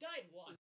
Died one.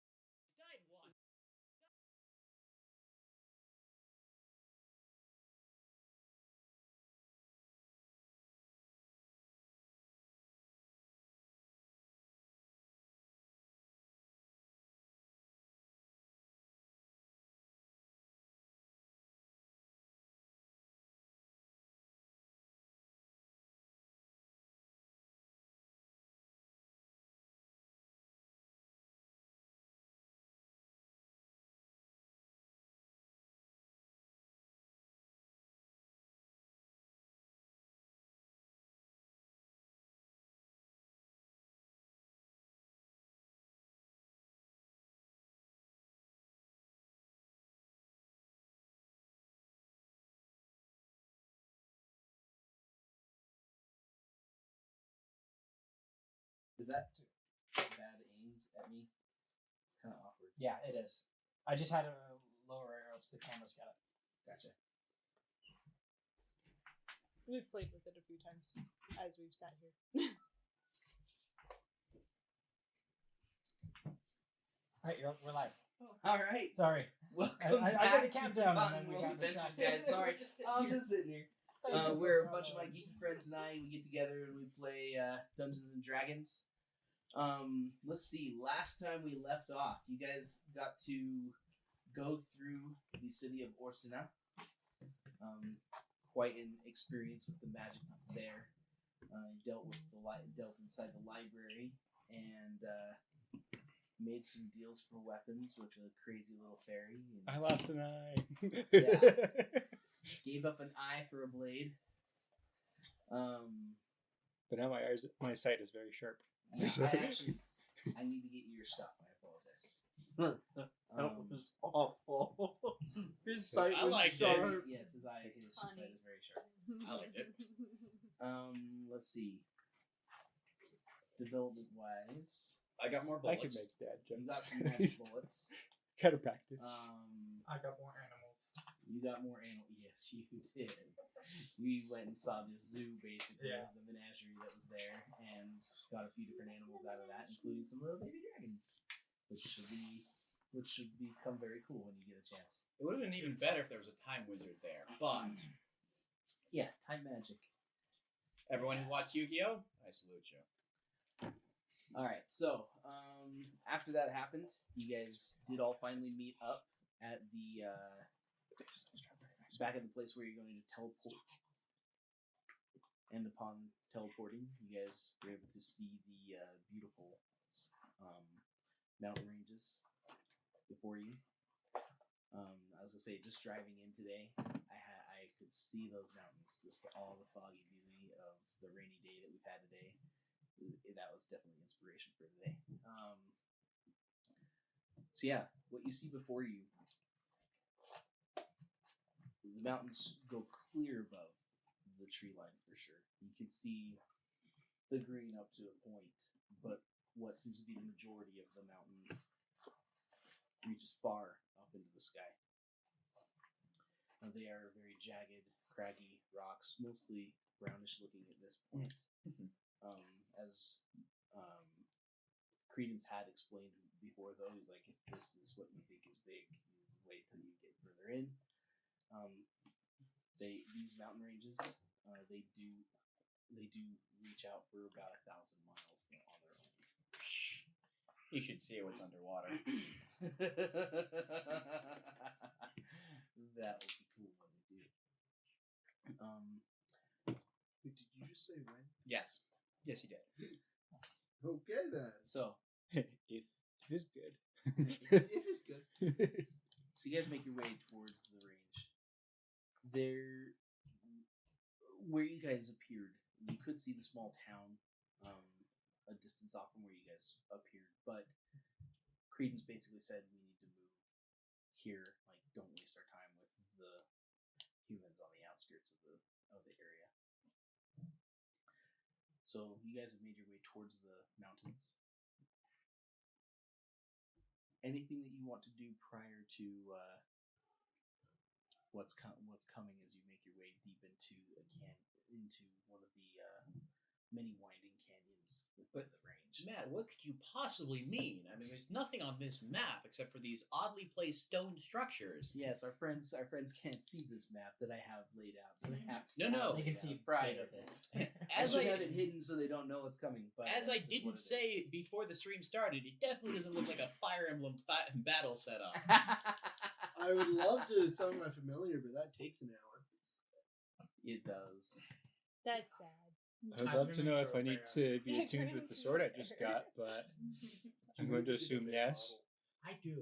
Is that bad aimed at me? It's kind of awkward. Yeah, it is. I just had to lower arrows. The camera's got it. Gotcha. We've played with it a few times as we've sat here. All right, we're live. All right. Sorry. Welcome I back got the to countdown and then Forgotten we World got Adventures, distracted. guys. Sorry, I'm just sitting here. We're a bunch of my geeky friends and I. We get together and we play Dungeons and Dragons. Let's see. Last time we left off, you guys got to go through the city of Orsina. Quite an experience with the magic that's there. Dealt inside the library and made some deals for weapons with a crazy little fairy. And, I lost an eye. Yeah. Gave up an eye for a blade. But now my sight is very sharp. I need to get you your stuff. I apologize. That was awful. His sight I was liked sharp. Yes, his sight is very sharp. I liked it. Let's see. Development wise, I got more I can bullets. make that you jump. got some magic bullets. Gotta practice. I got more animals. You got more animal. Yes, you did. We went and saw the zoo, basically, Yeah. the menagerie that was there, and got a few different animals out of that, including some little baby dragons, which should become very cool when you get a chance. It would have been even better if there was a time wizard there. But Yeah, time magic. everyone who watched Yu-Gi-Oh, I salute you. All right, so after that happened, you guys did all finally meet up at the back at the place where you're going to teleport. And upon teleporting, you guys were able to see the beautiful mountain ranges before you. I was gonna say, just driving in today, I could see those mountains, just all the foggy beauty of the rainy day that we've had today. That was definitely inspiration for today. So yeah, what you see before you, the mountains go clear above the tree line for sure. You can see the green up to a point, but what seems to be the majority of the mountain reaches far up into the sky. Now, they are very jagged, craggy rocks, mostly brownish looking at this point. As Credence had explained before, though, he's like, if this is what you think is big, you wait till you get further in. These mountain ranges, they do reach out for about 1,000 miles on their own. You should see what's underwater. That would be cool when they do. Did you just say when? Yes. Yes, he did. Okay then. So, if it is good. It is good. so you guys make your way towards the range. There, where you guys appeared, you could see the small town a distance off from where you guys appeared, but Credence basically said we need to move here. Like, don't waste our time with the humans on the outskirts of the area. So you guys have made your way towards the mountains. Anything that you want to do prior to what's coming as you make your way deep into one of the many winding canyons within But- the range. Matt, what could you possibly mean? I mean, there's nothing on this map except for these oddly placed stone structures. Yes, our friends can't see this map that I have laid out. But I have to No. They can lay see out. pride of it. I As should I have it hidden so they don't know what's coming. But as I that's just didn't what it say before the stream started, it definitely doesn't look like a Fire Emblem battle setup. is. I would love to summon my familiar, but that takes an hour. It does. That's sad. I would love to know if I need to be attuned with the sword I just got, but I'm going to assume yes. I do.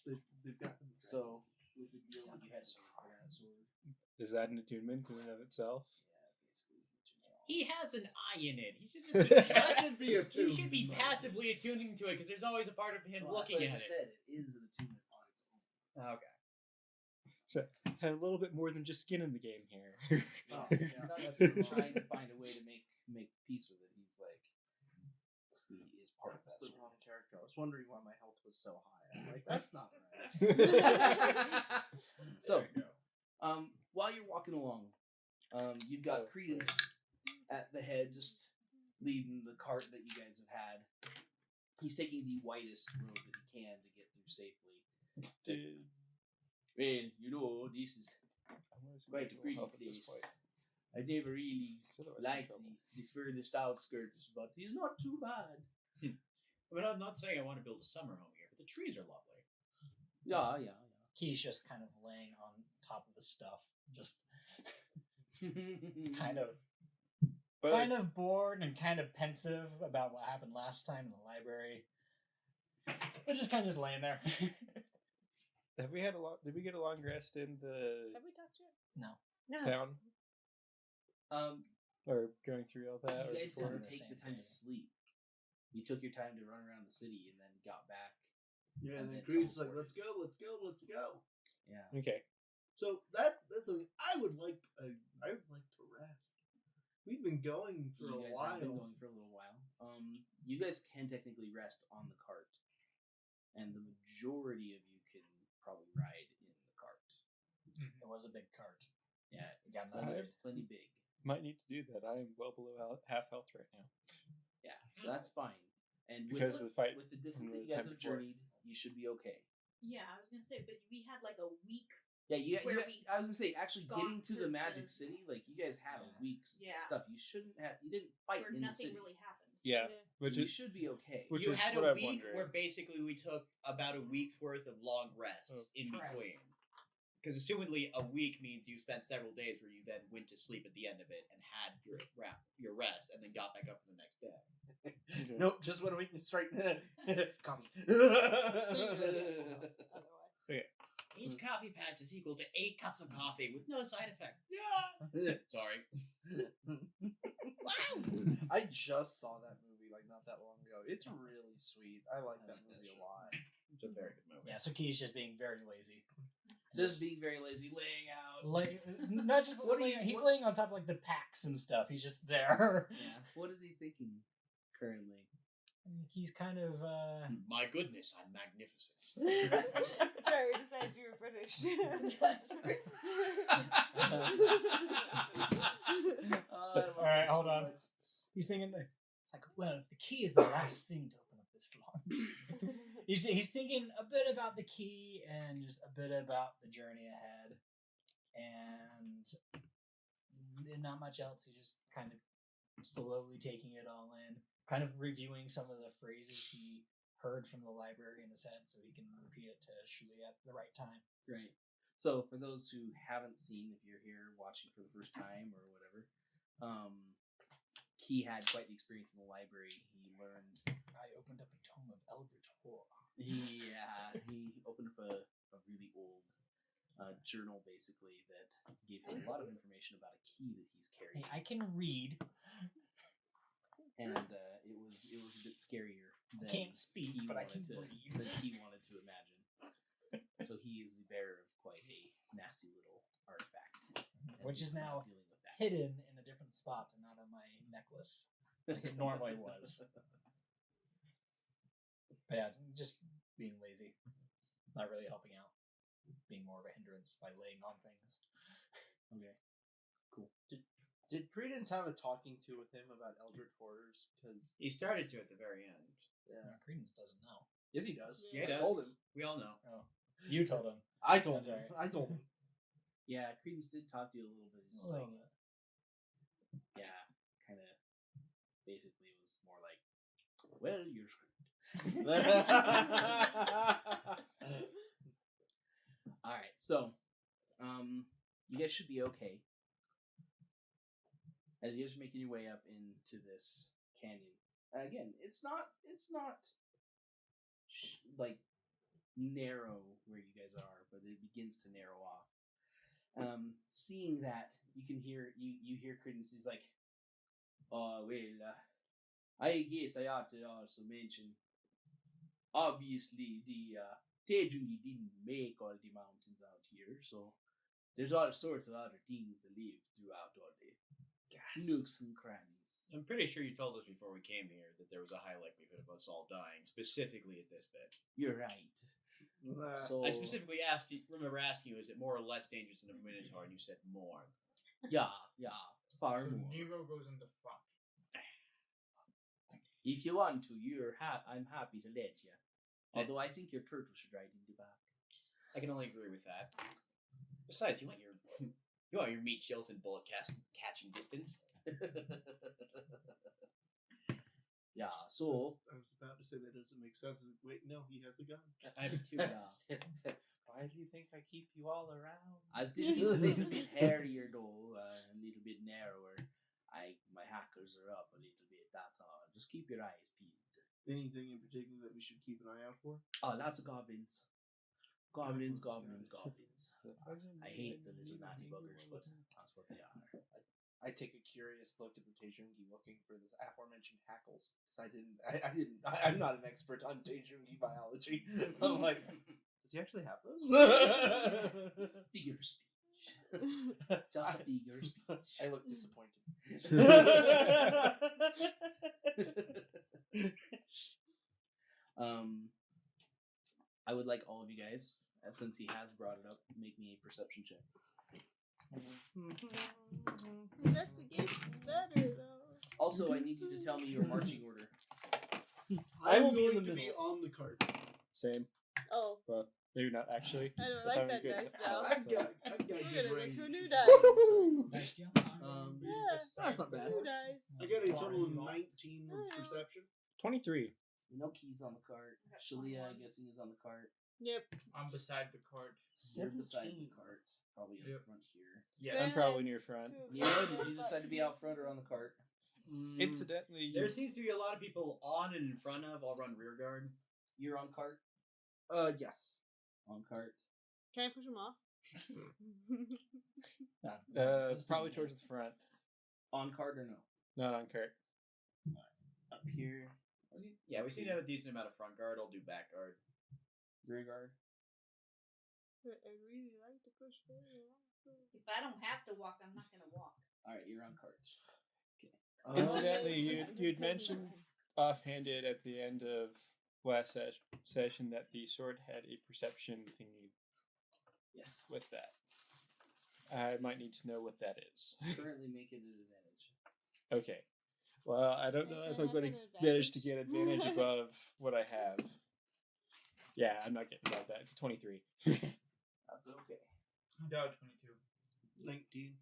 They've got them. So with the deal that you had to require that sword, Is that an attunement in and of itself? yeah, basically is the general. He has an eye in it. He should just be That should be a he should be passively attuning to it because there's always a part of him Well, that's looking what I at just it. said. It is an attunement on its own. Okay. So, had a little bit more than just skin in the game here. Well, he's not necessarily trying to find a way to make peace with it. He's like, he is part of that That's the sword. wrong character. I was wondering why my health was so high. I'm like, that's not right. So, There you go. while you're walking along, you've got Credence at the head, just leading the cart that you guys have had. He's taking the widest road that he can to get through safely. Well, you know, this is quite a pretty place. I never really liked the furthest outskirts, but it's not too bad. But I'm not saying I want to build a summer home here, but the trees are lovely. Yeah. He's just kind of laying on top of the stuff, just kind of bored and kind of pensive about what happened last time in the library. But just kind of just laying there. Have we had a long? Did we get a long rest in the Have we talked yet? No. town You or going through all that? Or guys before? didn't the take same the time day. to sleep. You took your time to run around the city and then got back. Yeah, and And then then Grease like, teleported. let's go. Yeah. Okay. So that's something I would like. I would like to rest. We've been going for You a guys while. have been going for a little while. You guys can technically rest on the cart, and the majority of you can probably ride in the cart. It was a big cart. Yeah, You got that? it's plenty big. Might need to do that. I am well below half health right now Yeah, so that's fine. And with, because of the fight. with the distance from that the you guys time have before. journeyed, you should be okay. Yeah, I was gonna say, but we had like a week. Yeah, Where we I was gonna say, actually got getting to to the Magic the- City, like you guys had a week's Yeah. stuff. You shouldn't have. You didn't fight Where in the nothing city. really happened. Yeah, which you is should be okay. Which you is had what a I'm week wondering. where basically we took about a week's worth of long rests in Correct. between. Because assumedly a week means you spent several days where you then went to sleep at the end of it and had your rest and then got back up for the next day. Okay. Nope, just when we can straight copy. Each coffee patch is equal to 8 cups of coffee with no side effect. Sorry. I just saw that movie like not that long ago. It's really sweet. I like that movie a lot. It's a very good movie. Yeah, so Key's just being very lazy. Just being very lazy, laying out. Not just What do laying, you- he's what- laying on top of like the packs and stuff. He's just there. Yeah. What is he thinking currently? He's kind of My goodness, I'm magnificent. Sorry, we decided you were British. All right, hold on. He's thinking. It's like, well, if the key is the last thing to open up this lock. He's thinking a bit about the key and just a bit about the journey ahead, and not much else. He's just kind of slowly taking it all in, kind of reviewing some of the phrases he heard from the library in his head, so he can repeat it to Shuli at the right time. Right. So for those who haven't seen, if you're here watching for the first time or whatever, he had quite the experience in the library. He learned. I opened up a tome of Eldritch Horror. He opened up a really old journal basically that gave him a lot of information about a key that he's carrying. Hey, I can read. And it was a bit scarier. I can't speak, but I can wanted read. Than he wanted to imagine. So he is the bearer of quite a nasty little artifact, and Which he's is now not dealing with that. hidden in a different spot and not on my necklace, like it normally was. But yeah, just being lazy, not really helping out, being more of a hindrance by laying on things. Okay, cool. Did Credence have a talking to with him about Eldritch Horrors? Because He started to at the very end. Credence doesn't know. yes, he does. Yeah, he I does. told him. We all know. Oh, you told him. I told That's him. right. I told him. Yeah, Credence did talk to you a little bit. Just A like, little bit. yeah, kind of. Basically, it was more like, well, you're screwed. All right, so, you guys should be okay. As you guys are making your way up into this canyon, again, it's not like narrow where you guys are, but it begins to narrow off. Seeing that, you can hear you hear Credence. He's like, "Oh well, I guess I ought to also mention. Obviously, the Tejungi didn't make all the mountains out here, so there's all sorts of other things that live throughout all the nooks and crannies. I'm pretty sure you told us before we came here that there was a high likelihood of us all dying, specifically at this bit. You're right. So I specifically remember asking you, is it more or less dangerous than a Minotaur? And you said more. yeah, far So more. Nero goes in the front. If you want to, I'm happy to let you. Although I think your turtle should ride in the back. I can only agree with that. Besides, you want your meat shields and bullet catching distance. Yeah, so I was about to say that doesn't make sense. Wait, no, he has a gun. I have two guns. Why do you think I keep you all around? as this gets a little bit hairier though, a little bit narrower, my hackers are up a little bit. That's all. Just keep your eyes peeled. Anything in particular that we should keep an eye out for? Oh, lots of goblins. Goblins. Goblins, I hate the little naughty buggers, but that's what they are. I take a curious look at the Tejungi looking for the aforementioned hackles. Because I'm not an expert on Tejungi biology. I'm like, does he actually have those? Figure speech. Just a figure speech. I look disappointed. I would like all of you guys, since he has brought it up, make me a perception check. Investigation's better though. Also, I need you to tell me your marching order. I will I'm be in going the to be middle. on the cart. Same. Oh, Well, maybe not actually. I don't If like I'm that good- dice now. I've got We're good gonna look range. for new dice. Nice job. Yeah, That's not bad. new dice. I got a total of 19 with perception. 23. Inoki's on the cart. Shalia, I'm guessing, is on the cart. Yep. I'm beside the cart. You're beside the cart, probably in Yep. front here. Yeah. I'm probably near front. Nero, did you decide to be out front or on the cart? Incidentally, There seems to be a lot of people on and in front of. I'll run rear guard. You're on cart? Yes. On cart. Can I push him off? probably towards the front. On cart or no? Not on cart. Up here. Yeah, we seem to have a decent amount of front guard. I'll do back guard. Rear guard. I really like to push forward. If I don't have to walk, I'm not gonna walk. Alright, you're on cart. Incidentally, you'd mentioned offhanded at the end of last session that the sword had a perception thingy Yes. with that. I might need to know what that is. Currently make it an advantage. Okay. Well, I don't know if I'm going to manage to get advantage above what I have. Yeah, I'm not getting above that. It's 23. That's okay. No, 22. 19.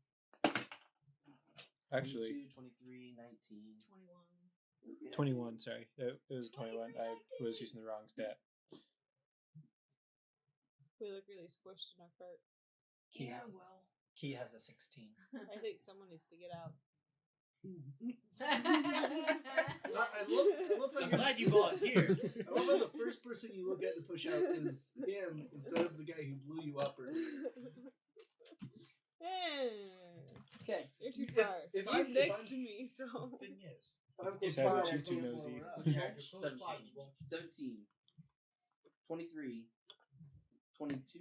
Actually, 22, 23, 19. 21. 21, sorry. It was 21. I was using the wrong stat. We look really squished in our cart. Yeah, well. Key has a 16. I think someone needs to get out. I love how I'm glad you volunteered. I love how the first person you look at to push out is him instead of the guy who blew you up earlier. Okay. You're too far. if He's I'm- if next I'm- to me, so. Thing is, I'm Yes, close I by, would choose I to can't nosy. follow around. Yeah, you're close 17. by. You won't. 17. 23. 22.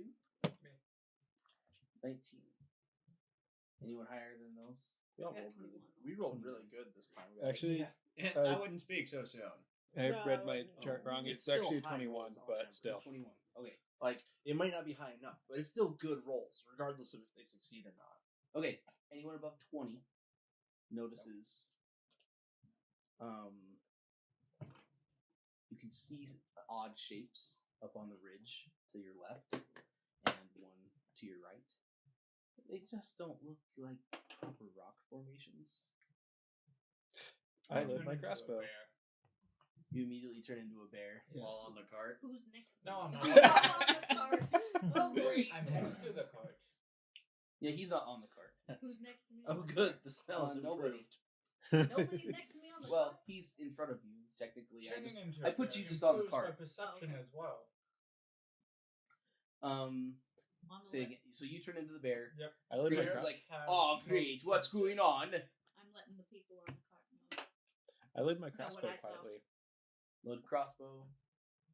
19. Anyone higher than those? We rolled really good this time, guys. Actually, I wouldn't speak so soon. I No, read I my wouldn't. chart wrong. It's It's still actually high 21, rolls, I'll but remember. still. 21. Okay. Like, it might not be high enough, but it's still good rolls, regardless of if they succeed or not. Okay. Anyone above 20? notices you can see odd shapes up on the ridge to your left and one to your right. They just don't look like proper rock formations. I I'll load turn my into a crossbow. bear. You immediately turn into a bear. While on the cart. Who's next to No, I'm me? not. I'm on the cart. Oh, great. I'm next to the cart. Yeah, he's not on the cart. Who's next to me? Oh, on the good. cart? The smell's Nobody. improved. Nobody's next to me on the Well, cart. he's in front of you, technically. Turning into I a put bear you just on the improves my cart. perception Oh, okay. as well. On the Say left. again. So you turn into the bear. Yep. I load my Great. crossbow. Like, Has oh, no great. What's sense. going on? I'm letting the people on the cart know. I load my what crossbow I saw. quietly. Load crossbow.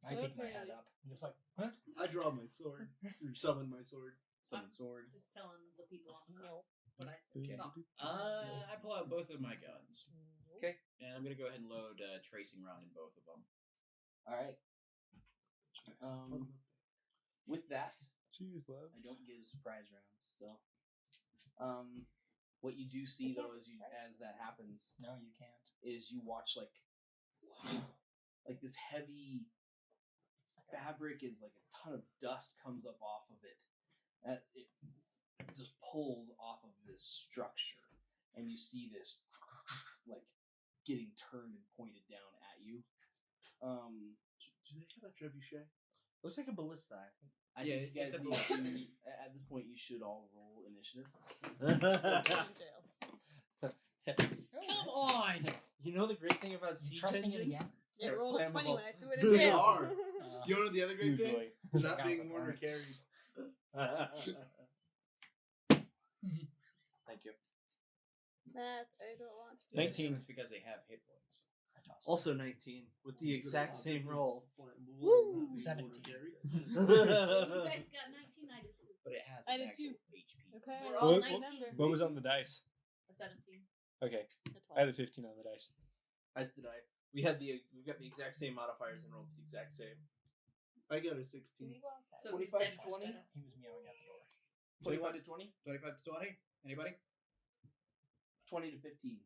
I pick my Okay. head up. I'm just like, what? I draw my sword. Or summon my sword. Summon sword. Just telling the people on the No. cart what I Okay. saw. I pull out both of my guns. Okay. And I'm gonna go ahead and load a tracing round in both of them. All right. With that, Jeez, love. I don't give surprise rounds. So, what you do see though, as that happens, No, you can't. is you watch like this heavy fabric is like a ton of dust comes up off of it, and it just pulls off of this structure, and you see this like getting turned and pointed down at you. Do they have a trebuchet? Looks like a ballista. I think. I Yeah, think you guys it's a need ballista. to. At this point, you should all roll initiative. In jail. Come on! You know the great thing about You siege trusting it engines? again? It They're rolled a 20 flammable. when I threw it in They jail. are. You know the other great thing? Usually. Not Check out being the worn or cards. carried. Thank you. Math, I don't want to. Yeah, 19. It's because they have hit points. I tossed it. Also 19 with the exact same roll. Woo! 17. You guys got 19, I did 2. But it has I an did actual too. HP. Okay. We're all What- 19. What was on the dice? A 17. Okay, A I had 12. a 15 on the dice. As did I. We've got the exact same modifiers and rolled the exact same. I got a Can 16. you go outside? So 25 who's to dead 20? first? He was meowing at the door. 25 to 20? 25 to 20? Anybody? 20 to 15.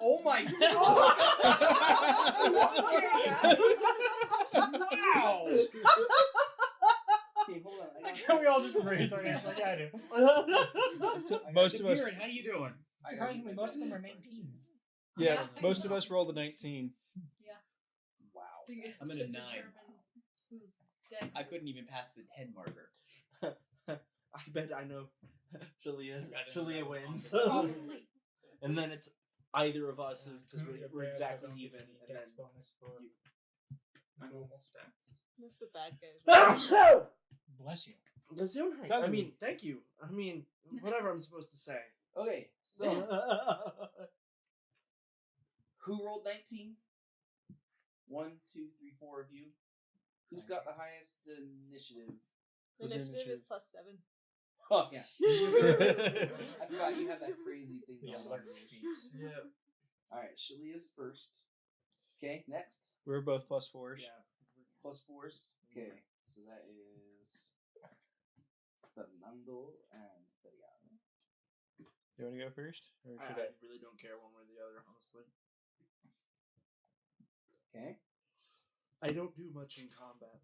Oh my Wow! Okay, hold on. I got Can we all just raise our hands like I do? Most of us, Kieran, how you doing? Surprisingly, most of them are 19s. yeah, Yeah. most of us rolled a 19. Wow. So you I'm at a should 9. determine who's dead. I couldn't even pass the 10 marker. I bet I know. Shalia Rather than Shalia that one wins. Probably. And then it's either of us because Your we're bears exactly don't get even. any And dex then bonus for my normal stats. That's the bad guys. Bless you. Gesundheit. Sounds I mean, good. thank you. I mean, whatever I'm supposed to say. Okay, so who rolled 19? 1, 2, 3, 4 of you. Who's got the highest initiative? The initiative is +7. Oh, yeah. I forgot you have that crazy thing Yeah, going on. Yeah. Alright, Shalia's first. Okay, next. We're both plus 4s. Yeah. Plus 4s. Okay, so that is Fernando and Feriano. You want to go first? Or I, should I I? really don't care one way or the other, honestly. Okay, I don't do much in combat.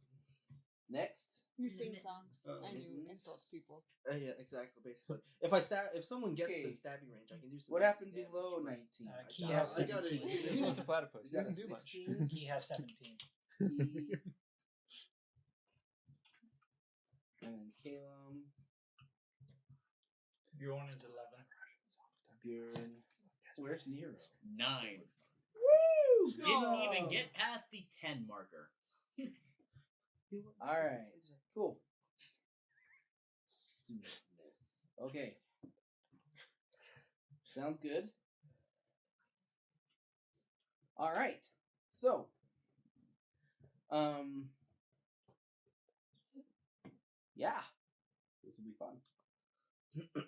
next. You And sing mittens. songs and you insult people. Yeah, exactly. Basically, if someone gets Okay. within stabbing range, I can do some. What magic happened damage, below but 19? Key I has got a 17. He's just a platypus. He You got a doesn't do much. 16. He has 17. Key. And then Calum, Bjorn is 11. Bjorn. Where's Nero? 9. Woo! Didn't even get past the 10 marker. Alright, cool. Smoothness. Okay. Sounds good. Alright. So. Yeah. This will be fun.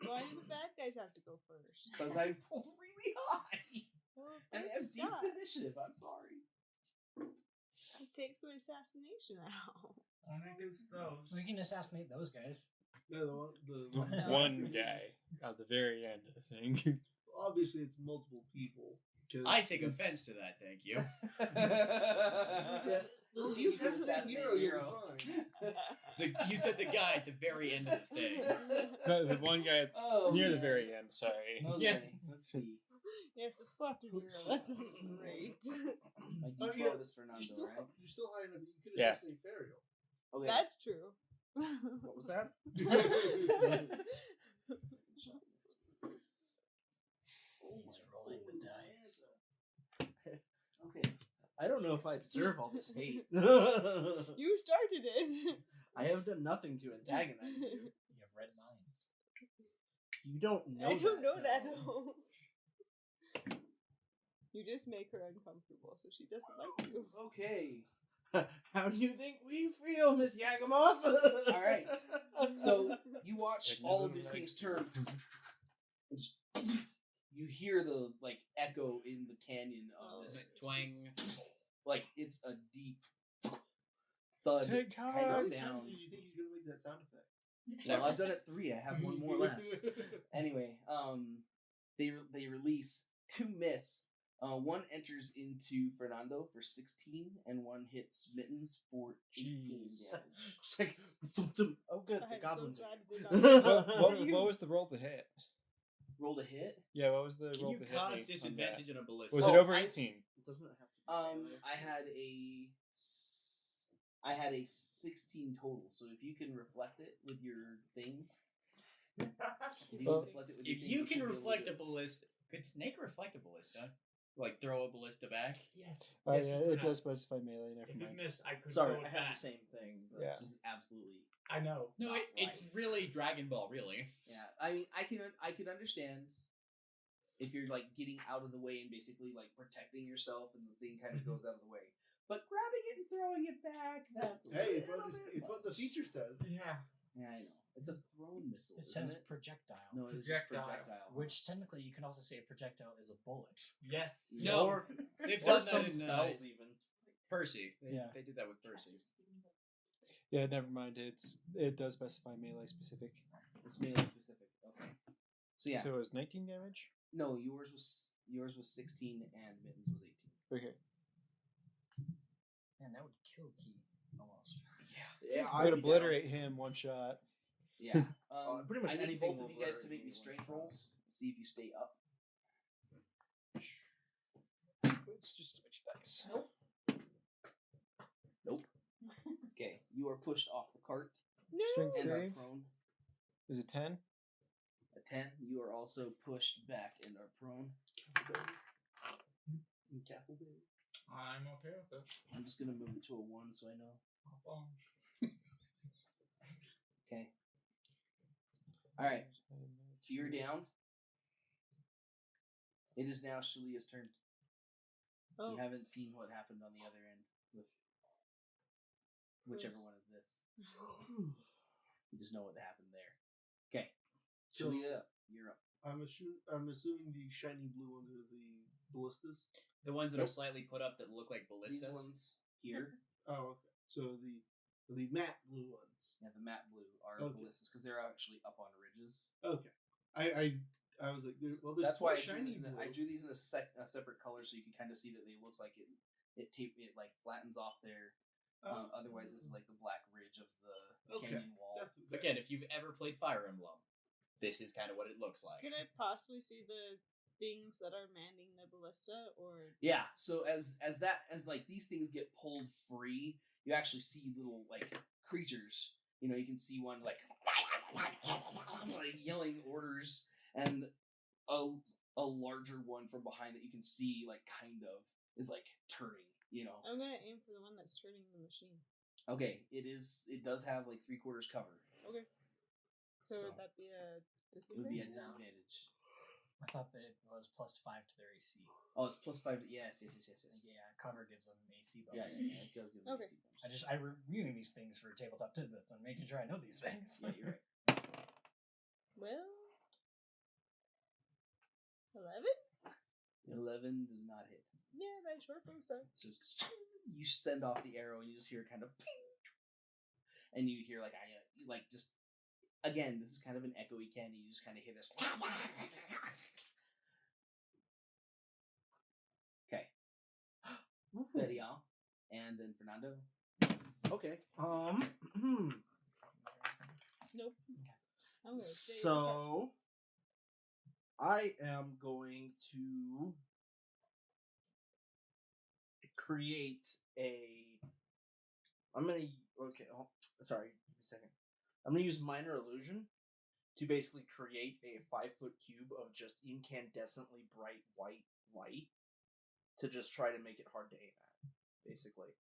Why do the bad guys have to go first? Because I rolled really high. Well, And they they have suck. decent initiative. I'm sorry. It takes away assassination out. Only against those. We can assassinate those guys. No, the one. One guy. at the very end, I think. Obviously, it's multiple people. 'cause I take it's- offense to that. Thank you. Yeah, well, You you can assassinate assassinate Hero, you'll Hero. be fine. You said the guy at the very end of the thing. The one guy Oh, near the yeah. very end. Sorry. Okay, Yeah. let's see. Yes, let's go after Nero. That sounds great. My Oh, D12 yeah, is Fernando, You're still, right? you're still high enough. You could Yeah. assassinate Fariel. Okay. That's true. What was that? He's rolling the dice. Okay. I don't know if I deserve all this hate. You started it. I have done nothing to antagonize you. You have red minds. You don't know. I don't know that though. though. You just make her uncomfortable, so she doesn't like you. Okay. How do you think we feel, Miss Yagamoth? All right. So you watch Like, all of never these like- things turn. And just, you hear the like echo in the canyon of this. Twang. Like it's a deep thud Take kind How of many times sound. do you think he's gonna make that sound effect? Well, I've done it 3. I have one more left. Anyway, they release 2 miss. One enters into Fernando for 16, and one hits Mittens for 18 Jeez. damage. It's like, oh good, the I'm goblins. so are- glad it did not. What was the roll to hit? Rolled a hit. Yeah, what was the Can roll you to hit? cause me on that? disadvantage on a ballista? Was Oh, it over I- 18? Doesn't it have to be melee? I had a 16 total. So if you can reflect it with your thing, if you Well, can reflect it with your If thing, you should can be able to reflect do a it. ballista, could Snake reflect a ballista? Like throw a ballista back? Yes. Oh yes, yeah, you it could does specify melee. have. Never If you mind. miss, I could Sorry, throw I it have back. the same thing. But Yeah. Which is absolutely I know. No, Not it's right. really Dragon Ball, really. yeah. I mean, I could understand if you're like getting out of the way and basically like protecting yourself, and the thing kind of Mhm. goes out of the way. But grabbing it and throwing it back, that's Hey, a it's what, little bit it's what the much. feature says. Yeah. Yeah, I know. It's a thrown missile. It isn't says it? projectile, No, it is just Projectile. projectile. which technically you can also say a projectile is a bullet. Yes. No, Or, they've or done some that in spells even. Percy. Yeah. They did that with Percy. Yeah, never mind. It does specify melee specific. It's melee specific. Okay. So yeah, So it was 19 damage. no, yours was 16 and Mittens was 18. Okay. Man, that would kill Key almost. Yeah, I would obliterate him one shot. Yeah. Pretty much I need anything both will of you guys to obliterate make me me one strength shot. rolls. See if you stay up. Let's just switch dice. Nope. Okay, you are pushed off the cart No. Strength and are save. prone. Is it 10? A 10. You are also pushed back and are prone. Careful, baby. I'm okay with it. I'm just gonna move it to a 1 so I know. Hop on. Okay. Alright, so you're down. It is now Shalia's turn. Oh. You haven't seen what happened on the other end with whichever one of this. You just know what happened there. Okay. So- Shalia, you're up. I'm assuming the shiny blue ones are the ballistas. The ones that Nope. are slightly put up that look like These ballistas. ones here, Oh, okay. So the matte blue ones. yeah, the matte blue are Okay. ballistas because they're actually up on ridges. Okay. I was like, there's That's why I four drew, these shiny in blue. I drew these in a separate color so you can kind of see that they looks like it like flattens off there. Oh. Otherwise, this is like the black ridge of the Okay. canyon wall. That's Again, if you've ever played Fire Emblem, this is kind of what it looks like. Could I possibly see the things that are manning the ballista, or Yeah, so as like these things get pulled free, you actually see little like creatures. You know, you can see one like yelling orders, and a larger one from behind that you can see like kind of is like turning. You know, I'm gonna aim for the one that's turning the machine. okay, it does have like 3/4 cover. Okay. So, So, would that be a It would be a disadvantage? disadvantage. I thought that it was +5 to their AC. Oh, it's +5. Yes. Yeah, cover gives them AC Yeah, bonus. it does give them Okay. AC bonus. I'm reviewing these things for tabletop tidbits. I'm making sure I know these things. Yeah, you're right. Well, 11. 11 does not hit. Yeah, my short bow sucks. So you send off the arrow, and you just hear kind of ping, and you hear like just again, this is kind of an echoey candy. You just kind of hear this. Okay. Ferial. And then Fernando. Okay. Nope. I'm gonna stay. So I am going to create a. I'm gonna. Okay. Oh, sorry. Give me a second. I'm gonna use minor illusion to basically create a 5-foot cube of just incandescently bright white light to just try to make it hard to aim at, basically.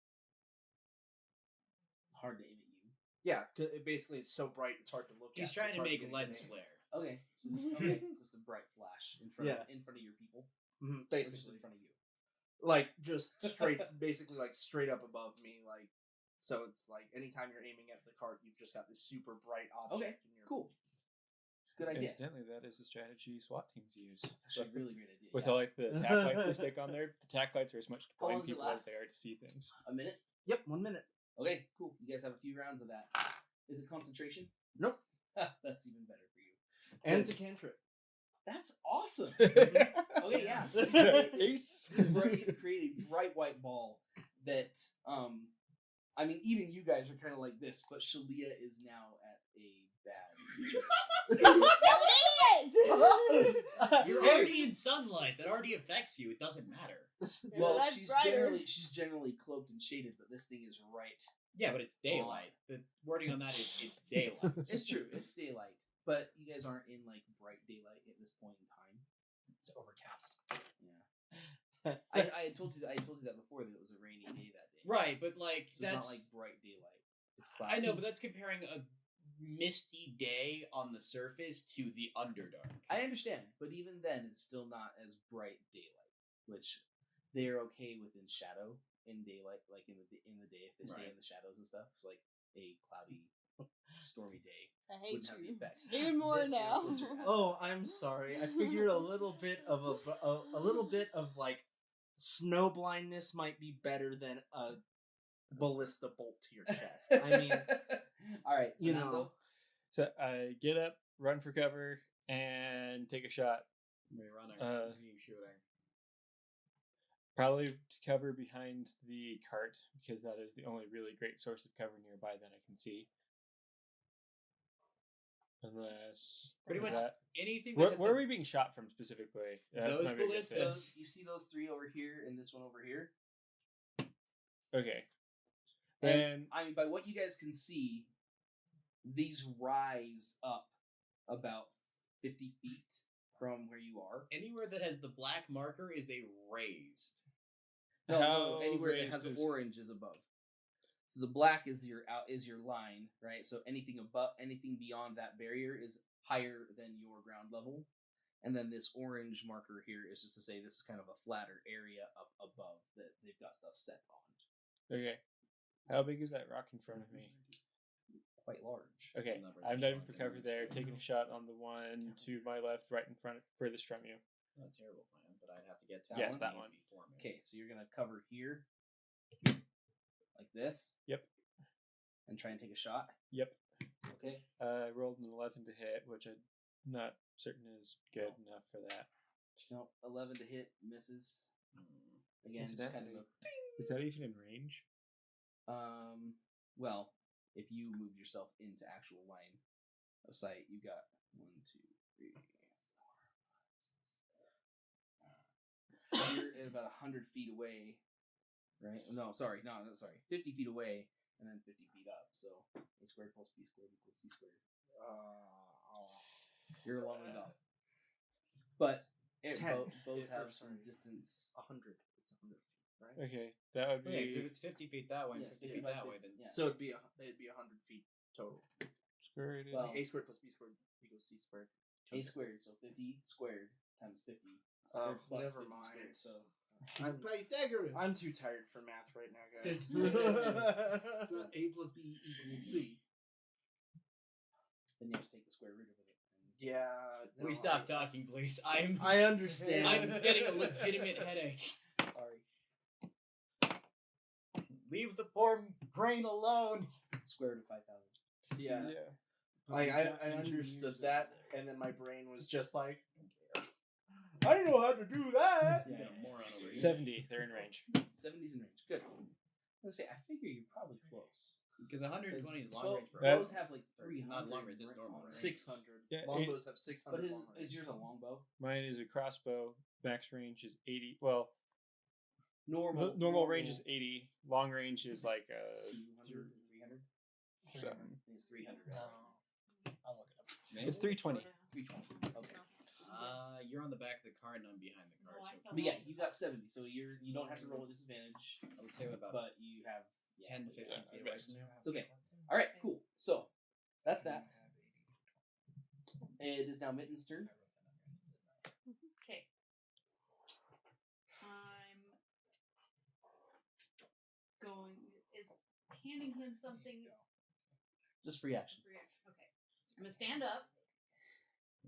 Hard to aim at you. Yeah, cause basically it's so bright it's hard to look He's at. trying so to it's hard make get a lens good aim. flare. Okay. So just a bright flash in front of your people. Mhm, Or just basically, in front of you. like just straight, basically like straight up above me, like so it's like anytime you're aiming at the cart, you've just got this super bright object. Okay. In your Cool. Good idea. Incidentally, that is the strategy SWAT teams use. That's actually a really great idea. With yeah. all like the tack lights they stick on there, the tack lights are as much to How long blind does it people as last? they are to see things. A minute. Yep, 1 minute. Okay. Cool. You guys have a few rounds of that. Is it concentration? Nope. That's even better for you. And it's a cantrip. That's awesome. Okay, yeah. So you create a bright white ball that, I mean, even you guys are kind of like this, but Shalia is now at a bad Idiot! You're already in sunlight. That already affects you. It doesn't matter. Well, that's she's brighter. generally cloaked and shaded, but this thing is right. Yeah, but it's daylight. The wording on that is it's daylight. It's true. It's daylight, but you guys aren't in like bright daylight at this point in time. It's overcast. Yeah. I told you that before that it was a rainy day that day. Right, but like So it's that's not like bright daylight. It's cloudy. I know, but that's comparing a misty day on the surface to the Underdark. I understand, but even then, it's still not as bright daylight, which they are okay with in shadow in daylight, like in the day if they stay Right. in the shadows and stuff. It's like a cloudy, stormy day I hate wouldn't have the you. effect. Even more This now. is your Oh, I'm sorry. I figured a little bit of a little bit of like snow blindness might be better than a ballista bolt to your chest. I mean, all right, you Fernando, know. So I get up, run for cover, and take a shot. You're running. You shooting. Probably to cover behind the cart, because that is the only really great source of cover nearby that I can see. Unless Pretty what was much that? anything. Where, that where are we being shot from specifically? Those Not very good ballistas. sense. so you see those three over here and this one over here. Okay. And And I mean, by what you guys can see, these rise up about 50 feet from where you are. Anywhere that has the black marker is a raised. No, How anywhere that raised has is- orange is above. So the black is your line, right? So anything beyond that barrier is higher than your ground level. And then this orange marker here is just to say this is kind of a flatter area up above that they've got stuff set on. okay, how big is that rock in front of me? Quite large. Okay, Not very I'm much diving longer for than cover this there, one. taking a shot on the one to my left, right in front, furthest from you. Not a terrible plan, but I'd have to get to Yes, one that needs one. before me. Okay, so you're gonna cover here, like this. Yep. And try and take a shot. Yep. Okay. I rolled an 11 to hit, which I'm not certain is good enough for that. No, 11 to hit misses. Again, just kind of a Is that even in range? well, if you move yourself into actual line of sight, you got 1, 2, 3, 4, 5, 6. You're at about 100 feet away, right? No, sorry, 50 feet away, and then 50 feet up. So a squared plus b squared equals c squared. You're a long ways off, but both have some distance. 100. It's 100 feet, right? Okay, that would Yeah, 'cause be if it's 50 feet that way and Yes, 50 yeah, feet by that 50, way, then yeah. So it'd be 100 feet total. squared. Well, A squared plus b squared equals c squared. a squared, so 50 squared times 50. Oh, Squared plus never 50 mind. squared, so Pythagoras. I'm too tired for math right now, guys. It's not A plus B equals C. then you have to take the square root of it. Yeah. we no, stop talking, please. I'm I understand. I'm getting a legitimate headache. Sorry. Leave the poor brain alone. Square root of 5,000. Yeah. Like I understood that, and then my brain was just like, I don't know how to do that. Yeah. Moron over here. 70. They're in range. 70's in range. Good. I was gonna say, I figure you're probably close. Because 120 is long range for Bows have like Or 300. not long range, just normal range. 600. Yeah, Longbows have 600. But long range. is yours a longbow? Mine is a crossbow. Max range is 80. Well, Normal range is 80. Long range is like 200, 300. something. I think it's 300. I'll look it up. Maybe? It's 320. 320. Okay. You're on the back of the card and I'm behind the card. No, I So fell But yeah, you got 70, so you don't have to roll a disadvantage. I would say about But you have 10, 15 Yeah, feet I away missed. from you. It's okay. All right, cool. So that's that. It is now Mitten's turn. Okay. I'm going. Is handing him something. Just free action. Reaction. Okay. So I'm gonna stand up.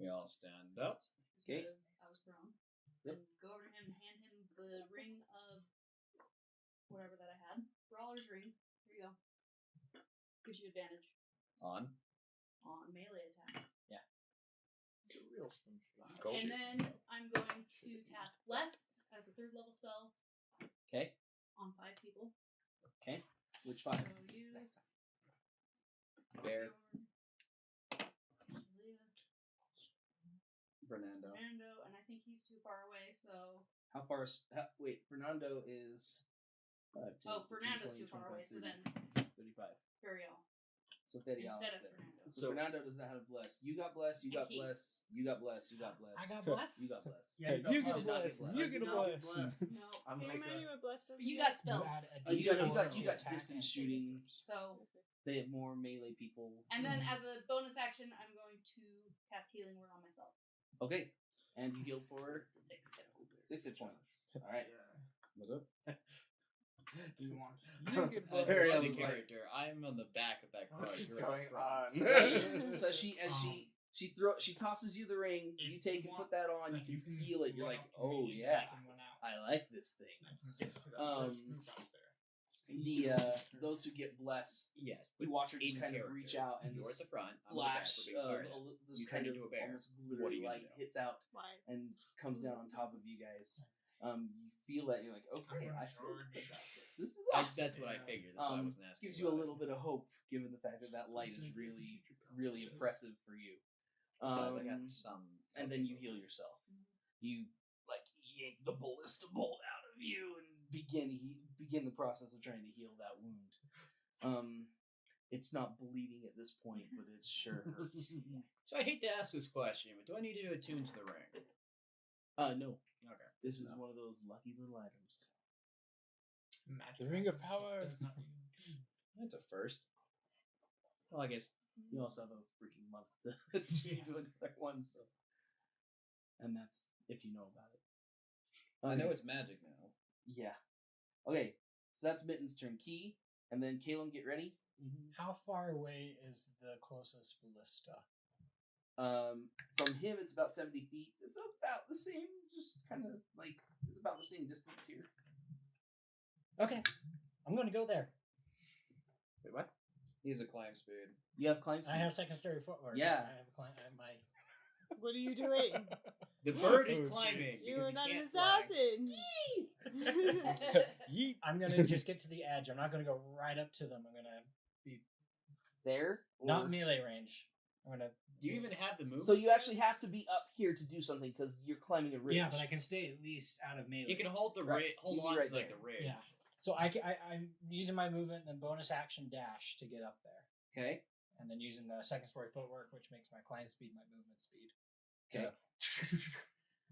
We all stand up. Okay. Because I was prone. Yep. And go over to him and hand him the ring of whatever that I had. Brawler's ring. Here you go. Gives you advantage On. melee attacks. The real Slim Go. And then I'm going to cast Bless as a 3rd level spell Okay. on 5 people. Okay. Which 5? So you, Bear. Julia, Fernando. Fernando, and I think he's too far away, so How far is... wait, Fernando is... 5, 10, oh, 15, Fernando's 20, too far 25, away. So 30, then 35. Furiel So 30 instead of there. Fernando. So Fernando does not have bless. You got bless. You And got he- bless. You got bless. You got bless. I got bless. You got bless. Yeah, You get a did not bless. get You blessed. get a I did not get bless. blessed. No, I'm Hey, like man, you a, were blessed. you got You spells. add a You got D4 distance attack shooting. So, They have more melee people. and then as a bonus action, I'm going to cast Healing Word on myself. Okay. And you healed for 6 hit points. 6 hit points. All right. What's up? You want? You get I'm Very the other way. character. I'm on the back of that card. what is You're at going the front. on? So she tosses you the ring. You If take you and want, put that on. Like, You can feel it. You're run like, up to oh me and yeah, take one out. I like this thing. I can get to that Um, first group out there. Those who get blessed, Yes. you watch her just in kind of character. reach out and You're at this the front. I'm flash the back. of We're being this You kind turn of into a bear. almost What are glittery you gonna light do? hits out Why? and comes down on top of you guys. You feel that you're like, okay, gonna I feel good charge. about this. This is I, awesome. that's what I figured. That's why I wasn't asking. Gives you a about little bit of hope, given the fact that that light is really, really impressive for you. it. Sounds like I have some. And then you heal yourself. You like yank the ballista bolt out of you and begin the process of trying to heal that wound. It's not bleeding at this point, but it sure hurts. So I hate to ask this question, but do I need to attune to the ring? No. Okay. This is No. one of those lucky little items. Magic The Ring of item Power. does not even- That's a first. Well, I guess. You also have a freaking month to do another one, so. And that's if you know about it. I know Okay. it's magic now. Yeah. Okay, so that's Mitten's turn. Key, and then Caleb, get ready. How far away is the closest ballista? From him, it's about 70 feet. It's about the same, just kind of like, it's about the same distance here. Okay, I'm going to go there. Wait, what? He has a climb speed. You have climb speed. I have secondary footwork. Yeah. I have climb. I have my. What are you doing? The bird is Oh, climbing. jeez. You because are he not an can't fly. assassin. Yeet. I'm gonna just get to the edge. I'm not gonna go right up to them. I'm gonna be There? not Or- melee range. I'm gonna. Do you even have the move? So you actually have to be up here to do something because you're climbing a ridge. Yeah, but I can stay at least out of melee. You can hold the Right. hold You'd be on right to like there. the ridge. Yeah. So I'm using my movement, then bonus action dash to get up there, Okay. and then using the second story footwork, which makes my climb speed my movement speed. Okay.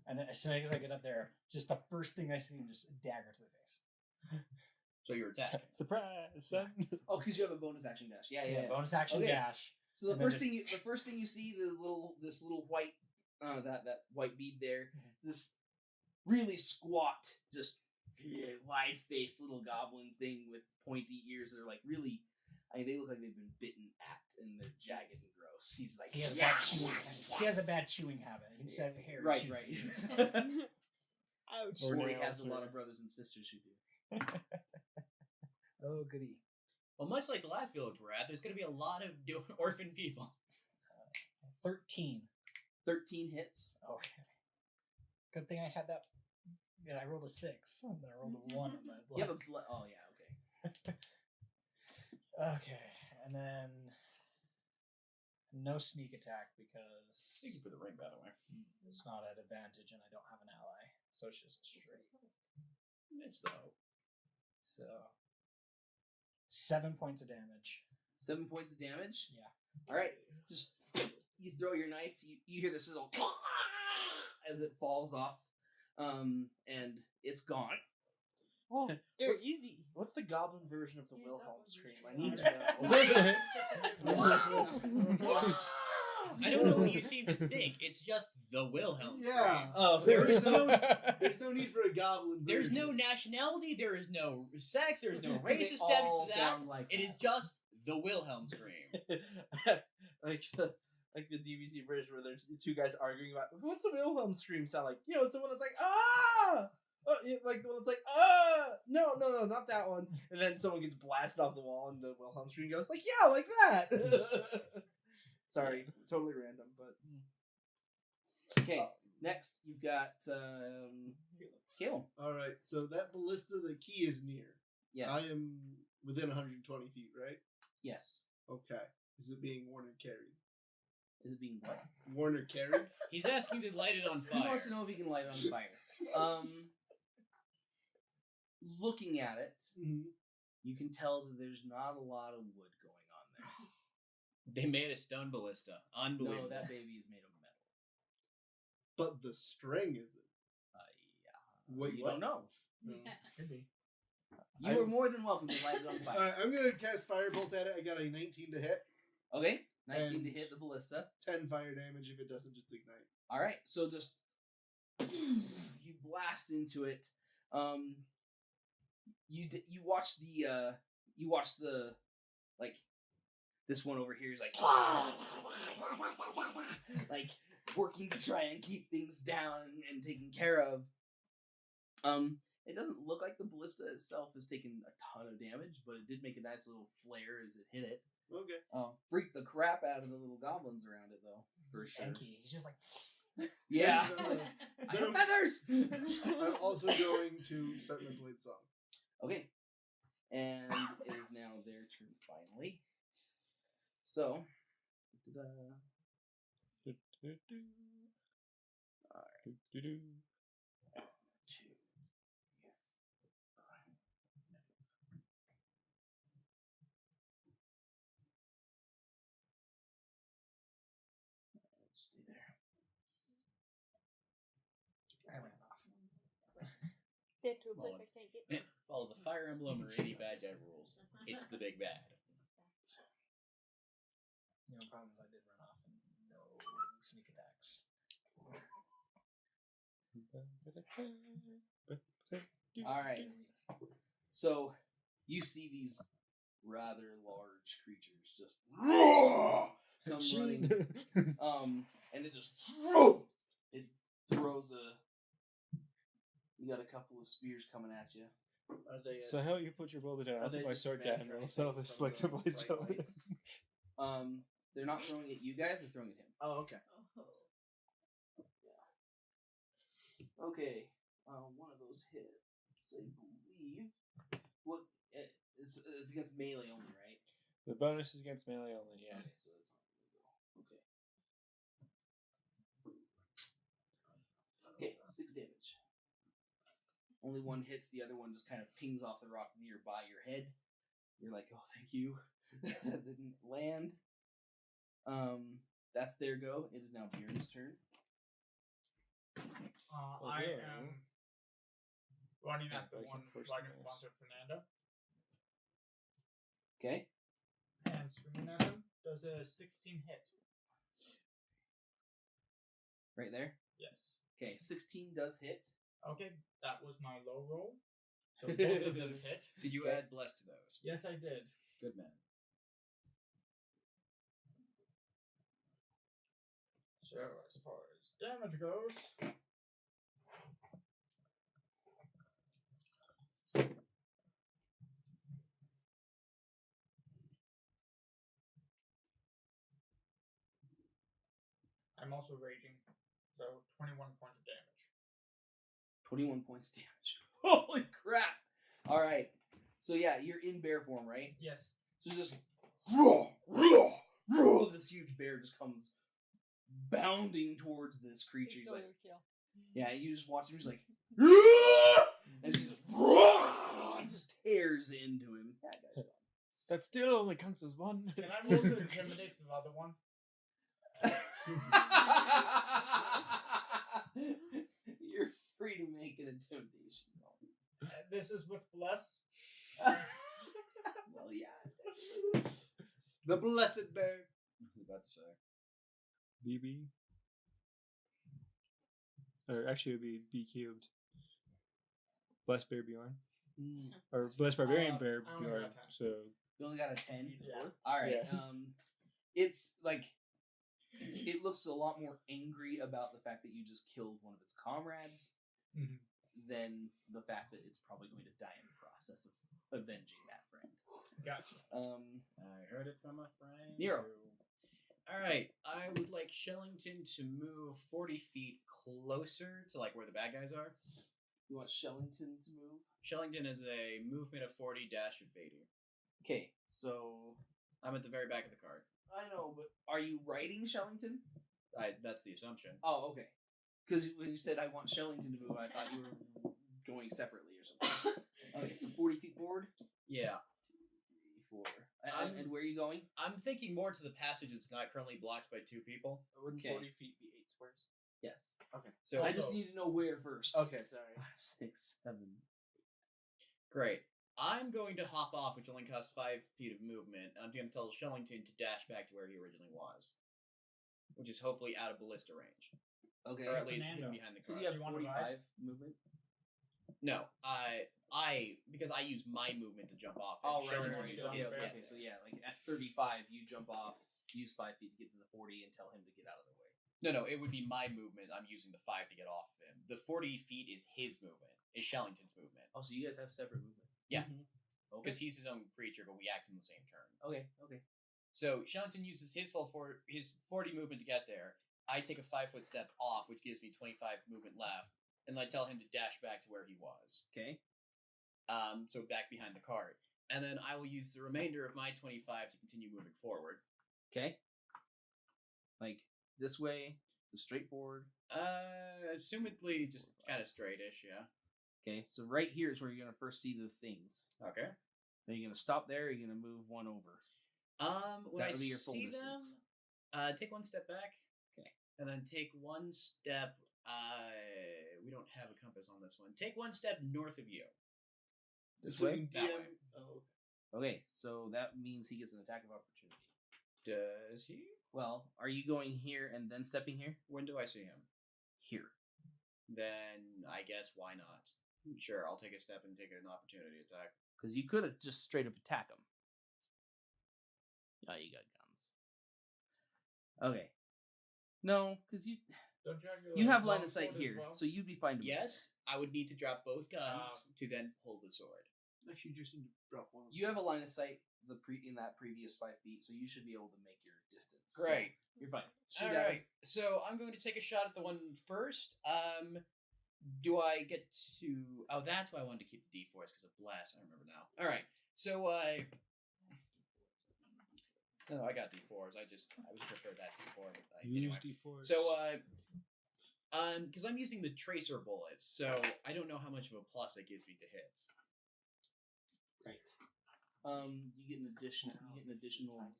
And then as soon as I get up there, just the first thing I see, just a dagger to the face. So you're attacking. Surprise, son. Oh, because you have a bonus action dash. Yeah. Bonus action Okay. dash. So the And then first thing you see, this little white that white bead there, is this really squat, just wide faced little goblin thing with pointy ears that are like really, I mean, they look like they've been bitten at and they're jagged and gross. He's like, He has a bad chewing. He has a bad chewing habit. Instead of hair, he right, chews right. his- Ouch. Or Or he nails, has a lot or- of brothers and sisters who do. Oh goody. Well, much like the last village we're at, there's going to be a lot of orphan people. 13. 13 hits. Okay. Good thing I had that. Yeah, I rolled a 6. And then I rolled a 1 on my blood. You have a oh yeah, okay. Okay, and then no sneak attack because Thank you for the ring, by the way. it's not at advantage and I don't have an ally, so it's just straight. It's the hope. So 7 points of damage. 7 points of damage. Yeah. All right, just you throw your knife. You hear this little as it falls off, and it's gone. Oh, they're What's- easy. What's the goblin version of the Wilhelm scream? I need to know. I don't know what you seem to think. It's just the Wilhelm Yeah. scream. Oh, There's no need for a goblin. There's no version. nationality. There is no sex. There is no They race all system to that. sound like It is that. just the Wilhelm scream. like the DVC bridge where there's two guys arguing about what's the Wilhelm scream sound like? It's the one that's like ah, like the one that's like no, not that one. And then someone gets blasted off the wall, and the Wilhelm scream goes like like that. Sorry, totally random, but Okay, next you've got Caleb. All right, so that ballista, the key is near. Yes. I am within 120 feet, right? Yes. Okay. Is it being worn and carried? Is it being what? Worn or carried? He's asking to light it on He fire. wants to know if he can light it on fire. Looking at it, Mm-hmm. you can tell that there's not a lot of wood going on there. They made a stone ballista. Unbelievable. No, that baby is made of metal. But the string isn't. Yeah. Wait, you what? don't know. Could be. You are more than welcome to light it on fire. Alright, I'm gonna cast Firebolt at it. I got a 19 to hit. Okay, 19 to And- hit the ballista. 10 fire damage if it doesn't just ignite. All right, so just you blast into it. You watch the like this one over here is like like working to try and keep things down and taken care of. It doesn't look like the ballista itself has taken a ton of damage, but it did make a nice little flare as it hit it. Okay. Freaked the crap out of the little goblins around it though, for sure. Anky. He's just like. Yeah. And, I have feathers. I'm also going to start my blade song. Okay. And it is now their turn finally. So, stay there. I ran off. Get to a place Well, I can't get. Follow the Fire Emblem or any bad guy rules. It's the big bad. The only problem is I did run off and no sneak attacks. All right. So, you see these rather large creatures just come running. And it just it throws you got a couple of spears coming at you. are they? So how you put your boulder down? Are I'll they put my sword down and disadvantaged roll from self-selectable the bright jump. lights? They're not throwing at you guys, they're throwing at him. Oh, okay. Okay, one of those hits, I believe. Well, it's against melee only, right? The bonus is against melee only, yeah. Okay, so that's not gonna go. Okay. Okay, 6 damage. Only one hits, the other one just kind of pings off the rock nearby your head. You're like, oh, thank you. That didn't land. That's their go. It is now Bjorn's turn. I am running Yeah, at the I can one first right in miss. front of Fernando Okay. and swinging at him. Does a 16 hit? Right there. Yes. Okay, 16 does hit. Okay, that was my low roll. So both of them hit. Did you Okay. add bless to those? Yes, I did. Good man. So as far as damage goes, I'm also raging, so 21 points of damage. 21 points damage. Holy crap! All right. So yeah, you're in bear form, right? Yes. So just this huge bear just comes bounding towards this creature. He He's stole like, your kill. yeah, you just watch him. He's like, and he just tears into him. That guy's gone. That still only counts as one. Can I roll to intimidate the other one? You're free to make an intimidation roll. This is with bless. Well, yeah. The blessed bear. I was about to say. BB. Or actually, it would be B cubed. Blessed Bear Bjorn. Or Blessed Barbarian Bear I only Bjorn. got 10. So You only got a 10? Yeah. All right. Yeah. It's like, it looks a lot more angry about the fact that you just killed one of its comrades Mhm. than the fact that it's probably going to die in the process of avenging that friend. Gotcha. I heard it from a friend. Nero. All right, I would like Shellington to move 40 feet closer to like where the bad guys are. You want Shellington to move? Shellington is a movement of 40 dash of 80. Okay, so I'm at the very back of the card. I know, but are you writing Shellington? That's the assumption. Oh, okay. Because when you said I want Shellington to move, I thought you were going separately or something. Okay, so 40 feet forward. Yeah. 2, 3, 4. And where are you going? I'm thinking more to the passage that's not currently blocked by 2 people. Wouldn't Okay. 40 feet be 8 squares? Yes. Okay. So I just need to know where first. Okay, sorry. 5, 6, 7. Great. I'm going to hop off, which only costs 5 feet of movement, and I'm going to tell Shellington to dash back to where he originally was, which is hopefully out of ballista range, Okay. or at least Commando. behind the So car. you have You wanna 45 movement? No, I because I use my movement to jump off. Oh, and right. Shellington right, uses right. his Okay, to okay, get okay. So there. yeah, like at 35, you jump off, use 5 feet to get to the 40, and tell him to get out of the way. No, it would be my movement. I'm using the 5 to get off of him. The 40 feet is his movement, is Shellington's movement, Oh, so you guys have separate movement? Yeah. Okay. because he's his own creature, but we act in the same turn. Okay. Okay. So Shellington uses his 40 movement to get there. I take a 5-foot step off, which gives me 25 movement left, and I tell him to dash back to where he was. Okay. So back behind the cart. And then I will use the remainder of my 25 to continue moving forward. Okay. Like this way, the straightforward. Assumedly just kind of straightish, yeah. Okay. So right here is where you're gonna first see the things. Okay. Then you're gonna stop there. You're gonna move one over. When that I would be your full see distance. them, take one step back. Okay. And then take one step. We don't have a compass on this one. Take one step north of you. This way. That way. Oh, Okay. So that means he gets an attack of opportunity. Does he? Well, are you going here and then stepping here? When do I see him? Here. Then I guess why not? Sure, I'll take a step and take an opportunity attack. Because you could have just straight up attack him. Oh, you got guns. Okay. No, because you Don't you have your you have line of sight longsword as here, well? so you'd be fine. To move. Yes, I would need to drop both guns to then pull the sword. actually, you just need to drop one. You have a line of sight in that previous 5 feet, so you should be able to make your distance. So Great. you're fine. Shoot All at him. right, so I'm going to take a shot at the one first. Do I get to? Oh, that's why I wanted to keep the D4s because of blast. I remember now. All right, so no, I got D4s. I would prefer that D4. But use anyway. D4. So because I'm using the tracer bullets, so I don't know how much of a plus it gives me to hits. Right. You get an additional. You get an additional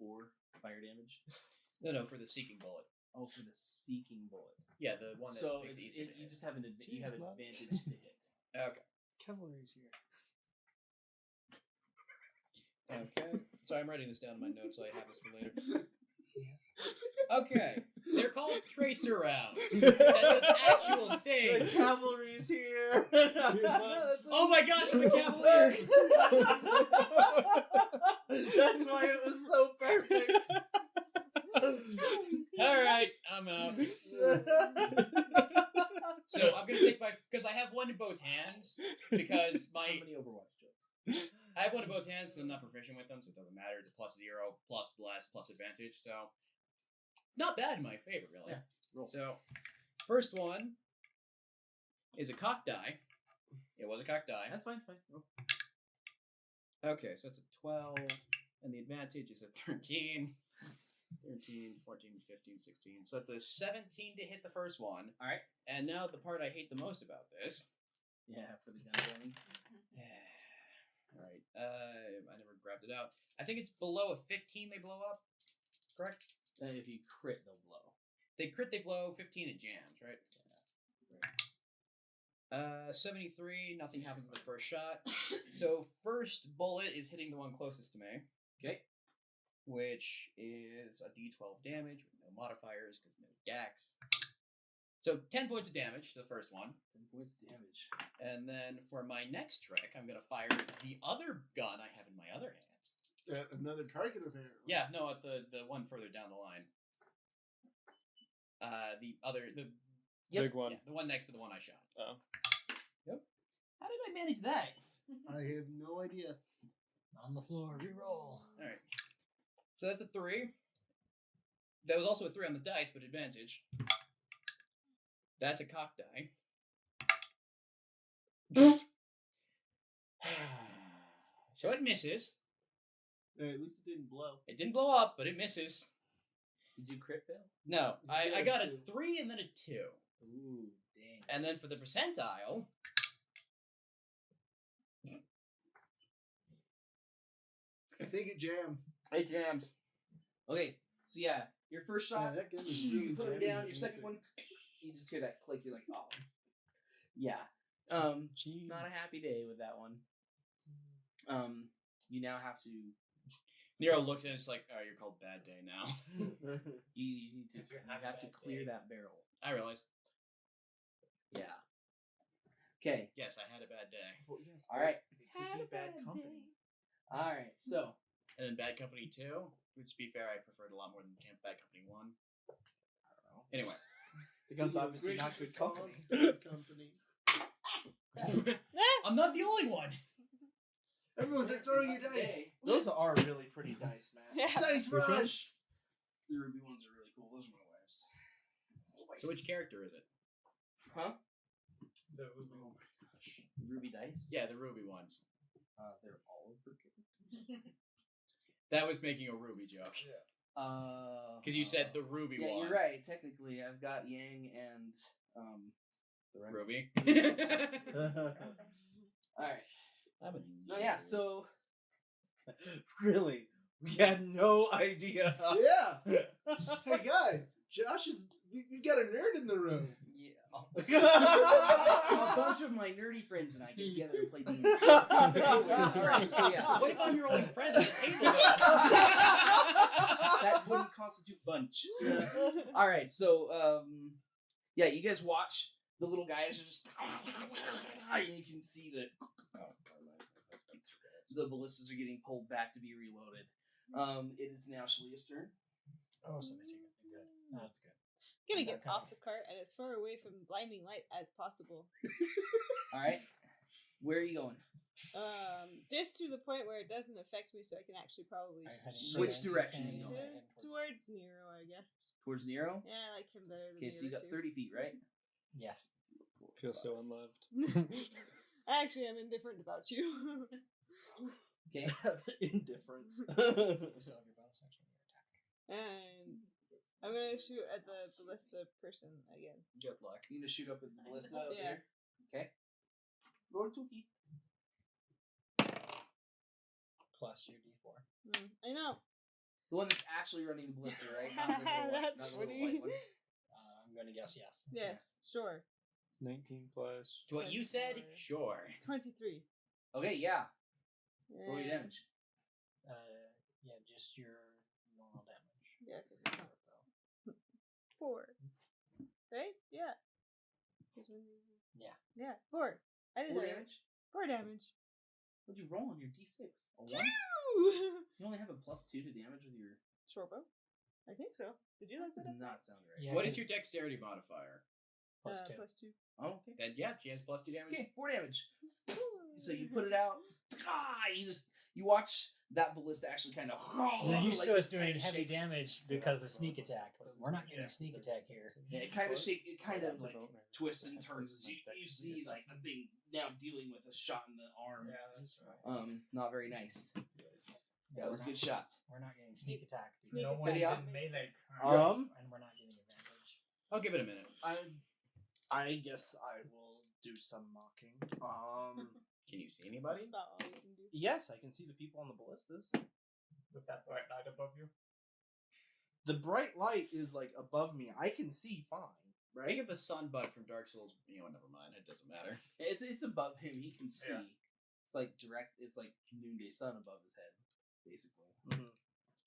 D4 fire damage. No, for the seeking bullet. Oh, for the seeking bullet. Yeah, the one that So makes it easier to you hit. just have you have Jeez, love. advantage to hit. Okay. Cavalry's here. Okay. So I'm writing this down in my notes so I have this for later. Okay. They're called tracer rounds. That's an actual thing. The cavalry's here. Oh my gosh, I'm a cavalier! That's why it was so perfect. Alright, I'm out. So I'm gonna take because I have one in both hands, because How many Overwatch jokes? I have one in both hands, so I'm not proficient with them, so it doesn't matter. It's a +0, plus blast, plus advantage, so not bad in my favor, really. Yeah, roll. So, first one is a cock die. It was a cock die. That's fine. Roll. Okay, so it's a 12, and the advantage is a 13. 13, 14, 15, 16. So it's a 17 to hit the first one. All right. And now the part I hate the most about this. Yeah, for the gun rolling. All right. I never grabbed it out. I think it's below a 15 they blow up. Correct? If you crit, they'll blow. They crit, they blow. 15 it jams, right? Yeah. 73. Nothing happens with the first shot. So first bullet is hitting the one closest to me. Okay. Which is a d12 damage with no modifiers because no dex. So 10 points of damage to the first one. 10 points damage. And then for my next trick, I'm going to fire the other gun I have in my other hand. Another target, apparently. Yeah, no, at the one further down the line. Yep. Big one. Yeah, the one next to the one I shot. Oh. Yep. How did I manage that? I have no idea. On the floor, reroll. Alright. So that's a 3. That was also a 3 on the dice, but advantage. That's a cock die. So it misses. At least it didn't blow. It didn't blow up, but it misses. Did you crit fail? No, You I did got a too. 3 and then a 2. Ooh, dang. And then for the percentile, I think it jams. it jams. Okay, so yeah, your first shot, that gun is you really put it heavy, down. Your isn't second it? one, you just hear that click. You're like, oh, yeah. Not a happy day with that one. You now have to. Nero looks at it, it's like, oh, you're called Bad Day now. You need to. If you're You having have a to bad clear day. that barrel. I realize. Yeah. Okay. Yes, I had a bad day. Well, yes, All right. It could be bad company. All right. So. And then Bad Company 2, which to be fair, I preferred a lot more than Bad Company 1. I don't know. Anyway. The gun's obviously not good company. Good company. I'm not the only one. Everyone's like throwing your dice. Those are really pretty dice, man. Yeah. Dice Which one? rush. The ruby ones are really cool. Those are my wife's. So which character is it? Huh? The Oh my gosh. Ruby dice? Yeah, the Ruby ones. They're all of her characters. That was making a Ruby joke. Because you said the Ruby yeah, one. you're right. Technically, I've got Yang and the rest. Ruby. All right. I'm a No, yeah. So Really? We had no idea. Yeah. Hey guys, Josh is. We got a nerd in the room. yeah, a bunch of my nerdy friends and I get together and play D&D. All right. So yeah. What if I'm your only friend at the table, though? That wouldn't constitute bunch. All right, so yeah, you guys watch the little guys are just, and you can see that the ballistas are getting pulled back to be reloaded. It is now Shalia's turn. Oh, so they take it. Good. No, that's good. I'm gonna get Okay. off the cart and as far away from blinding light as possible. All right, where are you going? Just to the point where it doesn't affect me, so I can actually probably Are you heading Which towards direction the are you sand going? or heading towards Nero, I guess. Towards Nero. Yeah, I like him better than Okay, the so you got other 30 feet, right? Yes. Feel so unloved. two. Actually, I'm indifferent about you. Okay. Indifference. You still have your bonus action on your attack. And I'm gonna shoot at the ballista person again. Good luck. You gonna shoot up at the ballista up Yeah. there? Okay. Roll 2 key. Plus your d4. I know. The one that's actually running the ballista, right? Not the little, That's not the little funny. white one. I'm going to guess yes. Yes, sure. 19 plus. To what you said, sure. 23. Okay, yeah. Roll your Yeah. damage. Yeah, just your normal damage. Yeah, because it's not 4. Right? Yeah. 'Cause when you- Yeah. Yeah, 4. I did 4 that. damage. 4 damage. What'd you roll on your d6? A 1? Woo! You only have a +2 to damage with your. Short bow? I think so. Did you That look does that up? not sound right. Yeah, What is 'cause- your dexterity modifier? Plus 2. Plus 2. Oh, okay. Then yeah, she has +2 damage. Okay, 4 damage. So you put it out. You watch that ballista actually kind of. You're used to us doing kinda heavy shakes. damage because of sneak attack. But we're not getting a sneak attack here. Yeah, it kind of like twists and turns as you see like the thing now dealing with a shot in the arm. Yeah, that's right. Not very nice. Yeah, That was a good shot. We're not getting sneak attack. Sneak No attack one's Yeah. in melee. And we're not getting advantage. I'll give it a minute. I guess I will do some mocking. Can you see That's anybody? about all you can do. Yes, I can see the people on the ballistas. With that bright light above you. The bright light is like above me. I can see fine, I right? get the sun bug from Dark Souls. You know, never mind. It doesn't matter. It's above him. He can see. Yeah. It's like direct. It's like noonday sun above his head, basically.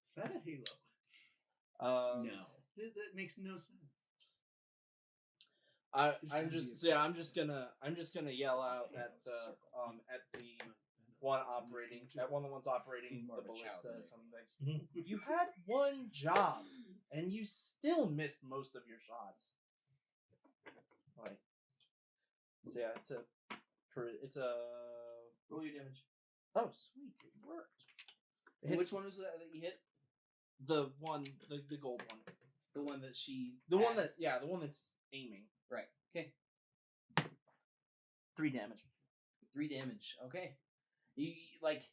Is that a Halo? No. That makes no sense. I'm just gonna yell out at the one operating at one of the ones operating More the of a child ballista. than me. Something like, you had one job and you still missed most of your shots. Like, so yeah, it's a roll your damage. Oh, sweet, it worked. And which one was that you hit? The one, the gold one. The one that she. The one had. the one that's aiming. Right. Okay. 3 damage. 3 damage. Okay. You like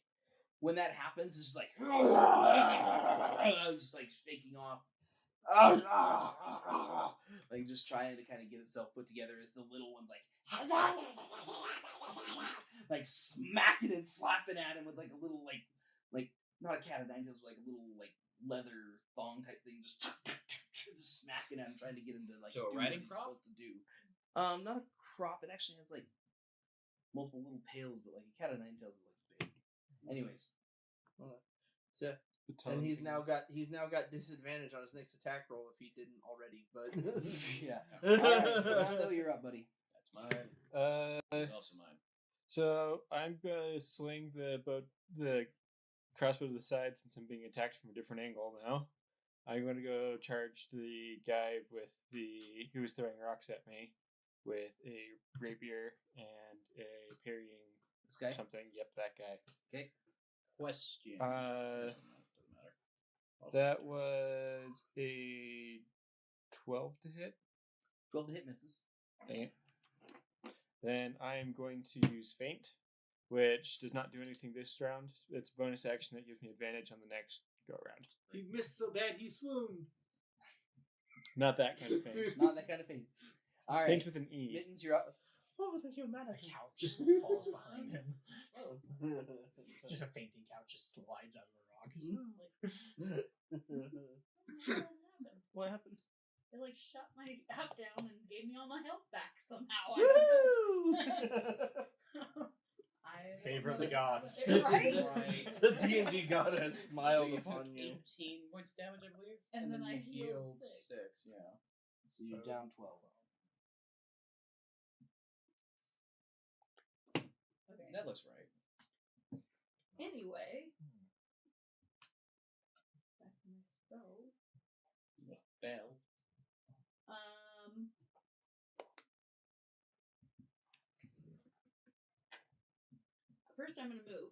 when that happens, it's just like just like shaking off. Like just trying to kind of get itself put together as the little one's like smacking and slapping at him with like a little like not a cat of nine tails, but like a little like leather thong type thing, just smacking at him, trying to get him to like So a do riding what he's crop? supposed to do. Not a crop. It actually has like multiple little tails, but like a cat of nine tails is like big. Anyways, So, and he's now got disadvantage on his next attack roll if he didn't already. But yeah. All right, Still, you're up, buddy. That's mine. It's also mine. So I'm gonna sling the crossbow to the side since I'm being attacked from a different angle now. I'm going to go charge the guy who was throwing rocks at me with a rapier and a parrying This guy. something. Yep, that guy. Okay. Question. Uh, Doesn't matter. That was a 12 to hit. 12 to hit misses. Dang it. Then I am going to use Feint, which does not do anything this round. It's a bonus action that gives me advantage on the next go around. He missed so bad he swooned. Not that kind of feint. Not that kind of feint. All right. Feint with an E. Mittens, you're up. oh, the humanity. A couch falls behind him. Just a fainting couch just slides out of the rock. What happened? They like shut my app down and gave me all my health back somehow. Favor of the gods. Right? The D&D god has smiled upon you. 18 points damage, I believe. And then you I healed 6. 6. Yeah. So you're down 12. Okay. That looks right. Anyway. Back to my spells. Bell. First I'm gonna move.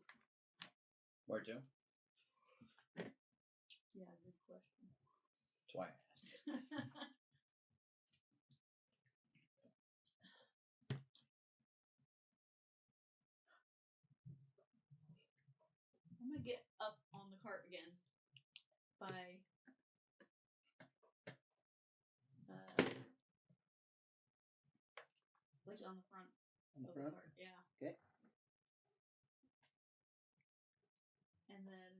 Where to? Yeah, good question. That's why I asked it. I'm gonna get up on the cart again by like on the front On the of front? the cart, yeah. Okay. And then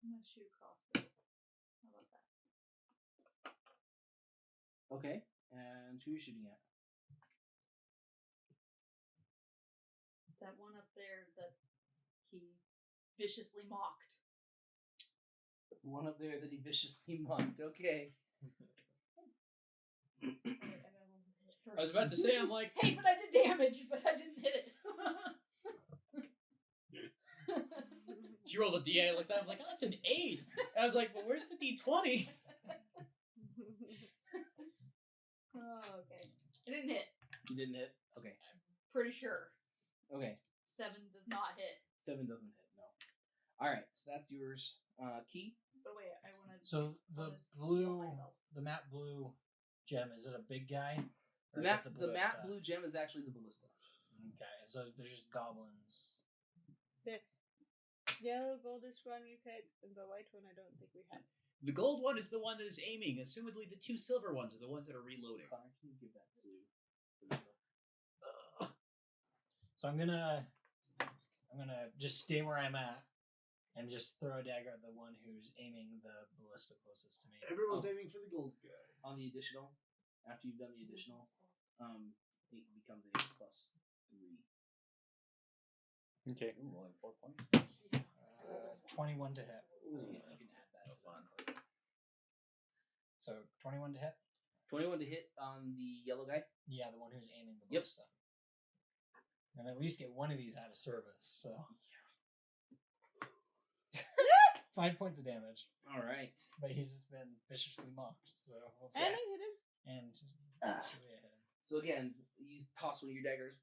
I'm gonna shoot a crossbow. How about that? Okay. And who are you shooting at? That one up there that he viciously mocked. The one up there that he viciously mocked. Okay. Wait, I gotta hit it first. I was about to say, I'm like, Hey, but I did damage, but I didn't hit it. she rolled a D8. I looked at it, I'm like, oh, that's an 8. And I was like, well, where's the D20? didn't hit. You didn't hit. Okay. Pretty sure. Okay. 7 does not hit. 7 doesn't hit. No. All right. So that's yours. Key. But wait, I want to. So the blue, the matte blue gem, is it a big guy? Or is it The matte ballista? blue gem is actually the ballista. Okay, so there's just goblins. The yellow goldish one you picked, and the white one I don't think we had. The gold one is the one that is aiming. Assumedly, the 2 silver ones are the ones that are reloading. Connor, can you give that to? So I'm gonna just stay where I'm at and just throw a dagger at the one who's aiming the ballista closest to me. Everyone's aiming for the gold guy. On the additional, after you've done the additional, it becomes a +3. Okay. Ooh, only 4 points. 21 to hit. So you can add that to that. So 21 to hit. 21 to hit on the yellow guy. Yeah, the one who's aiming the Yep. ballista. And at least get one of these out of service. So 5 points of damage. All right. But he's been viciously mocked. So And I hit him. and actually I hit him. So again, you toss one of your daggers,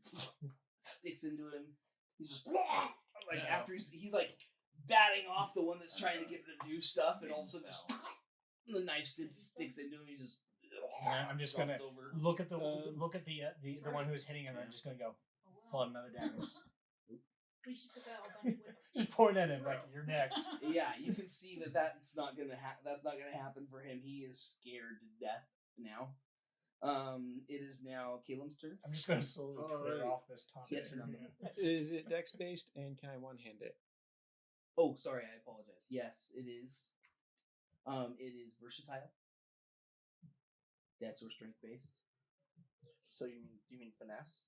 sticks into him. He's just like after he's like batting off the one that's trying to get him to do stuff, and all of a sudden just the knife sticks into him. He just. Yeah, I'm just gonna drops over. look at the one who's hitting him. I'm just gonna go pull out another dagger. We should took out a bunch with Just point at him like you're next. Yeah, you can see that's not gonna happen for him. He is scared to death now. It is now Caleb's turn. I'm just gonna slowly clear off this top. Yes or no? Is it dex based, and can I one-hand it? Oh, sorry, I apologize. Yes, it is. It is versatile. Dex or strength based. So do you mean finesse?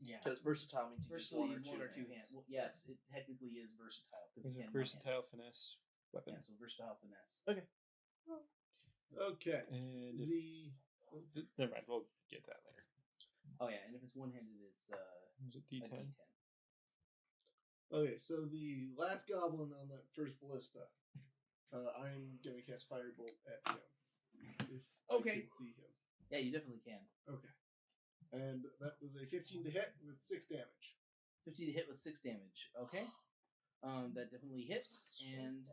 Yeah. Because versatile means you use Versatile, one or two hands. Well, yes, it technically is versatile. Is it versatile finesse weapon? Yeah, so versatile finesse. Okay. Okay. And if, never mind, we'll get that later. Oh yeah, and if it's one-handed, it's Is it a D10? D10. Okay, so the last goblin on that first ballista, I'm gonna cast Firebolt at him. If Okay. I can see him. Yeah, you definitely can. Okay. And that was a 15 to hit with 6 damage. 50 to hit with 6 damage. Okay. That definitely hits, and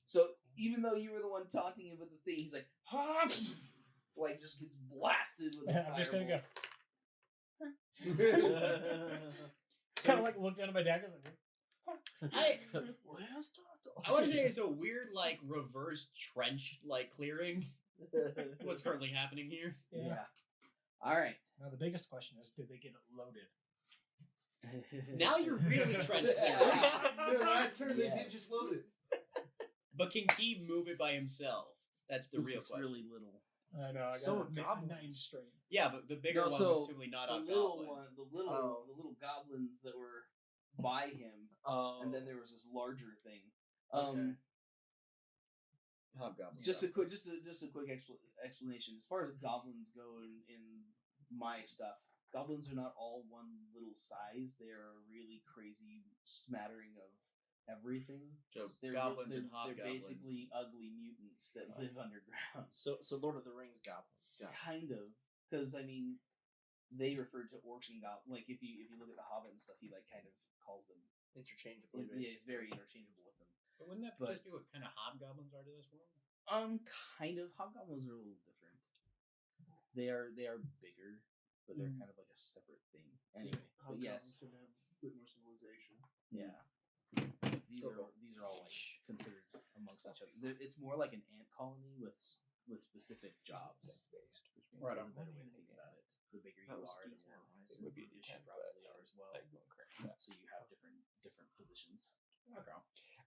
so even though you were the one talking about the thing, he's like, like just gets blasted with a I'm just gonna go. firebolt. Kind of like look down at my dagger. Like, I want to say it's a weird, like, reverse trench, like, clearing. What's currently happening here? Yeah. All right. Now the biggest question is, did they get it loaded? Now you're really trench clearing. The last turn they Yes. did just load it. But can he move it by himself? That's the real It's question. really little. I know. I got So are 9 goblins. straight. Yeah, but the bigger No, one so was simply not the on little Goblin. one, the Oh. little goblins that were by him, Oh. and then there was this larger thing. Okay. Hobgoblin. Just a quick explanation. As far as goblins go in my stuff, goblins are not all one little size. They are a really crazy smattering of everything. So They're goblins they're, and hobgoblins. They're basically ugly mutants that live underground. So Lord of the Rings goblins. Yeah. Kind of, because I mean, they refer to orcs and goblins. Like if you look at the Hobbit and stuff, he like kind of calls them. Interchangeably. Yeah, he's very interchangeable with them. But wouldn't that But- just be what kind of hobgoblins are to this world? Kind of. Hobgoblins are a little different. They are bigger, but they're kind of like a separate thing. Anyway, but yes, Hobgoblins should have a bit more civilization. yeah. These are all like considered amongst each other. It's more like an ant colony with specific jobs. Right That's on. a better way to think about it. The bigger you That was are, the D10, more right? It would be brutish you D10, probably but, are as well. I go and correct that. So you have different positions. Okay.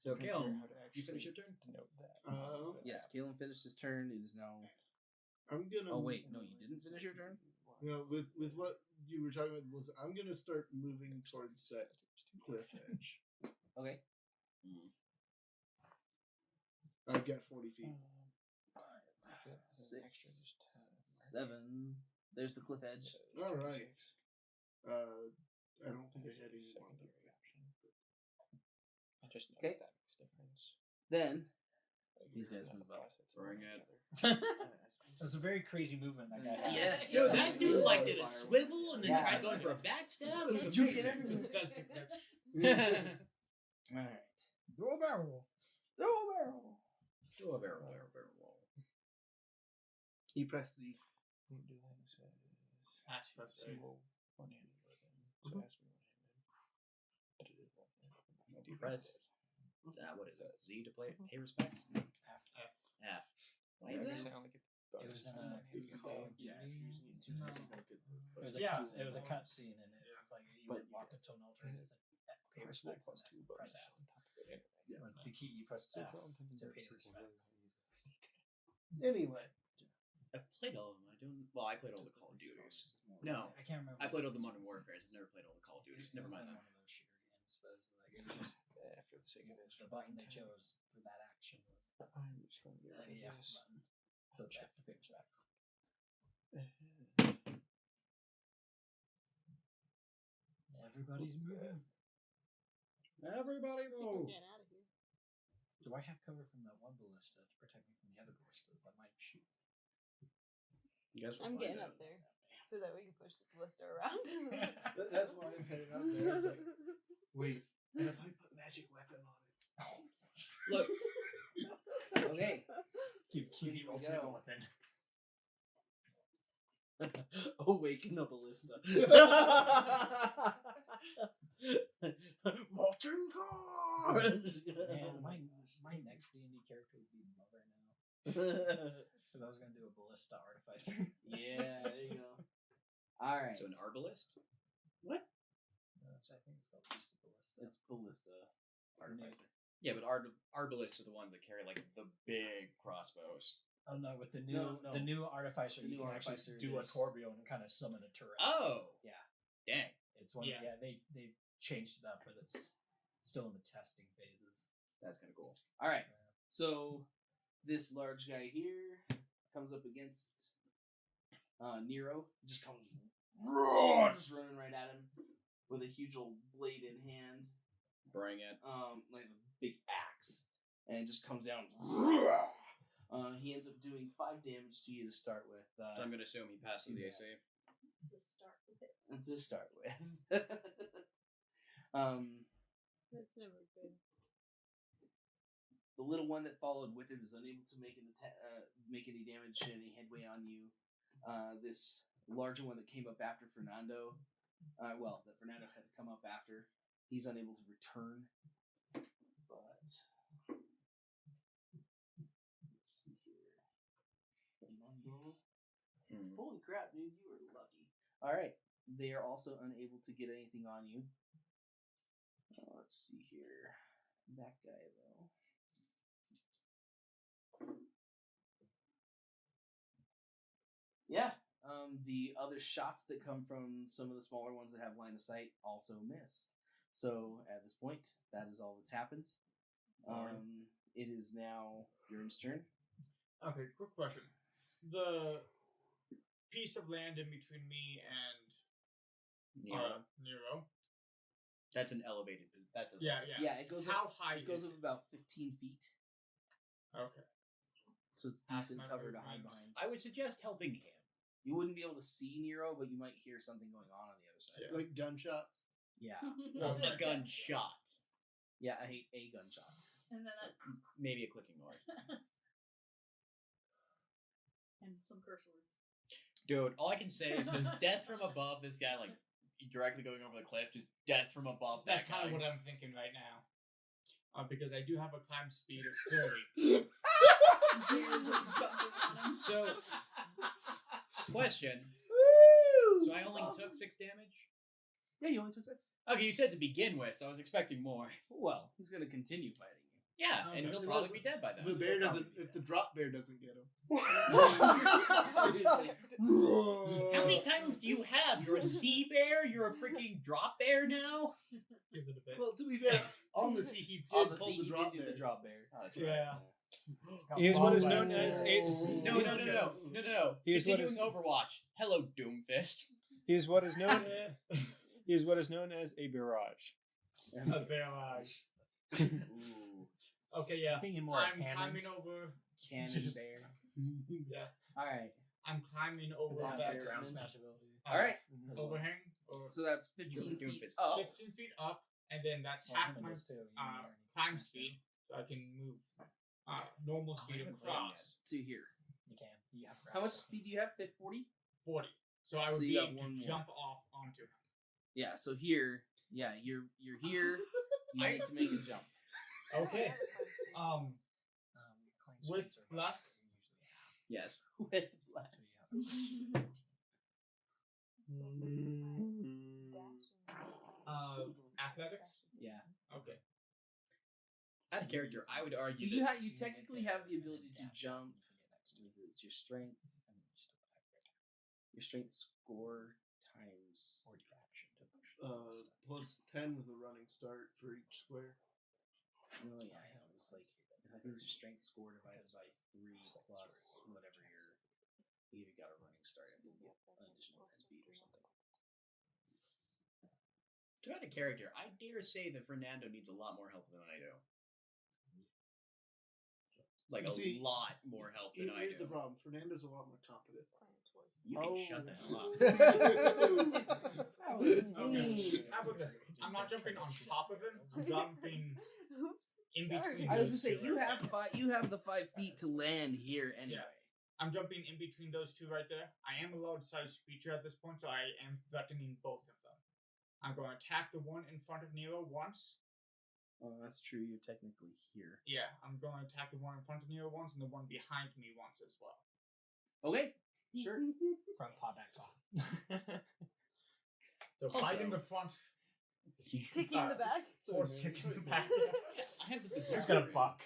So, Can't Caleb, figure out how to you finish actually your turn? Denote that. Yes, Kalen finished his turn. It is now. I'm gonna. Oh wait, no, you didn't finish your turn. No, with what you were talking about was I'm gonna start moving towards that cliff edge. Okay. I've got 40 feet. 6, 7. There's the cliff edge. All right. I don't think I had any more. I just know Okay. that makes a difference. Then Like, these you're guys gonna move up. process it Throwing all it. together. That's a very crazy movement that guy had. Yes. Dude, that dude like did a Fireworks. swivel and then Yeah. tried going for a backstab. It was Juking amazing. everything. All right. Throw a barrel. Throw a barrel. Throw a barrel. He pressed the. Do you press? What is it? Z to pay respects? F. Why is that? It was in a. Yeah, if you're using it too much, it's not good. It was a it was a cut scene, and it's like you But walked up to an altar and it's like pay respect plus two, press F. Yeah. The key you press F to pay respect. Anyway, I've played all of them. I played all the Call of Duties. No, I can't remember. I played all the Modern Warfares. I've never played all the Call of Duties. Never mind It that. was one of those shooter games, but it was like it was just After the second the button they chose for that action was the F button. So it's F to pay respects. Everybody's moving. Everybody I think we're move. getting out of here. Do I have cover from that one ballista to protect me from the other ballistas that might shoot? Guess we'll I'm find getting out. up there so that we can push the ballista around. that's why I'm heading up there. It's like, wait, and if I put magic weapon on it? Look, Okay. Keep Here we alternate go. weapon. Awaken the ballista. Molten core. Man, my next D&D character would be Mother now. Because I was going to do a ballista artificer. Yeah, there you go. All right. so an arbalist? Which I think it's called just a ballista. It's ballista. Artificer. Yeah, but arbalists are the ones that carry like the big crossbows. Oh no, with the new No. the new artificer, The you new can actually artificer, do a there's- tourbillon and kind of summon a turret. Oh, Yeah. dang. It's one. Yeah. Yeah, they changed it up, but it's still in the testing phases. That's kind of cool. All right. So this large guy here comes up against Nero. Just comes just running right at him with a huge old blade in hand, Bring it. like a big axe, and it just comes down. He ends up doing 5 damage to you to start with. So I'm gonna assume he passes the AC. To start with it. To start with. That's never good. The little one that followed with him is unable to make make any damage, any headway on you. This larger one that came up after Fernando, that Fernando had to come up after, he's unable to return. But let's see here. Fernando. Holy crap, dude, you were lucky. All right, they are also unable to get anything on you. Let's see here. That guy though. Yeah, the other shots that come from some of the smaller ones that have line of sight also miss. So at this point, that is all that's happened. It is now Yurn's turn. Okay, quick question. The piece of land in between me and Nero. That's an elevated. That's a Yeah. Yeah, it goes How up. high It goes is up about 15 feet, Okay. so it's That's decent my cover to favorite hide range. behind. I would suggest helping him. You wouldn't be able to see Nero, but you might hear something going on the other side. Yeah. Like gunshots. Yeah, Well, a gunshot. yeah, I hate a gunshot. And then that, Maybe a clicking noise. and some curse words. Dude, all I can say is just death from above. This guy, like, directly going over the cliff. Just death from above. That's that kind of guy. what I'm thinking right now. Because I do have a climb speed of 30. You're just jumping on him. So, question. So I only took 6 damage? Yeah, you only took 6. Okay, you said to begin with, so I was expecting more. Well, he's gonna continue fighting you. Yeah, and Okay. he'll probably be dead by then. The bear doesn't. If the drop bear doesn't get him. Seriously. How many titles do you have? You're a sea bear? You're a freaking drop bear now? Give it a bit. Well, to be fair, on the sea he On did the pull sea, the he drop did do bear. the drop bear. Oh, that's right. Yeah. Here's what is Wow. known as a No. Here's what Continuing is- Overwatch. Hello, Doomfist. here's what is known here's what is known as a barrage. A barrage. Ooh. Okay, yeah. I'm thinking more I'm of climbing cannons. over cannon bear. Yeah. All right. I'm climbing over Is that that ground Groundsman? smash ability. All right. overhang, or So that's 15 Doom feet fist. up. 15 feet up, and then that's Well, half Hammond my does too. You climb speed, so I can move normal speed haven't played him across To here. You can. You have How much grapple. speed do you have? 40? 40. So I So would you be got able one to more. jump off onto him. Yeah. So here. Yeah. You're here. You need to make a jump. Okay. Clang With speeds are plus- usually Yes. With less. Athletics. Yeah. Okay. Out of character, I would argue You that you technically have the ability to jump. It's your strength. Your strength score times. or your action to push. Plus 10 with a running start for each square. Oh yeah, I know. It's like I think it's your strength score divided by 3 plus whatever your. You got a running start and you get an additional 10 feet or something. to add a character, I dare say that Fernando needs a lot more help than I do. Like See, a lot more help than I Here's do. the problem. Fernando's a lot more competent. You can shut the hell up. Okay. How about this? I'm not jumping on top of him. I'm jumping in between. I was gonna those say two you right have there. you have the 5 feet to land here anyway. I'm jumping in between those two right there. I am a large-sized creature at this point, so I am threatening both of them. I'm going to attack the one in front of Nero once. Oh, that's true. You're technically here. Yeah, I'm going to attack the one in front of Nero once and the one behind me once as well. Okay, sure. Front paw, back paw. So fight in the front, Kicking the back. force kicking the back. I have the He's bizarre. gonna buck.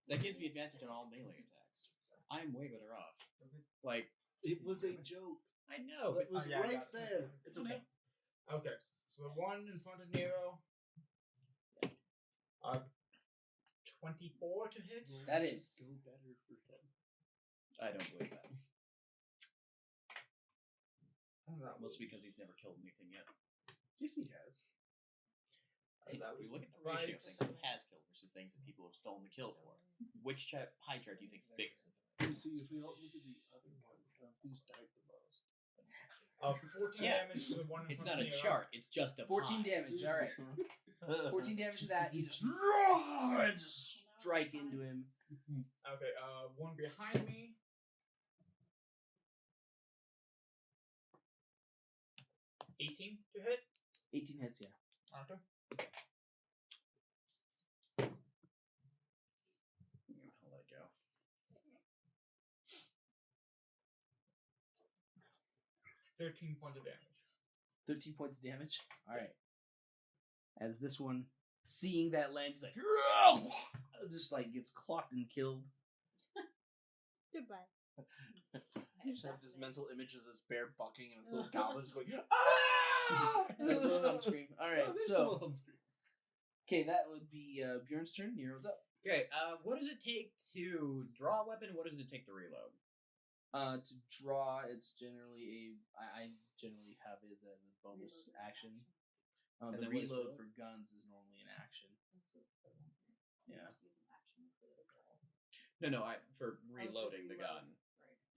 That gives me advantage on all melee attacks. I'm way better off. Like, It was a joke. I know, but It was yeah, I right got it. there. it's okay. Okay, so the one in front of Nero. 24 to hit. That Just is. go better for him. I don't believe that. That was Mostly because he's never killed anything yet. Yes, he has. Hey, that you was look at the ratio of right. things that has killed versus things that people have stolen the kill for. Which pie chart do you think is bigger? You see, if we all look at the other one, who's died the most? 14 Yeah. damage to the one in It's front not of a Nero. chart, it's just a 14 pie. damage. All right. 14 damage to that. You just strike into him. Okay, one behind me. $18 to hit. 18 hits, yeah. Okay. I'll let it go. 13 points of damage. 13 points of damage. All right. As this one, seeing that land, he's like, just like gets clocked and killed. Goodbye. I just have this mental image of this bear bucking and its little goblin just going, ah! And then a little hum scream. All right, Oh, there's still a so hum scream. okay, that would be Bjorn's turn. Nero's up. Okay, what does it take to draw a weapon? What does it take to reload? To draw, it's generally I generally have it as a bonus action. And The then what is reload reload? for guns is normally an action. Yeah. No, for reloading the gun,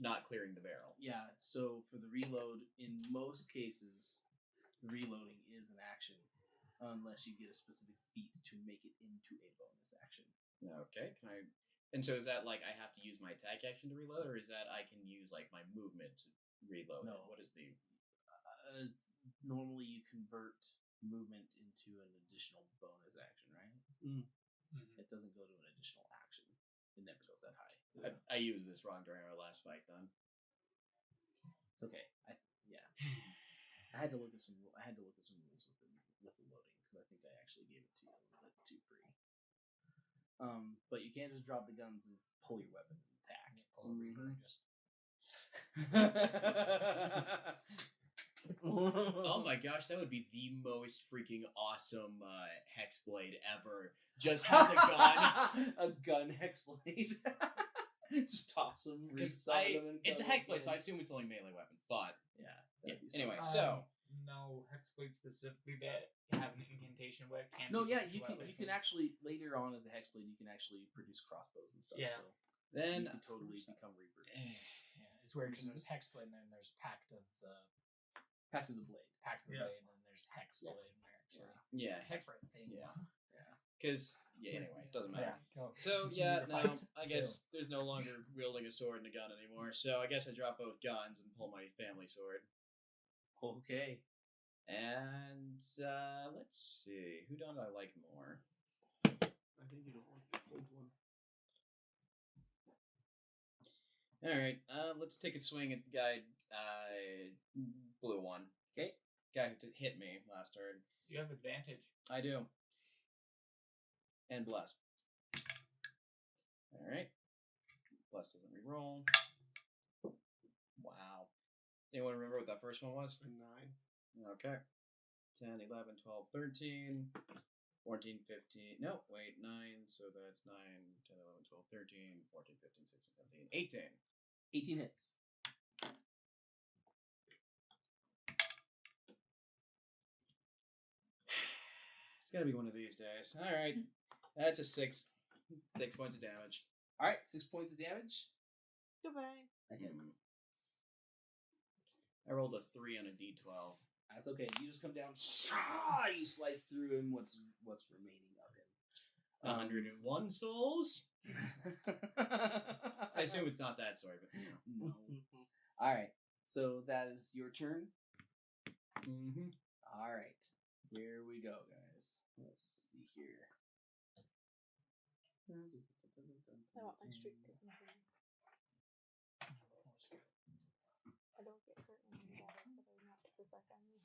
not clearing the barrel. Yeah, so for the reload, in most cases, the reloading is an action, unless you get a specific feat to make it into a bonus action. Okay, can I? And so is that like I have to use my attack action to reload, or is that I can use like my movement to reload? No. What is the? Normally, you convert movement into an additional bonus action, right? It doesn't go to an additional action. It never goes that high. I used this wrong during our last fight. Then It's okay. I had to look at some. I had to look at some rules with the loading because I think I actually gave it to you a little bit too free. But you can't just drop the guns and pull your weapon and attack. Pull a Reaper and just. oh my gosh, that would be the most freaking awesome hexblade ever. Just has a gun. A gun hexblade. Just toss them. Because resummon them, and it's a kill them hexblade, so I again. assume it's only melee weapons. But Yeah. yeah. that'd be Anyway, something. so no hexblade specifically that have an incantation where it can. No, be yeah, used you to can. weapon. You can actually later on as a hexblade, you can actually produce crossbows and stuff. Yeah. So Then you can totally become reaper. Yeah, it's weird because there's Hexblade and then there's Pact of the Pact of the Blade. Blade, and then there's Hexblade in there. So yeah, separate things. yeah. Because anyway, it doesn't matter. Go. So Continue yeah, the now fight. I guess there's no longer wielding a sword and a gun anymore. So I guess I drop both guns and pull my family sword. Okay. And let's see, who do I like more? I think you don't want the cold one. All right, let's take a swing at the guy, blue one. Okay. Guy who hit me last turn. You have advantage. I do. And bless. All right. Bless doesn't reroll. Wow. Anyone remember what that first one was? A 9. Okay. 10, 11, 12, 13, 14, 15. No, wait, 9. So that's 9, 10, 11, 12, 13, 14, 15, 16, 17, 18. 18 hits. It's gonna be one of these days. All right. That's a 6. 6 points of damage. All right, 6 points of damage. Goodbye. I guess I rolled a 3 on a d12. that's okay. You just come down. You slice through him. What's remaining of him? 101 souls? I assume it's not that story, but No. All right. So that is your turn. mm-hmm. All right. Here we go, guys. Let's see here. I want my streak to continue. I don't get hurt when the battles that are not perfect on me.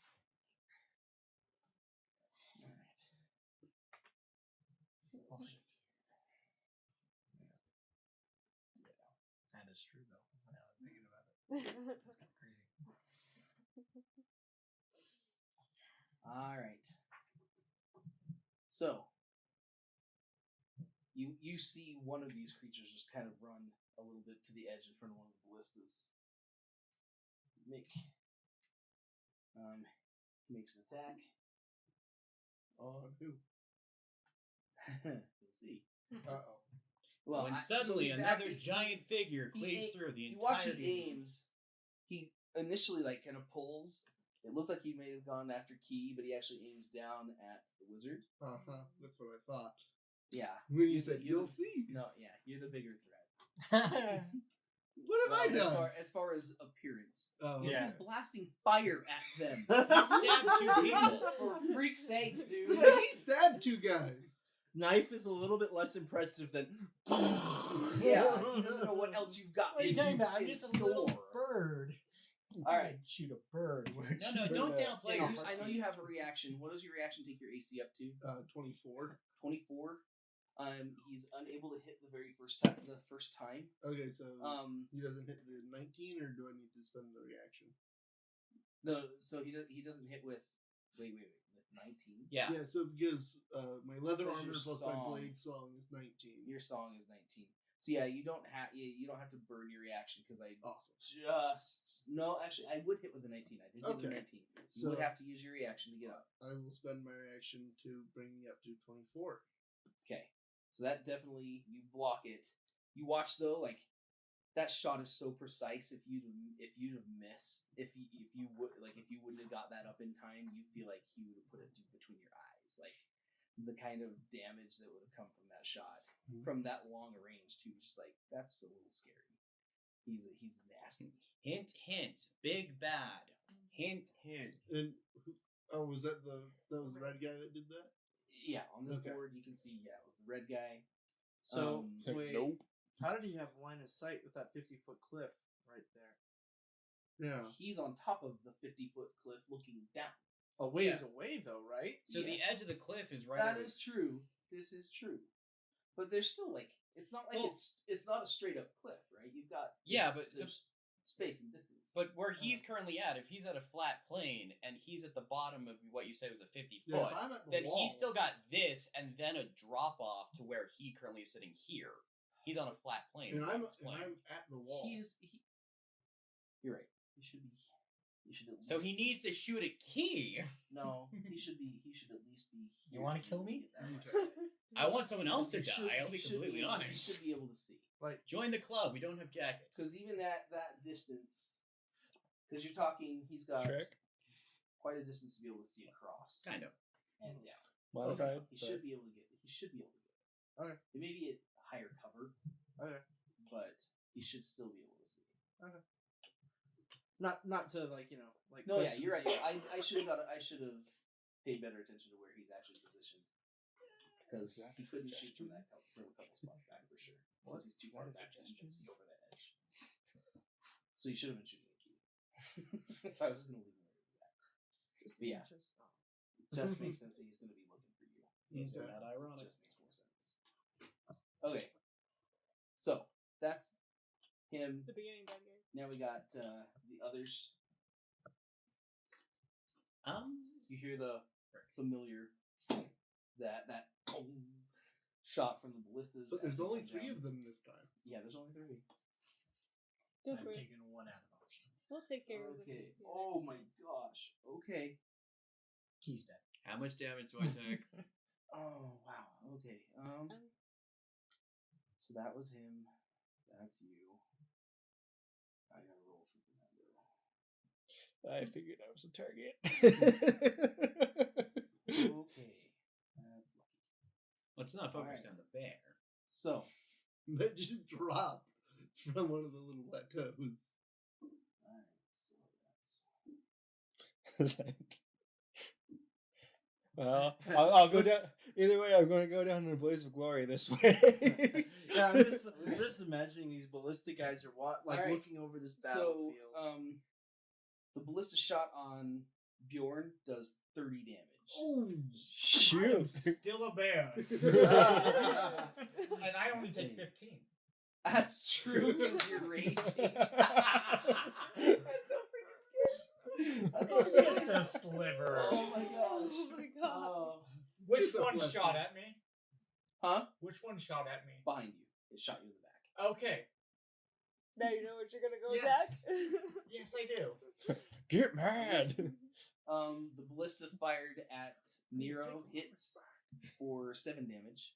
That is true, though. Now I'm thinking about it. That's kind of crazy. All right. So you see one of these creatures just kind of run a little bit to the edge in front of one of the ballistas. Makes an attack. On who? Let's see. Uh-oh. Well, when so suddenly he's another actually- giant figure cleaves through the You watch entire he aims. He initially kind of pulls. It looked like he may have gone after Key, but he actually aims down at the wizard. Uh-huh. That's what I thought. Yeah. When you said, you'll see. No, yeah, you're the bigger threat. What have I Well, done? as far as appearance, Oh, Yeah. you're blasting fire at them. Stab 2 people. For freak's sakes, dude. Dude, he stabbed 2 guys. Knife is a little bit less impressive than. Yeah, he doesn't know what else you've got. What are you in- talking about? I'm in just a little store. bird. All right. I'd shoot a bird. No, don't downplay So yourself. I know you have a reaction. What does your reaction take your AC up to? 24. 24. He's unable to hit the first time. Okay, so Um, he doesn't hit the 19, or do I need to spend the reaction? no, so he doesn't hit with. Wait, with 19. Yeah. Yeah, so because my leather Because armor your plus my song- blade song is 19. Your song is 19. So yeah, you don't have to burn your reaction because I Awesome. no, actually I would hit with a 19. I did hit with a Okay. 19. You So would have to use your reaction to get up. I will spend my reaction to bring me up to 24. Okay, so that definitely you block it. You watch though, like that shot is so precise. If you'd have missed, if you wouldn't have got that up in time, you feel like he would have put it through between your eyes, like the kind of damage that would have come from that shot from that long range too. Just like that's a little scary. He's nasty. Hint, hint. Big bad. Hint, hint. And was that the red guy that did that? Yeah, on this Okay. board you can see. Yeah, it was the red guy. So, wait. Nope. How did he have line of sight with that 50-foot cliff right there? Yeah. He's on top of the 50-foot cliff, looking down. A ways away, though, right? So the Yes. edge of the cliff is right That over- is true. This is true. But there's still it's not like Well- it's not a straight up cliff, right? You've got Yeah, but there's space and distance. But where he's currently at, if he's at a flat plane and he's at the bottom of what you say was a 50 Yeah, foot, if I'm at the then wall, he's still got this and then a drop off to where he currently is sitting here. He's on a flat plane. and throughout I'm this plane. at the wall. You're right. He should be. You should. At least, So he needs to shoot a key. No, he should be. He should at least be. You here wanna to kill me? get that. I want someone else to You should- die. I'll you be should completely You honest. should be able to see. Join the club. We don't have jackets. Because even at that distance, because you're talking, he's got Trick. quite a distance to be able to see across Kind of. and down. Modified. He should be able to get. He should be able to get. Okay. It may be at higher cover, Okay. but he should still be able to see. Not to like like. No, yeah, question- you're right. Yeah, I should have paid better attention to where he's actually positioned because he couldn't shoot from that from a couple spots back for sure. Once he's too far back, he can see over the edge. So you should have been shooting a key. If I was going to leave him where he was at. But yeah, just makes sense that he's going to be looking for you. Isn't Okay. that ironic? Just makes more sense. Okay, so that's him. The beginning bad guy. Now we got the others. You hear the familiar that shot from the ballistas. But there's as they only come 3 down. of them this time. Yeah, there's only 3. Don't I'm worry. taking 1 out of option. We'll take care of Okay. it. Oh my gosh. Okay. Key's dead. How much damage do I take? Oh wow. Okay. So that was him. That's you. I gotta roll for Fernando. I figured I was a target. Okay. That's lucky. Let's not focus Alright. on the bear. So. That just dropped from one of the little plateaus. Alright. So that's. Well, I'll go down. Either way, I'm going to go down in a blaze of glory this way. Yeah, I'm just imagining these ballistic guys are Alright. looking over this So, battlefield. the ballista shot on Bjorn does 30 damage. Oh, Shoot. still a bear. And I only take 15. That's true because you're raging. That's so freaking scary. It's just a sliver. Oh my gosh. Oh my god. Which Just a one flesh shot wound. at me? Huh? Which one shot at me? Behind you. It shot you in the back. Okay. Now you know what you're gonna go Yes. attack? Yes, I do. Get mad. The ballista fired at Nero hits for 7 damage.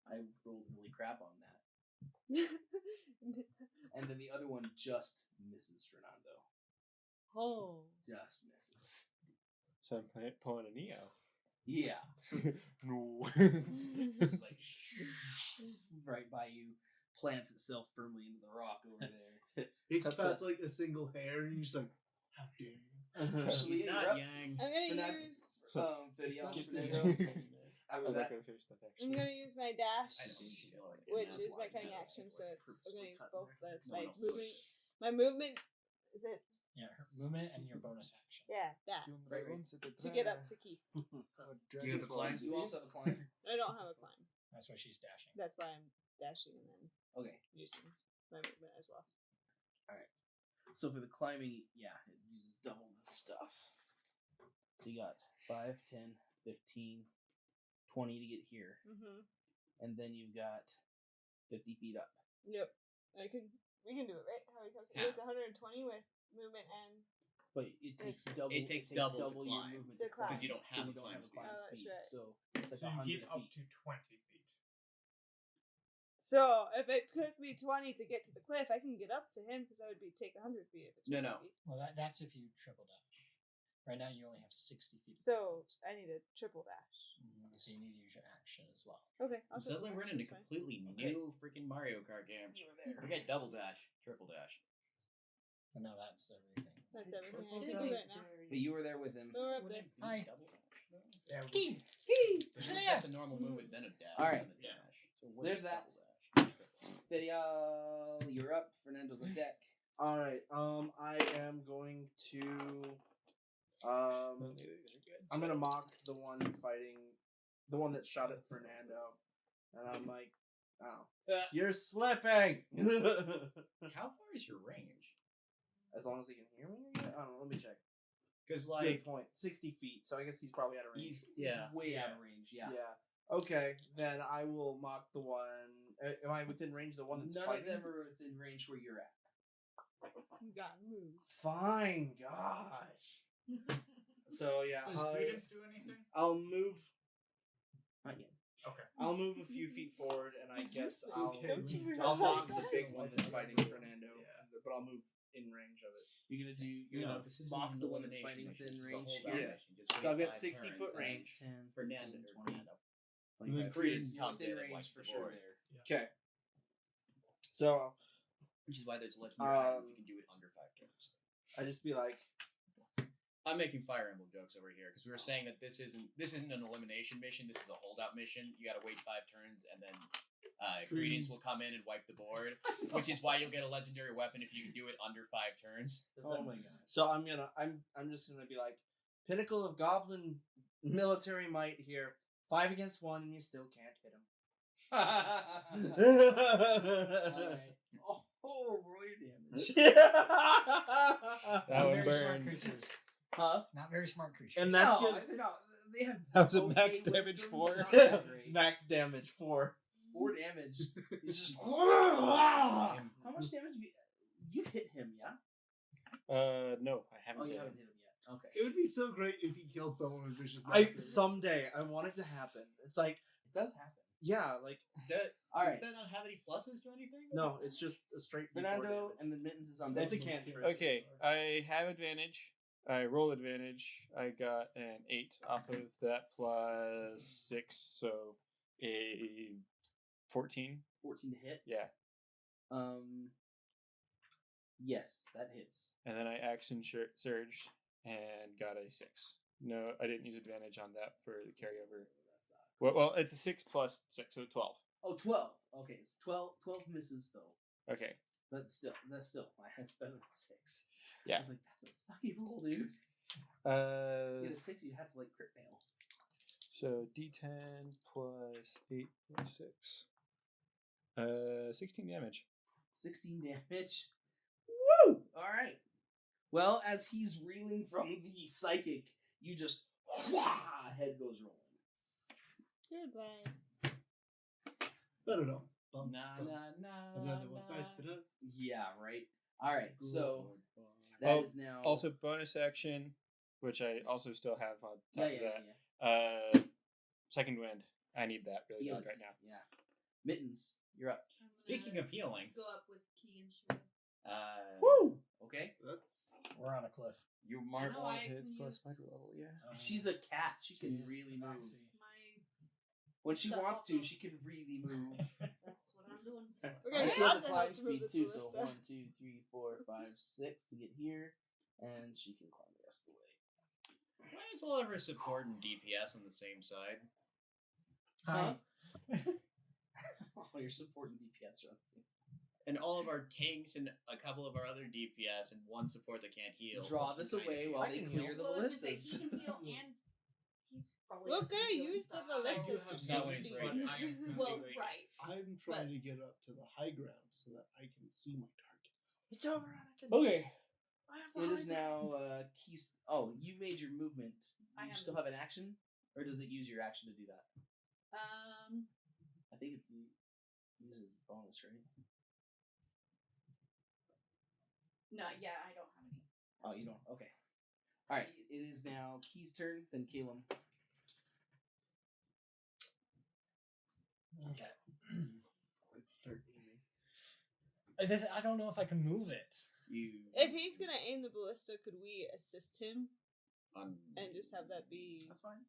I rolled really crap on that. And then the other one just misses Fernando. Oh. Just misses. So I'm pulling a Neo. Yeah. No. It's like right by you, plants itself firmly into the rock over there. It Cuts cuts a- like a single hair, and you're just like, how dare you? Actually, He's you're not up. Yang. I'm gonna Fernando- use Video not just Fernando. I'm After not that, going to finish that I'm actually. gonna use my dash, I know, she feel like it. which That's is my why cunning it's action. So it's I'm gonna use Purposely both cut the No my one else movement. would. My movement is it? Yeah, her movement and your bonus action. Yeah, that Right, to get up to Keith. Do you have a climb you also have a climb. I don't have a climb. That's why she's dashing. That's why I'm dashing and then Okay. using my movement as well. So for the climbing, yeah, it uses double the stuff. So you got 5, 10, 15, 20 to get here. Mm-hmm. And then you've got 50 feet up. Yep. We can do it, right? How we calculate? It was 120 with movement and But it takes double. It takes double to your climb, movement to climb. Because you don't have a because you don't climb have a speed. climb Oh, that's speed. right. So it's like So you 100 get up feet. to 20 feet. so if it took me 20 to get to the cliff, I can get up to him because I would take 100 feet if it's 20 No. feet. Well, that's if you triple dash. Right now, you only have 60 feet. So I need a triple dash. So you need to use your action as well. Okay, I'll Suddenly triple we're dash, in a that's fine. completely Okay. new freaking Mario Kart game. You were there. Forget double dash, triple dash. And now that's everything. That's everything I Triple can do right now. But you were there with him. We're up there. Hi. Double dash, no? Yeah, But that's a normal movement, then a dash, Alright. then a dash. So So what there's is that. double dash? Video, you're up. Fernando's on deck. All right. I am going to. I'm gonna mock the one fighting, the one that shot at Fernando, and I'm like, "Oh, you're slipping." How far is your range? As long as he can hear me, I guess? I don't know. Let me check. Because Good like point. 60 feet. So I guess he's probably out of range. he's yeah. He's way out of range. Yeah. Yeah. Okay. Then I will mock the one. Am I within range? The one that's None fighting. of them are within range where you're at. You gotta move. Fine, gosh. So yeah, Does Credence do anything? I'll move. Not yet. Okay. I'll move a few feet forward, and I guess Useless. I'll Don't you I'll realize mock that? the big one that's fighting Fernando. Yeah. But I'll move in range of it. You're gonna do. You're No, gonna this isn't mock an the one that's elimination fighting mission, within this is a range. holdout Here. mission. Just So I've wait got 5 60 turns, foot and range. 10, Fernando, 15, or 20. Fernando. And then Credence He's comes within in and range wipes for the sure board. there. Okay. So Which is why there's legendary items you can do it under 5 turns. I just be like, I'm making Fire Emblem jokes over here because we were saying that this isn't an elimination mission. This is a holdout mission. You got to wait 5 turns, and then Credence will come in and wipe the board, which is why you'll get a legendary weapon if you can do it under 5 turns. Oh my gosh. so I'm just gonna be like, pinnacle of Goblin military might here. 5 against 1, and you still can't hit him. Alright. Oh, roll your damage. That Not one very smart burns. creatures. Huh? Not very smart creatures. And that's No, good. they have That was a okay max damage wisdom, 4. but not that great. Max damage 4. 4 damage. He's just. How much damage have you hit him? Yeah. No, I haven't. Oh, you hit haven't him. hit him yet. Okay. It would be so great if he killed someone with vicious. I mockery. someday I want it to happen. It's like, It does happen. yeah, like All Does right. that not have any pluses to anything? no, it's just a straight D4 Fernando damage. and the mittens is on It's a deck. cantrip. Okay, I have advantage. I roll advantage. I got an 8 off of that plus 6, so a 14. 14 to hit. Yeah, Yes, that hits. and then I action surged and got a 6. No, I didn't use advantage on that for the carryover. That sucks. Well, it's a 6 plus 6, so 12. Oh, 12. Okay, it's 12 misses though. Okay, That's still that's better than 6. Yeah. I was like, that's a sucky roll, dude. Get a 6, you have to like crit fail. so D10 plus 8 plus 6. 16 damage. 16 damage. Woo! Alright. Well, as he's reeling from the psychic, you just head goes rolling. Goodbye. Better know. Bum, Nah, bum. nah, nah. Another one bites the dust. Yeah, right. Alright, so Good. that Oh, is now Also, bonus action, which I also still have on yeah, top yeah, of yeah, that. Second wind. I need that really yeah. bad right now. Yeah. Mittens, you're up. I'm Speaking gonna of healing, go up with Key and Shiva. Woo! Okay, That's We're on a cliff. you mark know, one. I Hits can plus use my level, yeah. She's a cat. She can Jeez, really move. Moxie. My When she Stuff wants to, also. she can really move. that's what I'm doing. Okay, And she has a odds I climb have to move speed this too, ballista. so 1, 2, 3, 4, 5, 6 to get here, and she can climb the rest of the way. Why is a lot of her support and DPS on the same side? Huh? Oh, you're supporting DPS runs. And all of our tanks and a couple of our other DPS and one support that can't heal. Draw this Fucking away kinda while I they can clear heal. the Well, I was gonna ballistas. say, he can heal and he's probably We're has some gonna healing use the stuff, ballistas so- to Not when he's shoot ready. things. I am currently Well, waiting. right. I'm trying to get up to the high ground so that I can see my targets. It's over, Anakin. Okay. I have the It is high ground. now keys. Oh, you made your movement. I You have still have an action, or does it use your action to do that? I think it uses bonus, right? No, yeah, I don't have any. Oh, you don't. Okay. All right. It is now Key's turn. Then Caleb. Okay. Let's start aiming. I don't know if I can move it. You. If he's gonna aim the ballista, could we assist him On, and just have that be? That's fine.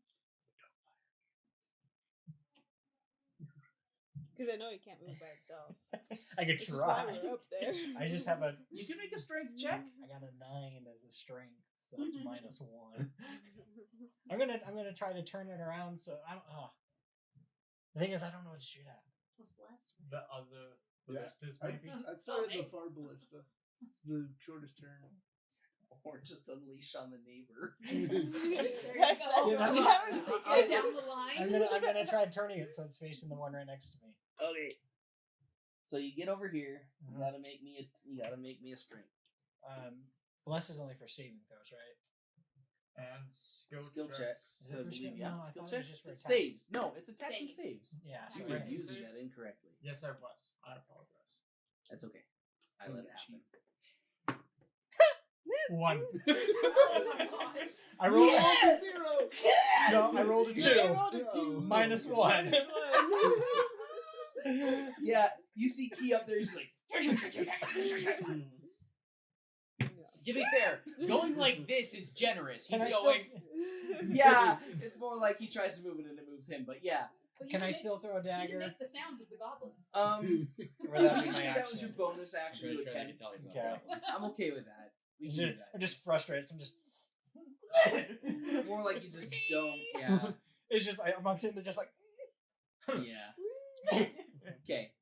Because I know he can't move by himself. I could Which is why try. we're up there. I just have a. You can make a strength check. I got a 9 as a strength, so it's -1. I'm gonna try to turn it around. So I don't. The thing is, I don't know what to shoot at. Plus bless. The other Yeah, ballistas, I, maybe? Sounds I so started the big. far ballista. It's the shortest turn. Or just unleash on the neighbor. That's Yeah, that's what what- I was thinking. Down the line. I'm gonna try turning it so it's facing the one right next to me. Okay. So you get over here. Mhm. You gotta make me a strength. Bless is only for saving throws, right? And Skill checks. Is it I for believe, skill- yeah. no, I skill thought it was checks. just for It's attack. saves. No, it's attaching Saves. saves. Yeah. You Sorry. were using that incorrectly. Yes, I was. I apologize. That's okay. I let it happen. 1. Oh my gosh. I rolled Yes! No, I rolled a 2. I rolled a 2. Minus 1. Yeah, you see Key up there. He's like, To be fair, going like this is generous. He's Can I going. yeah. It's more like he tries to move it and it moves him. But yeah, But you Can I make- still throw a You can dagger? make the sounds of the goblins. Or that you be can my say that was action? your bonus I'm action. pretty with sure Ken. they can tell he's not Okay. goblin. I'm okay with that. We I'm can do just, that. I'm just frustrated. So I'm just. More like you just don't. Yeah. It's just I'm sitting there just like. Yeah. Okay.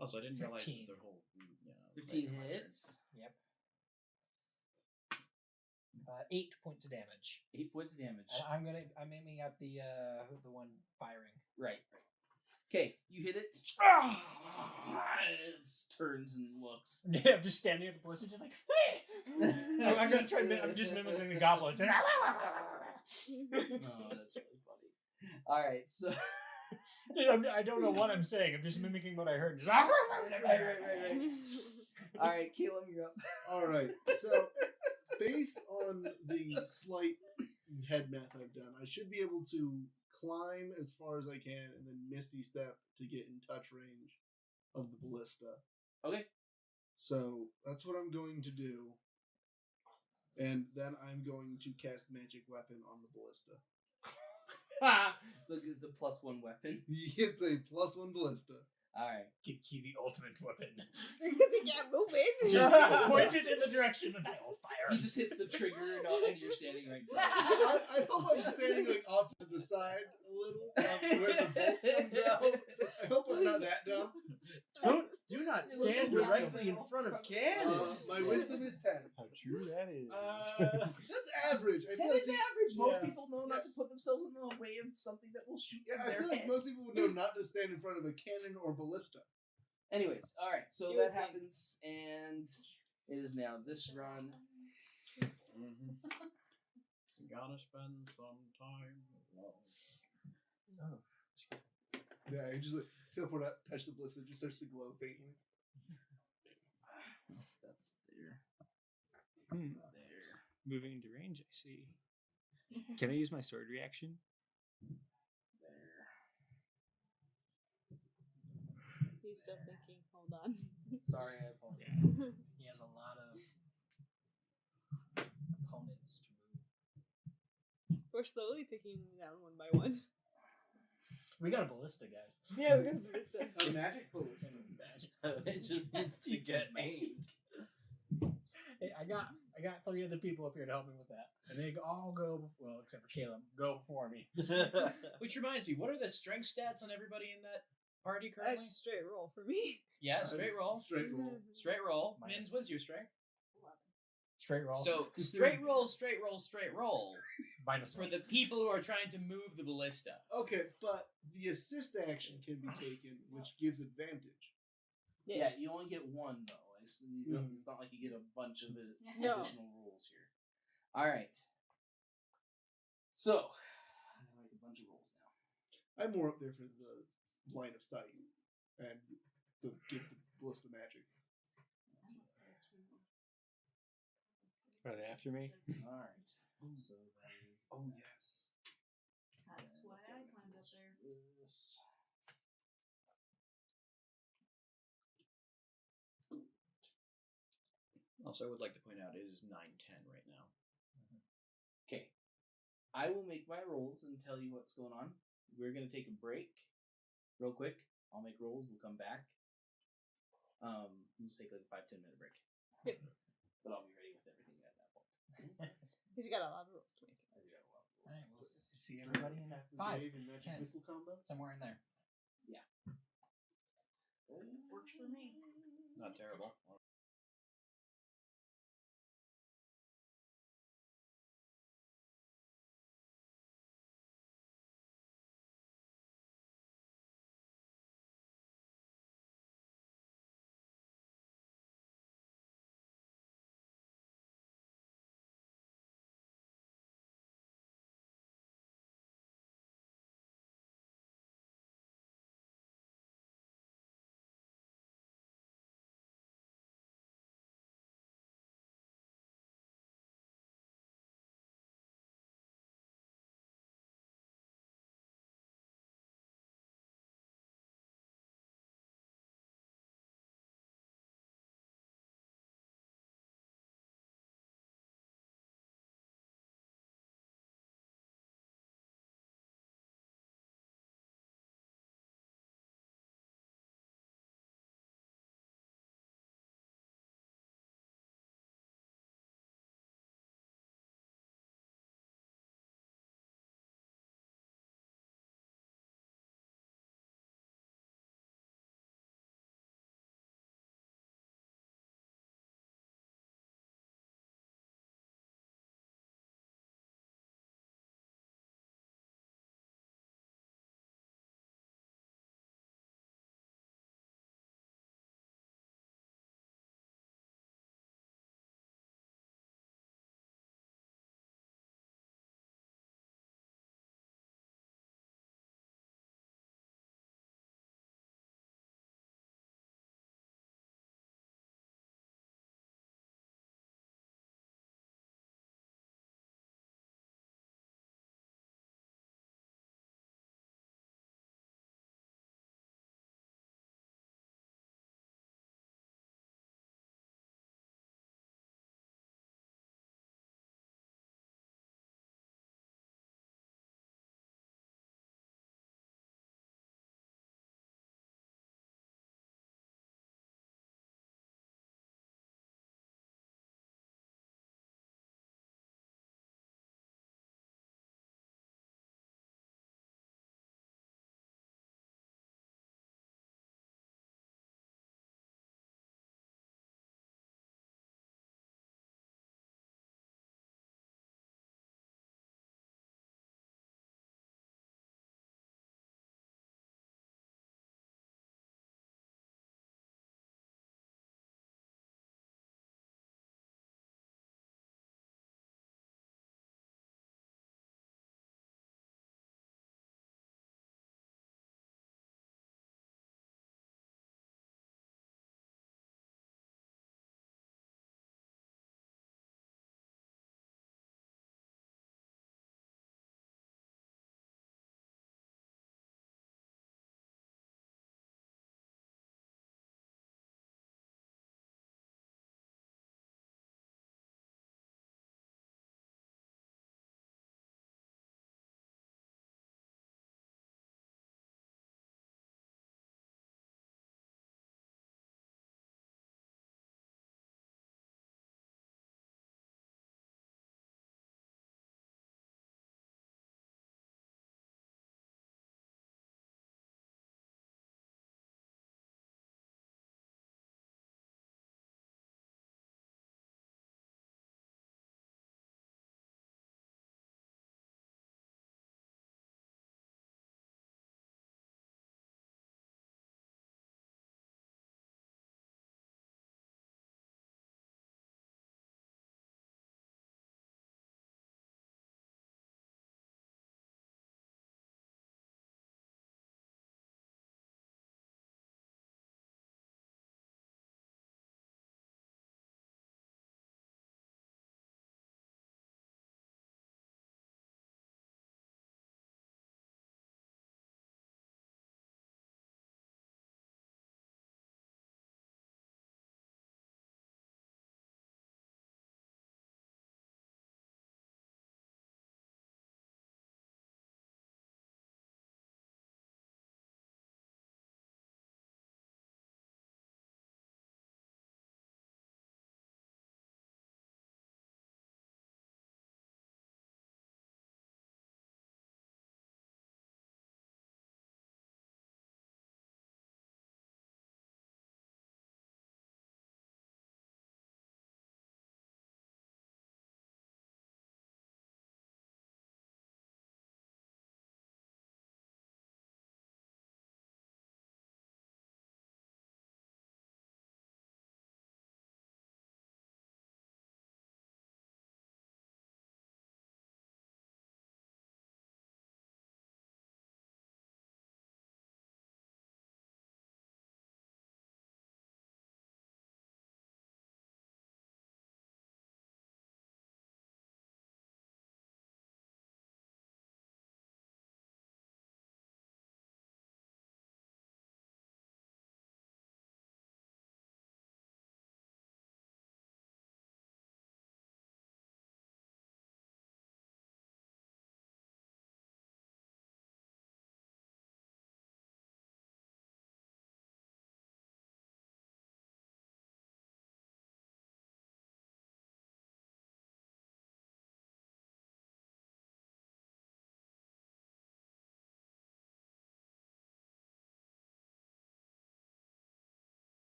Also, I didn't realize 15. that the whole. Yeah, 15 right, hits. Yep. 8 points of damage. 8 points of damage. And I'm aiming at the one firing. Right. Okay, you hit it. It turns and looks. Yeah, I'm just standing at the ballista, just like. I'm gonna try. I'm just mimicking the goblins. Oh, that's really funny. All right, so I don't know what I'm saying. I'm just mimicking what I heard. Just, right. All right, Caleb, you're up. All right. So, based on the slight head math I've done, I should be able to climb as far as I can and then Misty Step to get in touch range of the ballista. Okay. So, that's what I'm going to do. And then I'm going to cast Magic Weapon on the ballista. So it's a +1 weapon. It's a +1 ballista. All right. give Key the ultimate weapon. Except we can't move it. Just point it in the direction and I will fire. He just hits the trigger and you're standing right there. I hope I'm standing like off to the side a little, where the bolt comes out. I hope I'm not that dumb. Do not stand directly in front of cannons. My wisdom is 10. How true that is. That's average. I 10 feel like is average. Most yeah. people know not to put themselves in the way of something that will shoot Yeah, in I their feel like head. most people would know not to stand in front of a cannon or ballista. Anyways, all right. So You that would think. happens, and it is now this run. Mm-hmm. Gotta spend some time alone. Yeah, I just like teleport out, touch the ballista, just starts to glow faintly. That's there. Hmm. There. Moving into range, I see. Can I use my sword reaction? There. He's still thinking. Hold on. Sorry, I apologize. He has a lot of opponents to move. We're slowly picking them down one by one. We got a ballista, guys. Yeah, we're gonna do this. A magic ballista. It just needs to get aimed. Hey, I got 3 other people up here to help me with that, and they all go well, except for Caleb, go before me. Which reminds me, what are the strength stats on everybody in that party currently? That's straight roll for me. Yeah, straight roll. Straight roll. Straight roll. Minus- Mins, what's your strength? Straight roll. So straight roll, straight roll, straight roll minus for the people who are trying to move the ballista. Okay, but the assist action can be taken, which gives advantage. Yeah, you only get one though. It's not like you get a bunch of No. additional rules here. All right. So, I like a bunch of rolls now. I'm more up there for the line of sight and the give the ballista magic. Are they after me? All right. So that is. Oh yes. That's why I climbed up there. Also, I would like to point out it is 9:10 right now. Okay. I will make my rolls and tell you what's going on. We're going to take a break real quick. I'll make rolls. We'll come back. We'll just take like a 5-10 minute break. Yep. But I'll be ready with everything at that point. He's got a lot of rolls to make. I do have a lot of rolls. Alright, we'll see everybody in Half the 5, wave and magic 10. missile combo. somewhere in there. Works for me. Not terrible.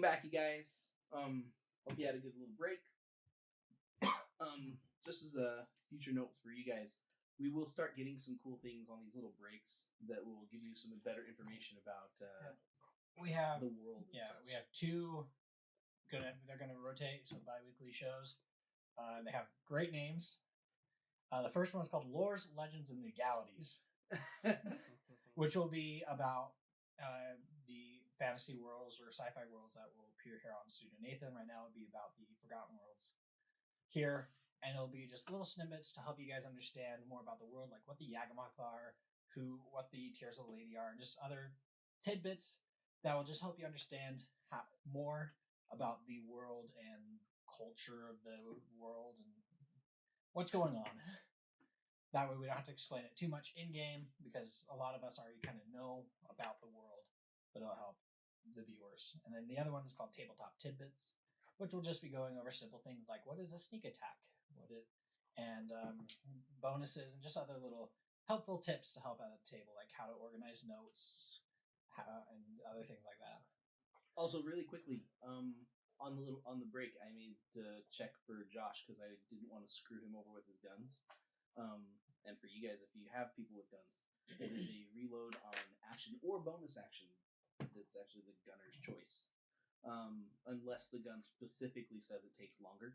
back, you guys. Hope you had a good little break. Just as a future note for you guys, we will start getting some cool things on these little breaks that will give you some better information about We have the world. and Yeah, such. we have two. They're gonna rotate, so bi-weekly shows. They have great names. The first one is called Lores, Legends, and Legalities, which will be about the fantasy worlds or sci-fi worlds that will appear here on Studio Nathan. Right now, it'll be about the Forgotten Worlds here, and it'll be just little snippets to help you guys understand more about the world, like what the Yagamoth are, what the Tears of the Lady are, and just other tidbits that will just help you understand more about the world and culture of the world and what's going on. That way we don't have to explain it too much in-game, because a lot of us already kind of know about the world, but it'll help the viewers. And then the other one is called Tabletop Tidbits, which will just be going over simple things like what is a sneak attack, and bonuses, and just other little helpful tips to help out at the table, like how to organize notes, and other things like that. Also, really quickly, on the break, I made to check for Josh because I didn't want to screw him over with his guns. And for you guys, if you have people with guns, it is a reload on action or bonus action. That's actually the gunner's choice, unless the gun specifically says it takes longer.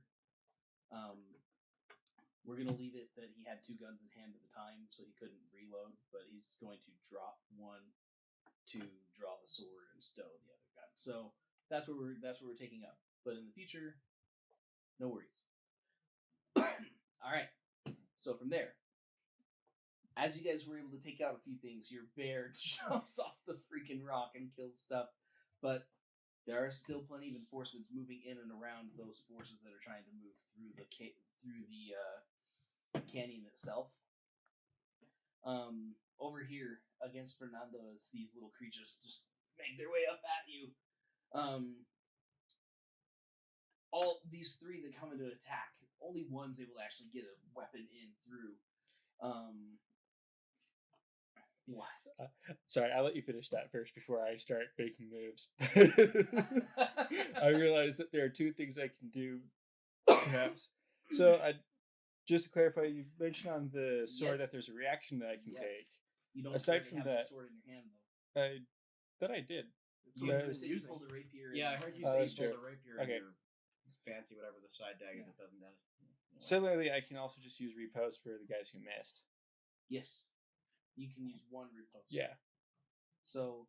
We're gonna leave it that he had two guns in hand at the time, so he couldn't reload, but he's going to drop one to draw the sword and stow the other gun. So that's what we're taking up. But in the future, no worries. All right. So from there, as you guys were able to take out a few things, your bear jumps off the freaking rock and kills stuff. But there are still plenty of enforcements moving in and around those forces that are trying to move through the canyon itself. Over here against Fernando, as these little creatures just make their way up at you. All these three that come into attack, only one's able to actually get a weapon in through. What? Sorry, I'll let you finish that first before I start making moves. I realize that there are two things I can do, perhaps. So, just to clarify, you mentioned on the sword that there's a reaction that I can take. You don't aside from have that, the sword in your hand, though. I did. You said you pulled a rapier. Yeah, I heard you Oh, say you that's pulled true. a rapier Okay. and your fancy whatever the side dagger that doesn't have. Similarly, I can also just use repost for the guys who missed. Yes. You can use one riposte. Yeah. So,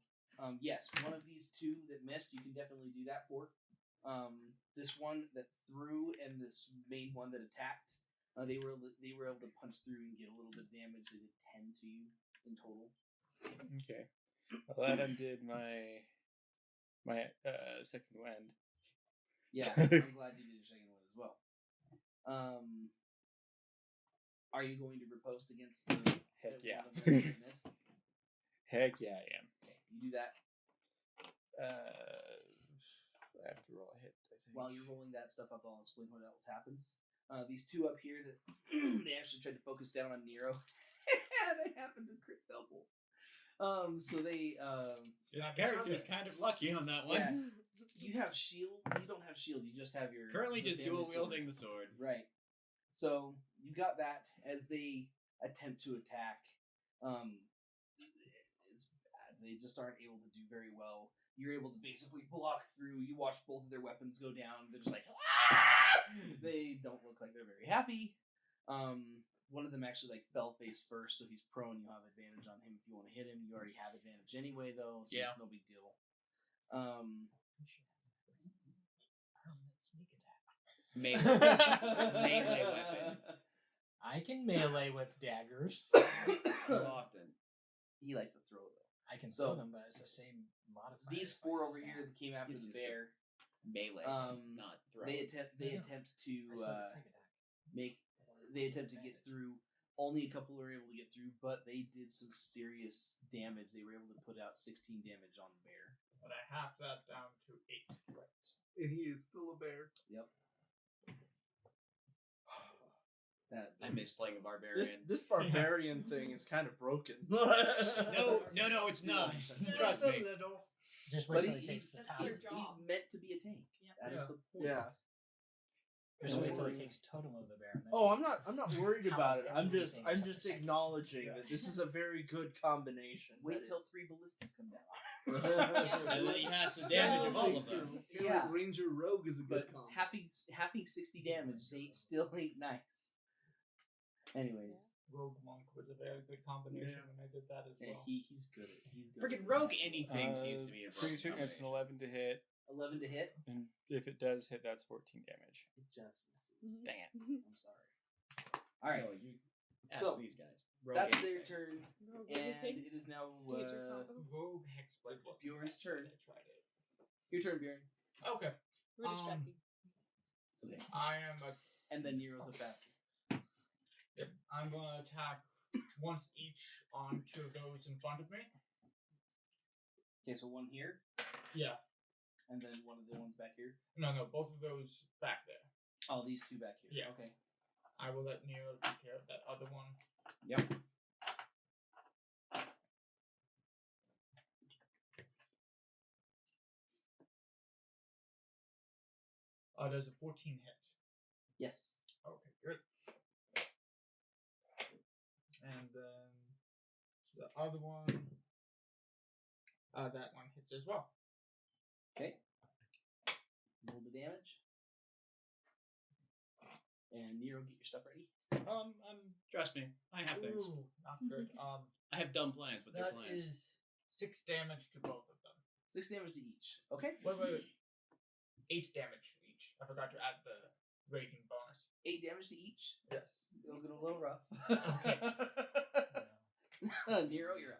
yes, one of these two that missed, you can definitely do that for. This one that threw and this main one that attacked, they were able to punch through and get a little bit of damage. They did 10 to you in total. Okay. Well, that undid my second wind. Yeah, I'm glad you did your second one as well. Are you going to riposte against the Heck yeah. one of them that missed? Heck yeah, I am. Okay, you do that. I have to roll a hit, I think. While you're rolling that stuff up, I'll explain what else happens. These two up here that they actually tried to focus down on Nero. They happened to crit double. So they Character's kind of lucky on that one. yeah. You have shield. You don't have shield. You just have your Currently the just family dual sword. wielding the sword. Right. So you got that as they attempt to attack. It's bad. They just aren't able to do very well. You're able to basically block through. You watch both of their weapons go down. They're just like, ah! They don't look like they're very happy. One of them actually fell face first, so he's prone. You'll have advantage on him if you want to hit him. You already have advantage anyway, though, so Yeah. it's no big deal. Permanent sneak attack. Melee weapon. I can melee with daggers. Often. He likes to throw, though. I can So- throw them, but it's the same modifier. These if I four use over stab. here that came after It's the just bear, Melee, Um, not throw. they attempt Yeah. to I still get sneak attack. they attempt to get through. Only a couple are able to get through, but they did some serious damage. They were able to put out 16 damage on the bear. But I half that down to 8. Right. And he is still a bear. Yep. I miss playing a barbarian. This barbarian thing is kind of broken. No, it's not. Trust me. Just But wait till he takes the That's power. their he's job. meant to be a tank. Yep. That is Yeah. the point. Yeah. Just Don't wait till he worry. takes totem of the bear. and then Oh, he I'm takes not worried half about of it. I'm everything except just the second. acknowledging Yeah. that this is a very good combination. Wait That till is- 3 ballistas come down. And then he has the damage of all of them. Yeah, like Ranger Rogue is a good But combo. having 60 damage still ain't nice. Anyways, Rogue Monk was a very good combination when I did that as yeah, well. he's good. He's good. Freaking at rogue his anything seems to be a Pretty broken sure it's an combination. 11 to hit, 11 to hit. and if it does hit, that's 14 damage. It just misses. Dang it. I'm sorry. All right, So you ask So, these guys. Rogue that's anything. their turn, Rogue and anything. it is now Major combo. Rogue Hexblade was Bjorn's turn. I tried it. Your turn, Bjorn. Okay. We're distracting. It's okay. I am a And then Nero's up after. Yep, I'm gonna attack once each on 2 of those in front of me. Okay, so one here, Yeah. and then one of the ones back here. No, both of those back there. Oh, these 2 back here. Yeah. Okay. I will let Nero take care of that other one. Yep. There's a 14 hit. Yes. Okay, good. And then the other one, that one hits as well. Okay. Roll the damage. And Nero, get your stuff ready. Trust me, I have things. Ooh, not good. I have dumb plans, but they're That plans. is 6 damage to both of them. 6 damage to each. Okay. Wait. 8 damage to each. I forgot to add the raging bonus. 8 damage to each. Yes. Feels a little rough. Okay. Nero, you're up.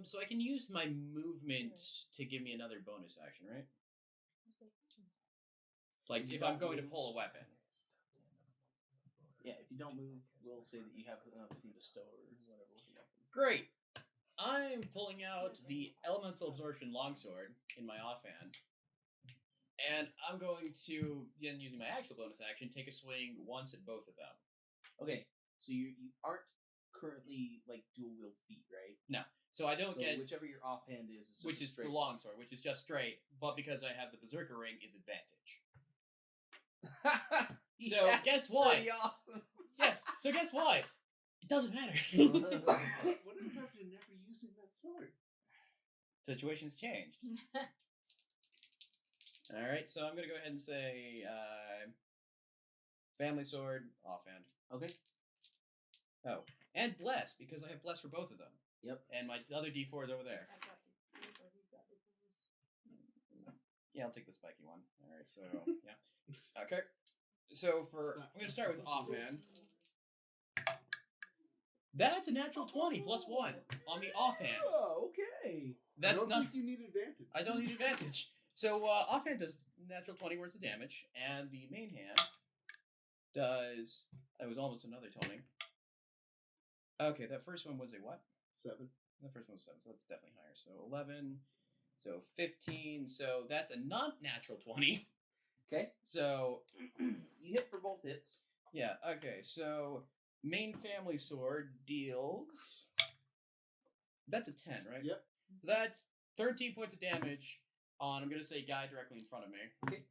So I can use my movement to give me another bonus action, right? Like if I'm going to pull a weapon. Yeah, if you don't move, we'll say that you have another thing to stow or whatever with the weapon. Great. I'm pulling out the Elemental Absorption Longsword in my offhand. And I'm going to, then using my actual bonus action, take a swing once at both of them. Okay, so you aren't currently like dual wield feet, right? No. So I don't get, whichever your offhand is just which a is the straight longsword, which is just straight, but because I have the Berserker Ring, is advantage. So Yeah, guess what? pretty awesome. Yeah, so guess what? It doesn't matter. What happened to never using that sword? Situation's changed. Alright, so I'm going to go ahead and say Family Sword, offhand. Okay. Oh, and Bless, because I have Bless for both of them. Yep. And my other D4 is over there. I've got who's got different. Yeah, I'll take the spiky one. Alright, so, yeah. Okay. So I'm going to start with offhand. That's a natural 20 plus 1 on the offhand. Oh, okay. That's I don't not. think you need advantage. I don't need advantage. So offhand does natural 20 worth of damage, and the main hand does. It was almost another 20. Okay, that first one was a what? 7. The first one was 7, so that's definitely higher. So 11, so 15, so that's a not natural 20. Okay. So You hit for both hits. yeah, okay, so main family sword deals. That's a 10, right? Yep. So that's 13 points of damage on, I'm going to say, guy directly in front of me. Okay.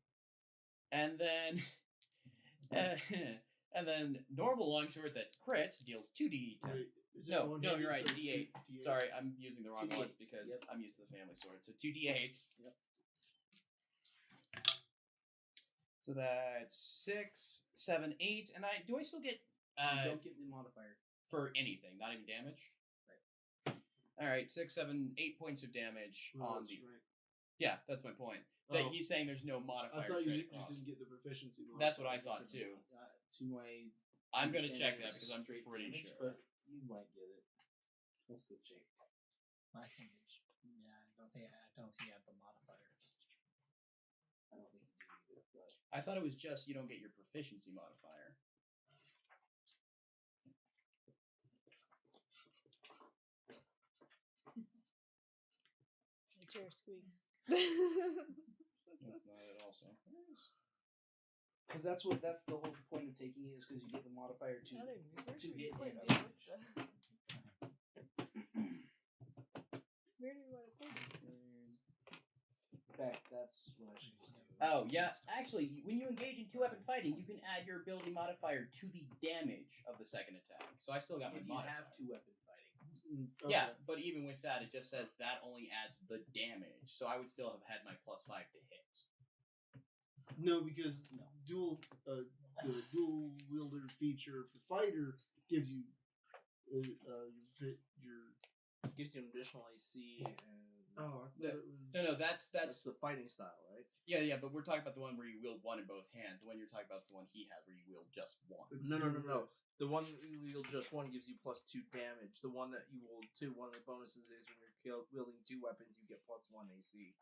And then, and then normal longsword that crits deals 2d10. Wait, is it No, one-handed, you're right, so it's D8. D8? Sorry, I'm using the wrong 2d8s, ones because yep. I'm used to the family sword. So 2d8s. Yep. So that's 6, 7, 8, and do I still get You don't get the modifier. for anything, not even damage? Right. All right, 6, 7, 8 points of damage Oh, on that's the. right. Yeah, that's my point. That Oh. he's saying there's no I modifier thought you straight just across. didn't get the proficiency. That's what I modifier. thought too. To my I'm gonna understanding, check that it's because I'm straight pretty damage, sure. But you might get it. That's good shape. I think it's I don't think you have the modifier. I don't think you do either, but I thought it was just you don't get your proficiency modifier. The chair squeaks. That's not it also. Yes. Because that's the whole point of taking it is because you get the modifier to hit and otherwise. Where do you want to put it? In fact, that's what I should just do. Oh, yeah. Actually, when you engage in two-weapon fighting, you can add your ability modifier to the damage of the second attack. So I still got my If you modifier. have two-weapon fighting. Okay. Yeah, but even with that, it just says that only adds the damage. So I would still have had my +5 to hit. No, because the dual wielder feature for fighter gives you your Gives you an additional AC and oh I thought it was No, that's that's the fighting style, right? yeah. But we're talking about the one where you wield one in both hands. The one you're talking about is the one he has, where you wield just one. it's No. dual. The one that you wield just one gives you +2 damage. The one that you wield two, one of the bonuses is when you're wielding two weapons, you get +1 AC.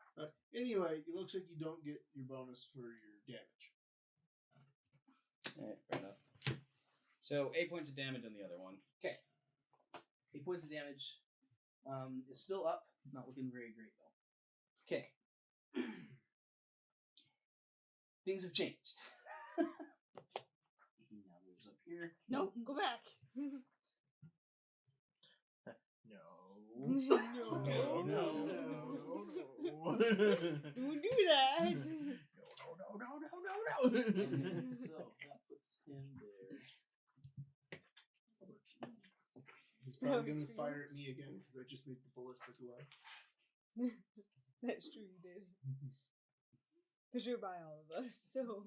Anyway, it looks like you don't get your bonus for your damage. Alright, fair enough. So 8 points of damage on the other one. 8 points of damage. It's still up. Not looking very great, though. Okay. Things have changed. He now moves up here. No, go back. No. No. Don't do that. And so that puts him there. He's probably That's going to true. fire at me again because I just made the ballistic glow. That's true, you did. Because you're by all of us, so.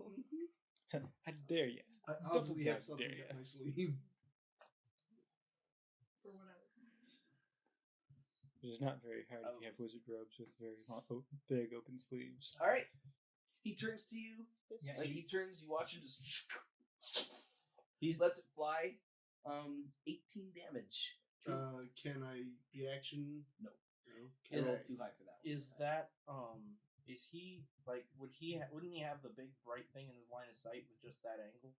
How dare you? I obviously Double have something dare ya. up my sleeve. For what I was going It's not very hard if you have wizard robes with very big open sleeves. All right. He turns to you. This Yeah, Like he turns, you watch him just. He lets it fly. 18 damage. Can I reaction? No. No. It's a little Okay. too high for that one. Is that is he like wouldn't he have the big bright thing in his line of sight with just that angle?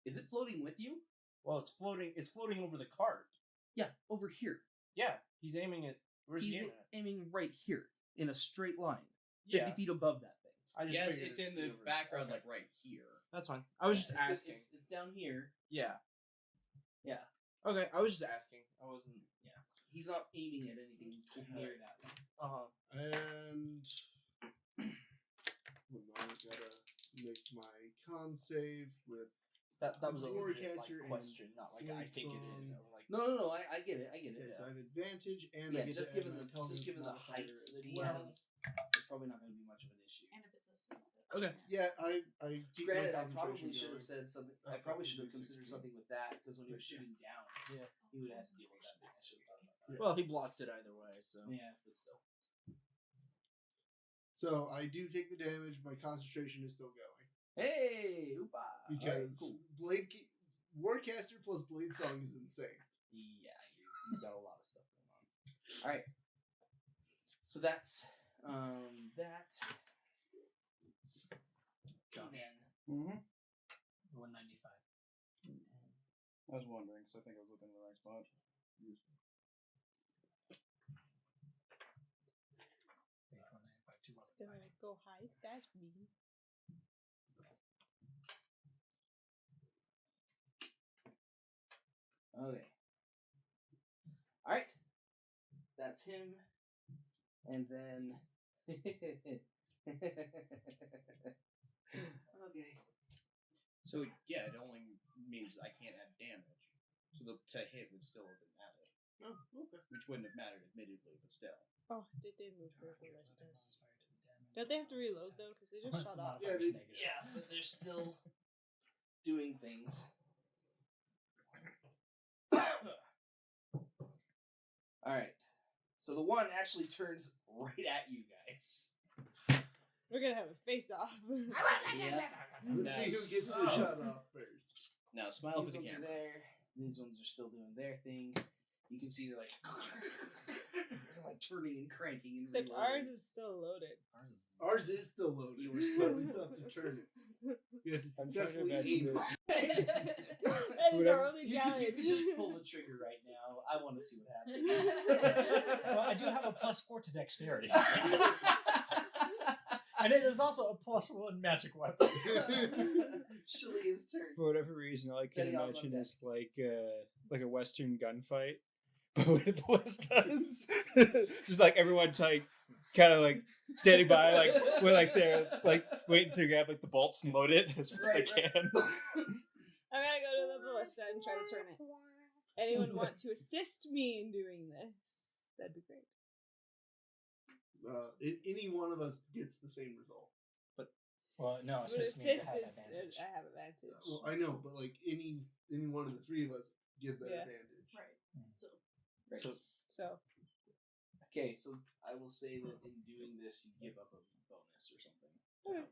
Is it floating with you? Well, it's floating over the cart. Yeah, over here. Yeah, he's aiming at where's he He's aiming at? aiming right here in a straight line, 50 Yeah, feet above that thing. I just Yes, figured it's it'd in be the over- background, okay. like right here. That's fine. I was just It's- asking. It's down here. Yeah. Yeah. Okay, I was just asking. I wasn't. He's not aiming at anything near that one. And I gotta make my con save with. That was a legit Warcaster question, not like I think it is. from- I was like, No. I get it. Okay, so I have advantage and I Yeah, get just to add given my the intelligence height modifier that as he well. has, it's probably not going to be much of an issue. And if it's a single hit. okay. Yeah, I keep my Granted, I concentration probably should going. have said something. I'll I probably probably should have do considered 16. something with that because when he was shooting down, Yeah. he would have to deal with that thing. I should have thought about that. Well, he blocked it either way, so. Yeah, but still. So I do take the damage. My concentration is still going Hey, oopa! because Alright, cool. Warcaster plus Blade Song is insane. Yeah, you got a lot of stuff going on. All right. So that's that. Josh. Mm-hmm. 195. I was wondering, because I think I was looking in the right spot. Page 195, two Still modified. go high. That's me. Okay. All right. That's him. And then. Okay. So yeah, it only means I can't add damage. So the to hit would still have been added, Oh, okay. which wouldn't have mattered admittedly, but still. Oh, they did move where the rest is. Don't they have to reload though? Because they just shut up. Yeah, they- Yeah, but they're still doing things. All right. So the one actually turns right at you guys. We're gonna have a face off. Yeah. Let's see who Nice. gets the shot off first. Now smile for These the ones are camera. there. These ones are still doing their thing. You can see they're like, like turning and cranking and Except reloading. ours is still loaded. Ours is still loaded. Yours but is. we still have to turn it. You have to I'm trying to successfully imagine aim this. That is Whatever. our only You challenge. can just pull the trigger right now. I want to see what happens. Well, I do have a +4 to dexterity. And it is also a +1 magic weapon. Shalea's turn. For whatever reason, all I can Getting off on imagine deck. is like a Western gunfight, but with ballistas. Just like everyone like kind of like standing by, like we're like they're like waiting to grab like the bolts and load it as fast as Right, they can. I'm gonna go to the ballista and try to turn it. Anyone want to assist me in doing this? That'd be great. Any one of us gets the same result. Well, no, But assist means assist I have is advantage. I have advantage. Well, I know, but like any one of the three of us gives that Yeah. advantage. Right. So Right. So Okay, so I will say that in doing this, you give up a bonus or something. Okay.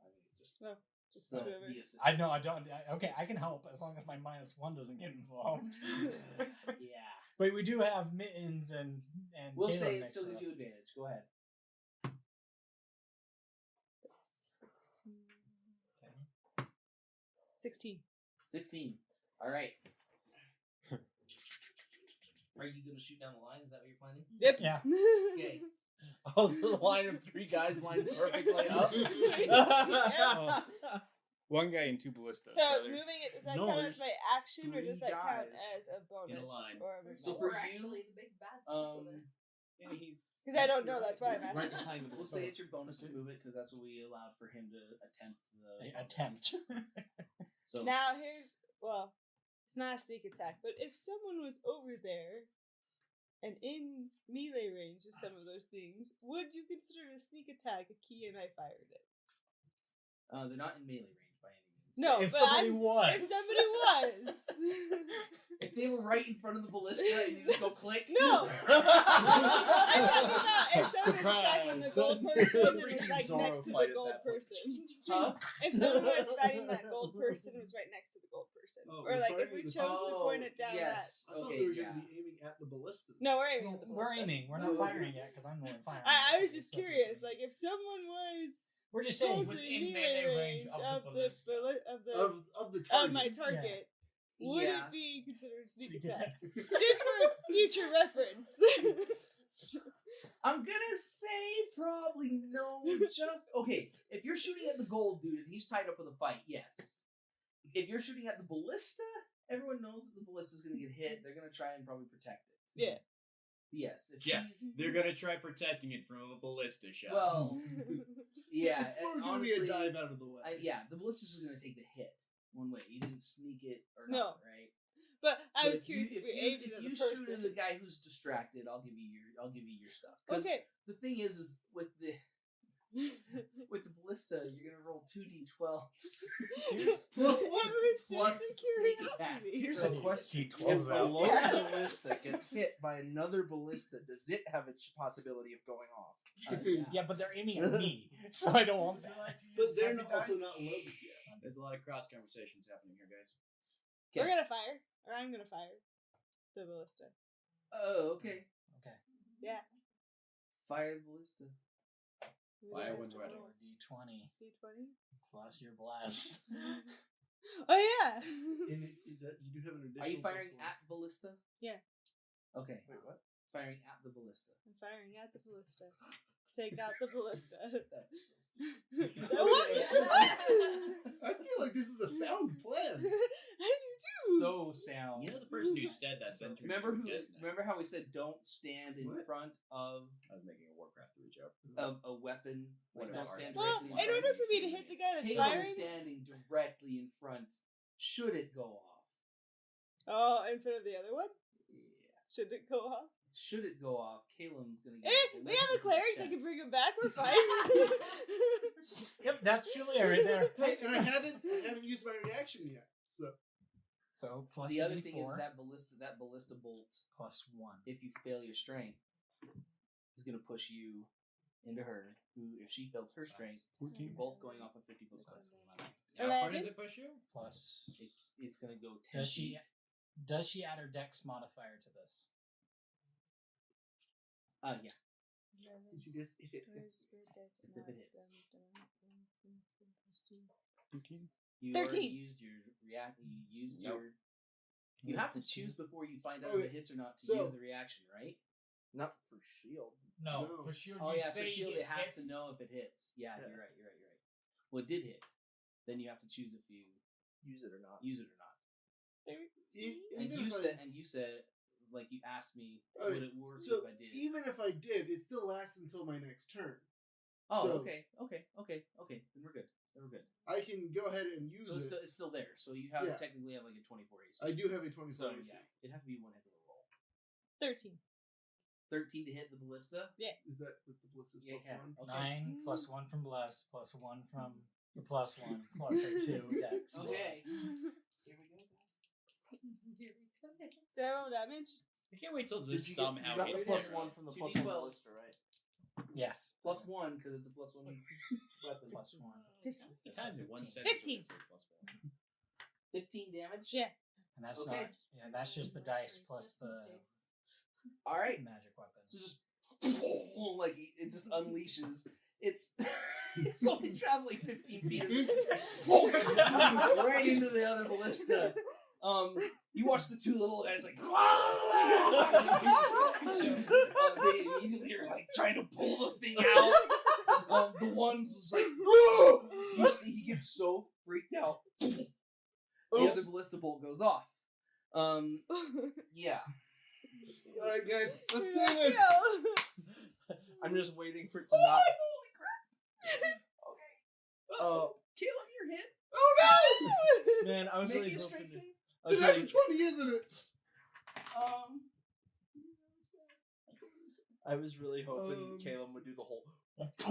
I mean, just no, just the whatever. assistant. I know, I don't. Okay, I can help as long as my -1 doesn't get involved. Yeah. But we do have mittens and We'll Caleb say it next still to gives us. you advantage. Go ahead. That's 16. 16. All right. Are you going to shoot down the line? Is that what you're planning? Yep. Yeah. Okay. Oh, the line of 3 guys lined perfectly up. Oh. One guy and 2 ballistas. So rather. moving it, does that No, count there's as my action, or does 3 that count guys as a bonus? line. Or a So movement? for we're you, actually the big bad also there. Yeah, he's. Because I don't know, that's why I'm Right asking. behind the we'll say it's your bonus to move it because that's what we allowed for him to attempt the bonus. Attempt. So Now here's it's not a sneak attack, but if someone was over there and in melee range of some of those things, would you consider it a sneak attack a key and I fired it? they're not in melee range by any means. No, if but somebody was. if somebody was. If they were right in front of the ballista and you just go click. No! I'm talking about if someone was attacking the gold Surprise. person and was Freaking like Zorro next to fight the at gold that point. person. Huh? If someone was fighting that gold person and was right next to the gold person. Oh, or we're like if fighting we the- chose to point it down yes. I thought Okay, we were yeah. going to be aiming at the ballistas. that. No, we're aiming at the We're ballista. aiming. We're not firing yet because I'm the one firing. I was So just it's subject curious, to me. like if someone was We're just saying. supposedly within melee range of the Of the target. of my target, would Yeah. it be considered a sneak Sneak attack? attack. Just for future reference. I'm gonna say probably no. Just okay. If you're shooting at the gold dude and he's tied up with a fight, yes. If you're shooting at the ballista, everyone knows that the ballista's gonna get hit. They're gonna try and probably protect it. Yeah. Yes. If Yeah, he's they're gonna try protecting it from a ballista shot. well, yeah. It's more and going to be a honestly, dive out of the way. yeah, the ballista's just gonna take the hit one way. You didn't sneak it or No. not, right? But I But was curious if we you, aimed if it at you the shoot at person. the guy who's distracted, I'll give you your stuff. 'Cause Okay. the thing is with the ballista, you're gonna roll 2d12s. Well, it's just plus a sneak attack. curiosity. Here's So- a question. D12's If a out. lone Yeah. ballista gets hit by another ballista, does it have a possibility of going off? Yeah, but they're aiming at me, so I don't want that. But they're also not loaded yet. There's a lot of cross conversations happening here, guys. We're gonna fire, or I'm gonna fire the ballista. Oh, okay. Okay. Yeah. Fire the ballista. Fire one's ready. D20 D20. plus your blast. Oh yeah. And that, you do have an additional. Are you firing plus one. at ballista? Yeah. Okay. Wait, what? Firing at the ballista. I'm firing at the ballista. Take out the ballista. That's What? I feel like this is a sound plan. I do too. So sound. You know the person who said that then remember how we said don't stand in What? front of I was making a Warcraft 3 joke. a weapon. Like What don't about stand our- Well, directly in front. order for me to hit the guy that's Caleb firing. is standing directly in front. Should it go off? Oh, in front of the other one? Yeah. Should it go off? Should it go off? Caelan's gonna get We have a cleric that can bring him back. We're fine. Yep, that's Julia right there. Hey, and I haven't used my reaction yet. So plus The a other D4 thing is that ballista bolt, plus 1. if you fail your strength, is gonna push you into her. Who, if she fails her strength, you're both going off a 50-foot cliff. How far does 11? it push you? Plus. It's gonna go 10 Does she? feet. Does she add her Dex modifier to this? Yeah. You see, if it hits. It's if it hits. 13. You 13. already used your react. You used Nope. your. You have to choose before you find out Okay, if it hits or not to so- use the reaction, right? Not for shield. No, No. for shield. Oh you yeah, for say shield it has hits. to know if it hits. Yeah, Yeah. you're right. Well, it did hit. Then you have to choose if you Use it or not. use it or not. And Even you if said, like you asked me, Okay, would it work so if I did? even if I did, it still lasts until my next turn. Oh, so- okay. Then we're good. I can go ahead and use So it. it's still there. So you have Yeah. technically have like a 24 AC. I do have a 24 So AC. yeah, it'd have to be one heck of a roll. 13. 13 to hit the ballista. Is that with the Bliss's Yeah, plus yeah. one? Okay. 9 plus 1 from Bless plus 1 from the plus 1 plus a 2 dex. Okay. Here we go. Do I roll damage? I can't wait till Did this you get, somehow you got the gets plus there. 1 from the 2d12s. plus 1 ballista, right? Yes. Plus 1 because it's a plus 1 weapon. Plus 1. 15. The times in 1 15. sentence. 15. 15 damage. Yeah. And that's Okay. not. Yeah, that's just the dice plus the All right. magic weapons. So just like it just unleashes. It's it's only traveling 15 feet right into the other ballista. You watch the two little guys like they immediately are like trying to pull the thing out. The one's just like he gets so freaked out. The other ballista bolt goes off. Yeah. All right, guys, let's do this. I'm just waiting for it to not. Holy crap! Okay. Oh, Caleb, you're hit. Oh man, I was Make really me a hoping strength to- save. I was no! It's really- a 20, isn't it? I was really hoping Caleb would do the whole. That's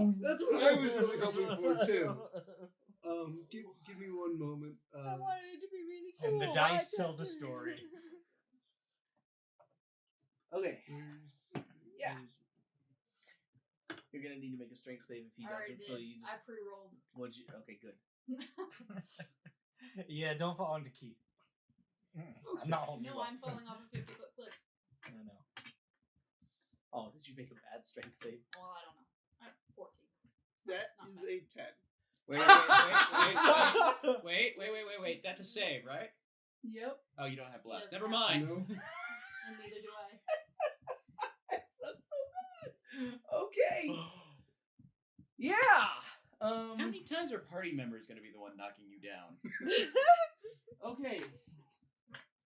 what I was really hoping for too. Give me one moment. I wanted it to be really cool. And the dice tell the story. Okay. where's- Yeah. where's- You're gonna need to make a strength save if he I already doesn't. So did. you I just pre-rolled. what'd you? Okay, good. Yeah, don't fall into key. I'm not holding you No, up. I'm falling off a 50-foot cliff. I know. Oh, did you make a bad strength save? Well, I don't know. 14. That Not is bad. a 10. Wait. That's a save, right? Yep. Oh, you don't have blessed. Yes, Never I mind. No. And neither do I. That sucks so bad. Okay. Yeah. How many times are party members going to be the one knocking you down? Okay.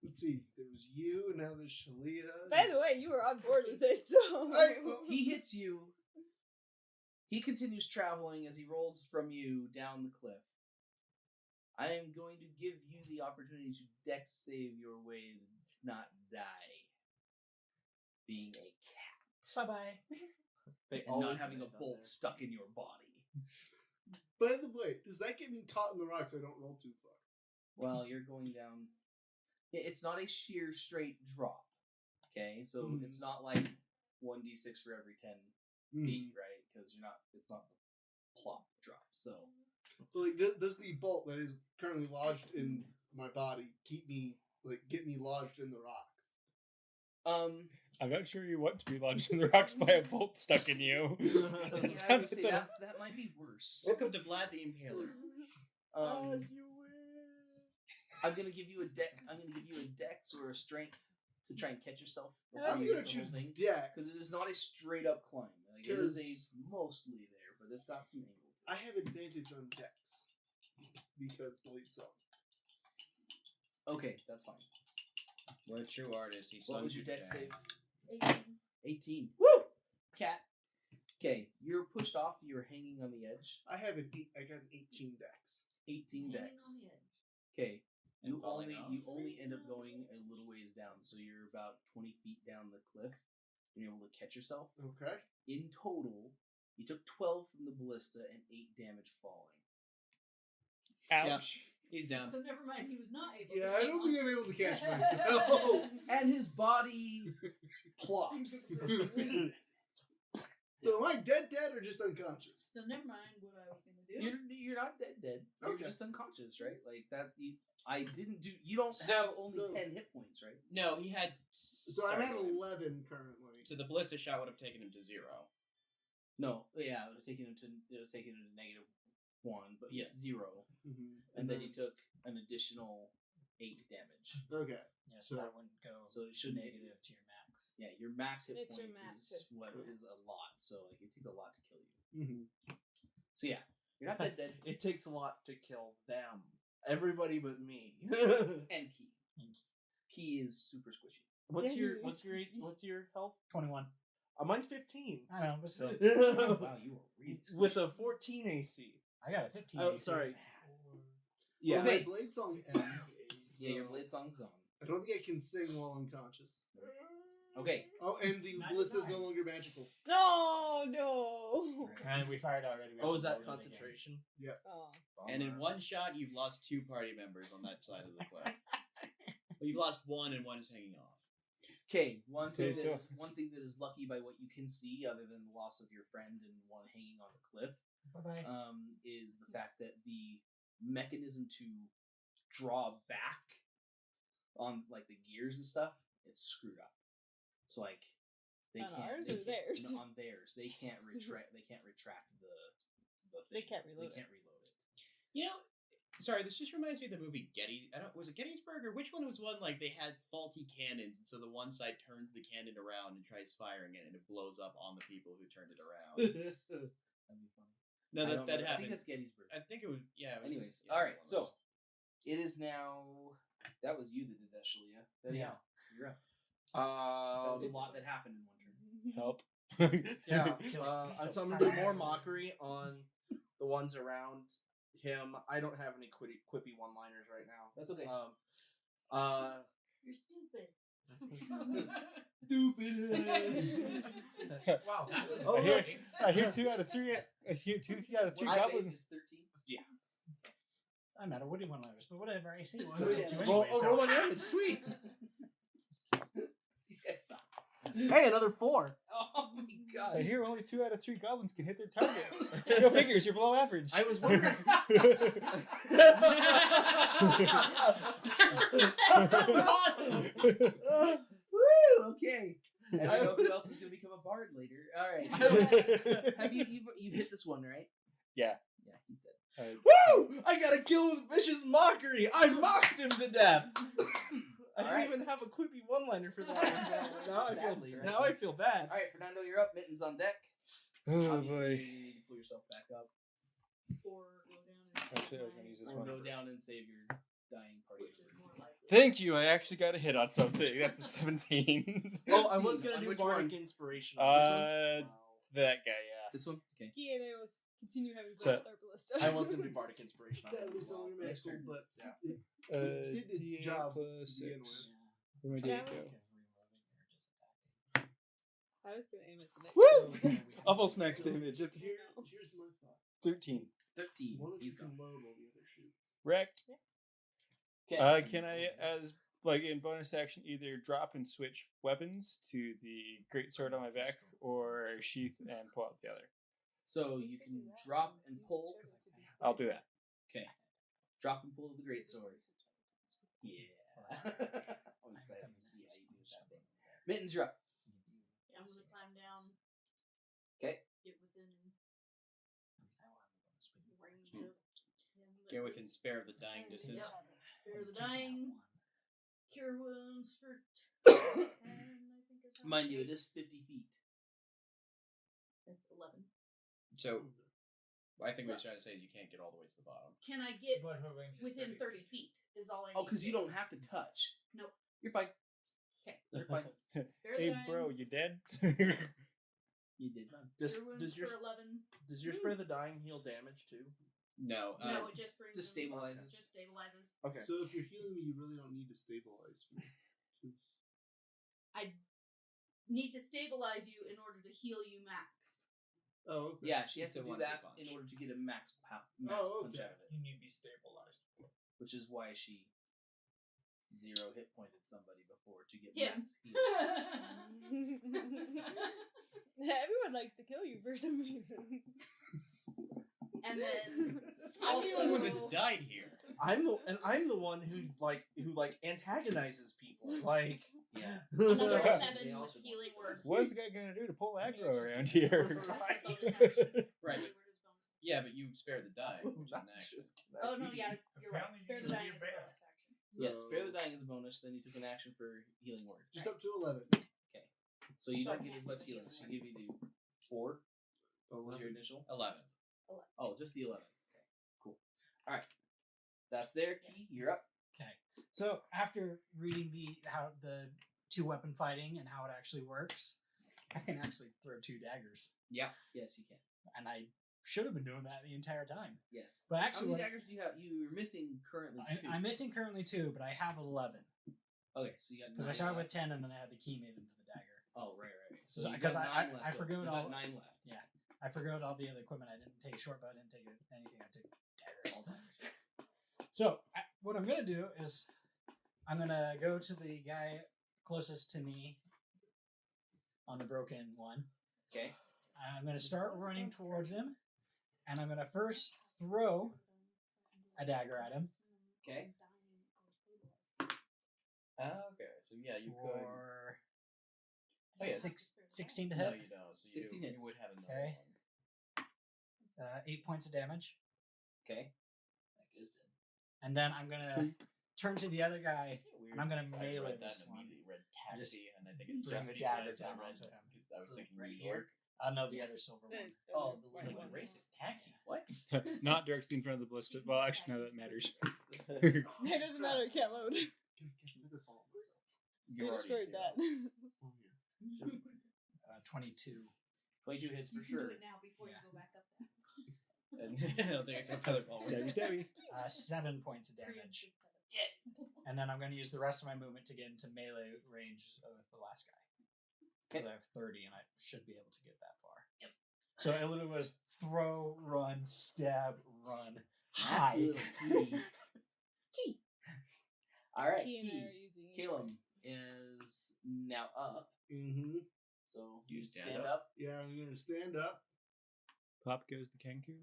Let's see. There was you, and now there's Shalia. By the way, you were on board with it, so. He hits you. He continues traveling as he rolls from you down the cliff. I am going to give you the opportunity to dex save your way to not die. Being a cat. Bye-bye. And not having a bolt stuck in your body. By the way, does that get me caught in the rocks? I don't roll too far. Well, you're going down. It's not a sheer straight drop. Okay, so it's not like 1d6 for every 10 feet, right? Because you're not. It's not the plop drop. So. Like, does the bolt that is currently lodged in my body keep me, like, get me lodged in the rocks? I'm not sure you want to be lodged in the rocks by a bolt stuck in you. Yeah, I would Sounds say like that might be worse. Welcome to Vlad the Impaler. As you wish. I'm gonna give you a dex or a strength to try and catch yourself. I'm gonna choose Dex. because it is not a straight up climb. Like, it is a mostly there, but it's got some angle. I have advantage on Dex because Blade Song. Okay, that's fine. What a true artist. He What sons was your you dex down. save? 18. 18. Woo! Cat. Okay, you're pushed off. You're hanging on the edge. I got an 18 Dex. 18 Hanging dex. on the edge. Okay. And You falling only off? end up going a little ways down, so you're about 20 feet down the cliff. You're able to catch yourself. Okay. In total, you took 12 from the ballista and 8 damage falling. Ouch. He's down. So never mind, he was not able Yeah, to I hang don't on. think I'm able to catch myself. And his body plops. So am I dead or just unconscious? So never mind what I was going to do. You're not dead. You're Okay. just unconscious, right? Like that. I didn't do. You don't So- have only so- 10 hit points, right? No, he had. So I'm sorry, at go ahead. 11 currently. So the ballista shot would have taken him to 0. No. Yeah, it would have taken him to -1, but yes, 0. And then you took an additional 8 damage. Okay. Yeah, so So- that wouldn't go So it shouldn't be negative to your max. max. Yeah, your max hit It's your points max is hit what points. is a lot. So like it takes a lot to kill you. Mm-hmm. So yeah, you're not that dead. It takes a lot to kill them. Everybody but me. And Key. Key is super squishy. What's Yeah, your he what's is your squishy. what's your health? 21. Mine's 15. I know, but still. Wow, you are really squishy. With a 14 AC. I got a 15. Oh, AC. sorry. Yeah, Yeah. my blade song ends. Yeah, your so blade song's gone. I don't think I can sing while unconscious. Okay. Oh, and the ballista's no longer magical. No. And we fired already. We Oh, have is to that roll it again. concentration? Oh. And in one shot, you've lost 2 party members on that side of the cliff. Well, you've lost 1 and 1 is hanging off. Okay, one So thing it's that is lucky by what you can see, other than the loss of your friend and one hanging on the cliff, Bye-bye. is the fact that the mechanism to draw back on like the gears and stuff, it's screwed up. So like they On can't. ours they or can't- theirs? no, on theirs, they can't Yes. retract. They can't retract the They thing. can't reload They can't reload it. You know, sorry, this just reminds me of the movie was it Gettysburg, or which one was one like they had faulty cannons, and so the one side turns the cannon around and tries firing it, and it blows up on the people who turned it around. That'd be funny. No, I that don't that know. I think happened. that's Gettysburg. I think it was. Yeah. It was, Anyways, yeah, all right. one of So those. it is now. That was you that did that, Shalia. Yeah. You're up. That was a Um, lot that happened in one turn. Help. yeah. Kill it. So I'm gonna do more mockery on the ones around him. I don't have any quippy one-liners right now. That's okay. You're stupid. Wow, that was Oh, exciting. I hear 2 out of 3. I hear 2 out of 3 I say goblins. it's 13. I'm not a witty one-liners, but whatever. I see one. Oh, so yeah. two Roll, anyway, so- roll my damage. Sweet. These guys suck. Hey, another 4. Oh my I god. hear only 2 out of 3 goblins can hit their targets. Go figures, you're below average. I was wondering. Awesome. Woo! Okay. And I know who else is going to become a bard later. All right. So have you've hit this one, right? Yeah. Yeah, he's dead. Woo! I got a kill with vicious mockery. I mocked him to death. I didn't Alright. even have a quippy one-liner for that. Sadly, right? Now I feel bad. All right, Fernando, you're up. Mittens on deck. Oh Obviously, boy. you need to pull yourself back up Or go down and Actually, I was gonna use this or one. go down and save your dying party. which is more likely. Thank you. I actually got a hit on something. That's a 17. Oh, I was 17. gonna On do which bardic one? inspiration. That guy, yeah. This one. Okay. He and I will continue having So- fun with our ballista. I was gonna do bardic inspiration. on Sadly, him as it's well. only Next magical, turn. but Yeah. it did its D8 job plus to begin 6. with. Where my Yeah, D8 go? I was gonna aim at the next Woo! one. Almost max damage. It's Here's my thought. 13. 13. One of you He's can gone. load while the other shoots. Wrecked. Okay. Can I, as like in bonus action, either drop and switch weapons to the great sword on my back, or sheath and pull out the other? So you can drop and pull. I'll do that. Okay. Drop and pull to the great sword. Yeah. I'm excited to see how you do that thing. Mittens, you're up. Yeah, I'm gonna climb down. Okay. Get within range of him. Get within spare of the dying distance. Yep. Spare the dying. Cure wounds for 10, I think is how Mind you, many. it is 50 feet. It's 11. So, I think what he's trying to say is you can't get all the way to the bottom. Can I get But her range is within 30 30 feet? Is all I need. Oh, because to you do. don't have to touch. Nope. You're fine. Okay. You're fine. Spare Hey, the dying. bro, you dead? You did none. Does Cure wounds does your for 11. does your spare the dying heal damage too? No. No, it just brings just them- stabilizes. Just stabilizes. Okay. So if you're healing me, you really don't need to stabilize me. 'Cause- I need to stabilize you in order to heal you max. Oh, okay. Yeah, she has It's to a do one-two that punch. in order to get a max punch Oh, out okay. of it. You need to be stabilized. Which is why she 0 hit pointed somebody before to get Him. max heal. Everyone likes to kill you for some reason. And then I'm the only one that's also- died here. I'm the one who antagonizes people. Like Yeah. another Yeah. 7 They with also healing word. What is the guy gonna do to pull aggro around here? That's a bonus action. Right. Healing word is bonus. Yeah, but you spared the dying, which is an Not action. just kidding. Oh no, yeah, you're right. Apparently Spare you the can dying be is a a bonus action. Yes, spare the dying is a bonus, then you took an action for healing word. Just up to 11. Okay. So you So I don't get can't as much put the healing. other She one. give you the 4. What was your 11. initial? 11. Oh, just the 11. Okay, cool. All right, that's there. Key, you're up. Okay. So after reading how the 2-weapon fighting and how it actually works, I can actually throw 2 daggers, Yeah. Yes, you can. and I should have been doing that the entire time. Yes. But How actually, many daggers do you have? You're missing currently 2. I'm missing currently 2, but I have 11 Okay, so you got 9 because I started with left. 10 and then I had the key made into the dagger. Oh, right. So So- you 'cause got I 9 left. I forgot You all- got 9 left. Yeah, I forgot all the other equipment. I didn't take a short bow. I didn't take anything. I took daggers. So what I'm gonna do is I'm gonna go to the guy closest to me on the broken one. Okay. I'm gonna start running towards him, and I'm gonna first throw a dagger at him. Okay. Okay, so yeah, you could. For Oh, yeah. 16 to No, hit. you don't. So 16 you hits. would have another Okay. one. 8 points of damage, Okay. That goes in. and then I'm gonna turn to the other guy. Weird. I'm gonna I melee read that this and one. immediately read Just taxi, and I think it's bring the just dagger because I down read onto him. I was So thinking right New here? York. No, the other silver one. Oh, the Wait, little what one. racist taxi? What? Not directly in front of the ballista. Well, actually, no, that matters. It doesn't matter. It can't load. Gonna catch another ball myself. We destroyed that. Oh, yeah. 22. 22 hits for You can sure. do it now before Yeah. you go back up there. And I don't think it's a feather ball. Stabby, stabby. 7 points of damage. And then I'm going to use the rest of my movement to get into melee range with the last guy. Because I have 30 and I should be able to get that far. Yep. So it literally was throw, run, stab, run, Nasty hide. little key. Key. All right, Key and I Key. are using each Caleb one. is now up. Mm-hmm. So You you stand stand up? up. Yeah, I'm gonna stand up. Pop goes the Kenku.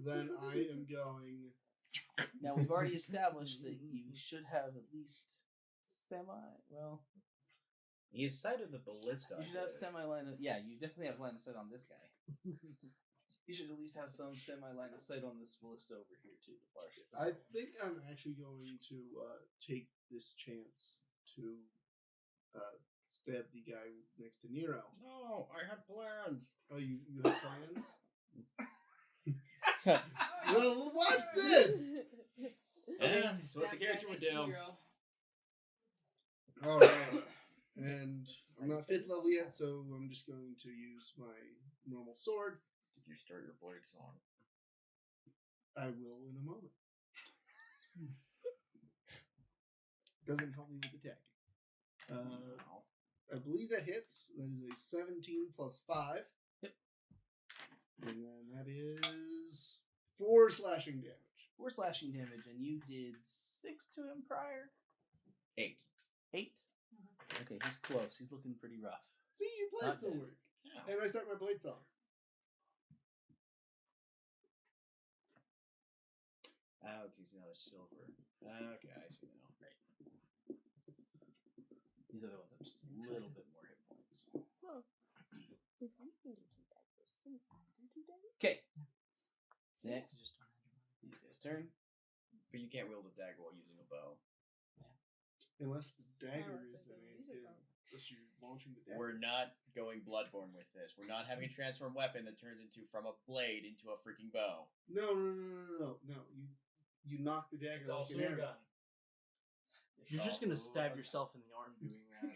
Then I am going. Now we've already established that you should have at least well, He is sight of the ballista. you should have semi line of you definitely have line of sight on this guy. You should at least have some semi line of sight on this ballista over here too. The far ship. I think I'm actually going to take this chance to stab the guy next to Nero. No, I had plans. Oh, you have plans? Well, watch this. Yeah, that's what the character would do. All right. And I'm not 5th level yet, so I'm just going to use my normal sword. Did you start your blade song? I will in a moment. Doesn't help me with attacking. I believe that hits. That is a 17 plus 5. Yep. And then that is 4 slashing damage. 4 slashing damage, and you did 6 to him prior. 8. 8. Okay, he's close. He's looking pretty rough. See, your Not blades still dead. work. Yeah. And I start my blade song. Oh, he's not a silver. Okay, I see now. Right. These other ones have just a little bit more hit points. Well, if you can do 2 daggers, can I do 2 daggers? Okay. Next, these guys' turn. But you can't wield a dagger while using a bow. Unless the dagger Oh, is, so I mean, use it, unless you're launching the dagger. We're not going Bloodborne with this. We're not having a transform weapon that turns into from a blade into a freaking bow. No. You knock the dagger like an arrow. You're just gonna stab yourself in the arm doing that.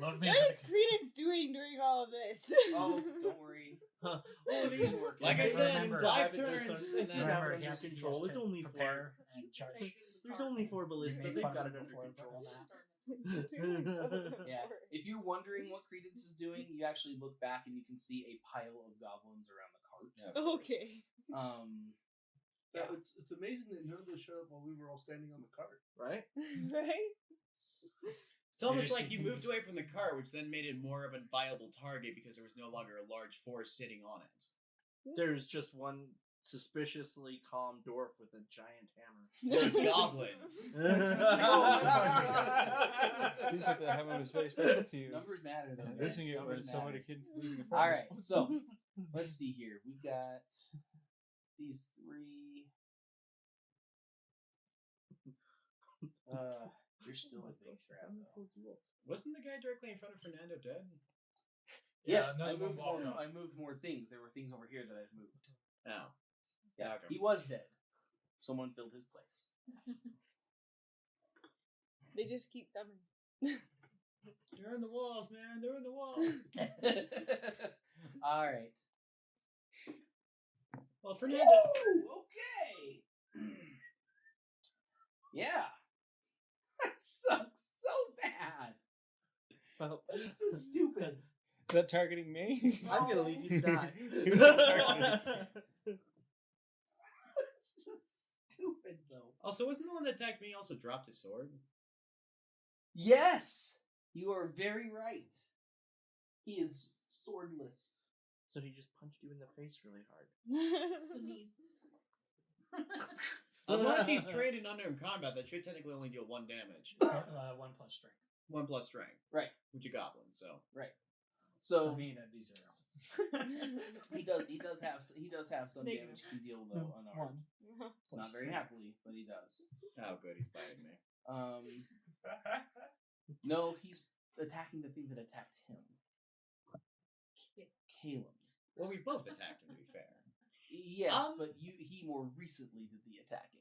Load me What into is Credence doing during all of this? Oh, don't worry. Huh. Oh, it ain't working. Like I But said, remember- 5 If you have it turns. this And time- then have it Remember, under he has control. to It's only prepare and charge. There's only 4 ballista. Make They've fun got of it him under before, but control. on that. Yeah. If you're wondering what Credence is doing, you actually look back and you can see a pile of goblins around the cart. Yeah, of course. Okay. It's amazing that none of those showed up while we were all standing on the cart. Right? Right? It's almost just- like you moved away from the cart, which then made it more of a viable target because there was no longer a large force sitting on it. There's just one suspiciously calm dwarf with a giant hammer. They're goblins. Seems like that hammer was very special to you. Numbers matter, though. guys. Missing it Numbers when so many matter. kids leaving the All forest. right, so let's see here. We've got these 3. You're still a big threat, though. Wasn't the guy directly in front of Fernando dead? Yes, I another one moved walked more. up. I moved more things. There were things over here that I've moved. Oh. Yeah, Okay. he was dead. Someone filled his place. They just keep coming. They're in the walls, man. They're in the walls. All right. Well, Fernando. Woo! Okay. Yeah. That sucks so bad. Well, It's so stupid. Is that targeting me? I'm gonna leave you to die. He was not targeted. It's just stupid, though. Also, wasn't the one that attacked me also dropped his sword? Yes, you are very right. He is swordless. So he just punched you in the face really hard. The knees. Unless he's trained in unarmed combat, that should technically only deal 1 damage. 1 plus strength. 1 plus strength. Right. Which a goblin, so. Right. For So me, that'd be 0. he does have some Negative. damage he can deal though unarmed. 1. Not very happily, but he does. Oh, good, he's biting me. No, he's attacking the thing that attacked him. Caleb. Well, we both attacked him, to be fair. Yes, but he more recently did the attacking.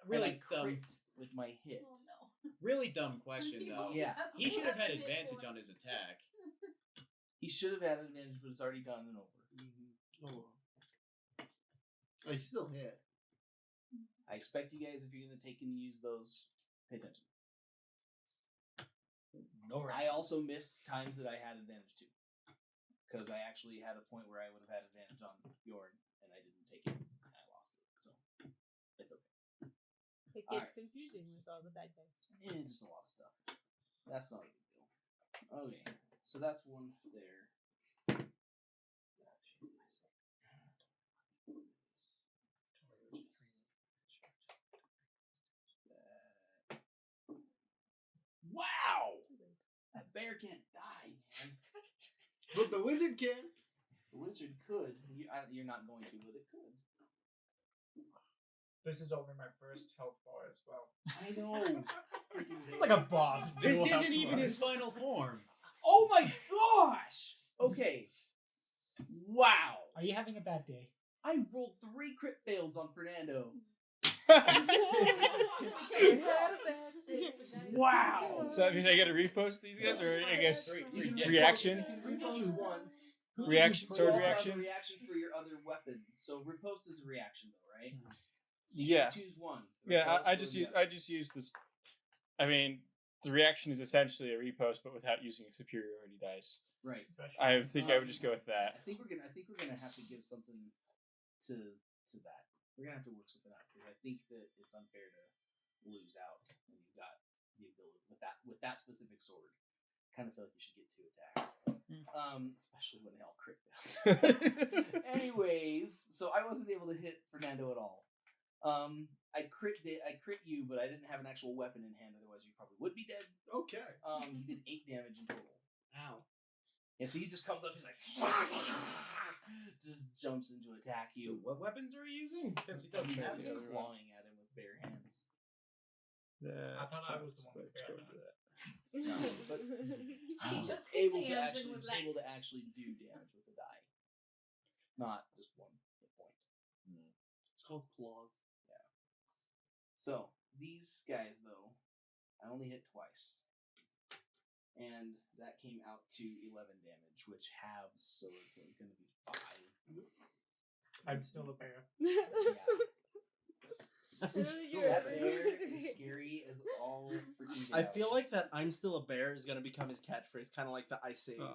Really and I dumb, crit with my hit. Oh no. really dumb question, though. Yeah. He should have had advantage on his attack. He should have had an advantage, but it's already done and over. Oh, I still hit. I expect you guys, if you're going to take and use those, pay attention. No right. I also missed times that I had advantage too. Because I actually had a point where I would have had advantage on Bjorn, and I didn't take it, and I lost it. So, it's okay. It gets Alright. confusing with all the bad guys. Just a lot of stuff. That's not a big deal. Okay, so that's one there. Wow! That bear can't die, man. But the wizard can. The wizard could. You're not going to, but it could. This is only my first health bar as well. I know. It's like a boss. This duel isn't even his outdoors. final form. Oh my gosh! Okay. Wow. Are you having a bad day? I rolled 3 crit fails on Fernando. Wow. So that means I get to repost these guys, or I guess You reaction? can repost once. Reaction, You sword also have reaction. a reaction for your other weapon. So riposte is a reaction, though, right? So you Yeah. can choose one. Yeah, Riposte I or just the use other. I just use this. I mean, the reaction is essentially a repost, but without using a superiority dice. Right. I think I would just go with I that. think we're gonna have to give something to that. We're gonna have to work something out because I think that it's unfair to lose out when you've got the ability with that specific sword. Kind of feel like you should get 2 attacks. Especially when they all crit failed. Anyways, so I wasn't able to hit Fernando at all. I crit you, but I didn't have an actual weapon in hand. Otherwise, you probably would be dead. Okay. He did 8 damage in total. Ow. And so he just comes up. He's like, just jumps in to attack you. Dude, what weapons are you using? Because he He's doesn't just have clawing at him with bare hands. I thought I was the one with Let's go bad with that. No, but He took his able to hands actually and was like, able to actually do damage with the die, not just 1 hit point. It's called claws. So these guys, though, I only hit twice, and that came out to 11 damage, which halves, so it's going to be 5. I'm still a bear. Yeah. You're That right. bear is scary as all freaking. I feel like that "I'm still a bear" is gonna become his catchphrase, kind of like the "I saved." I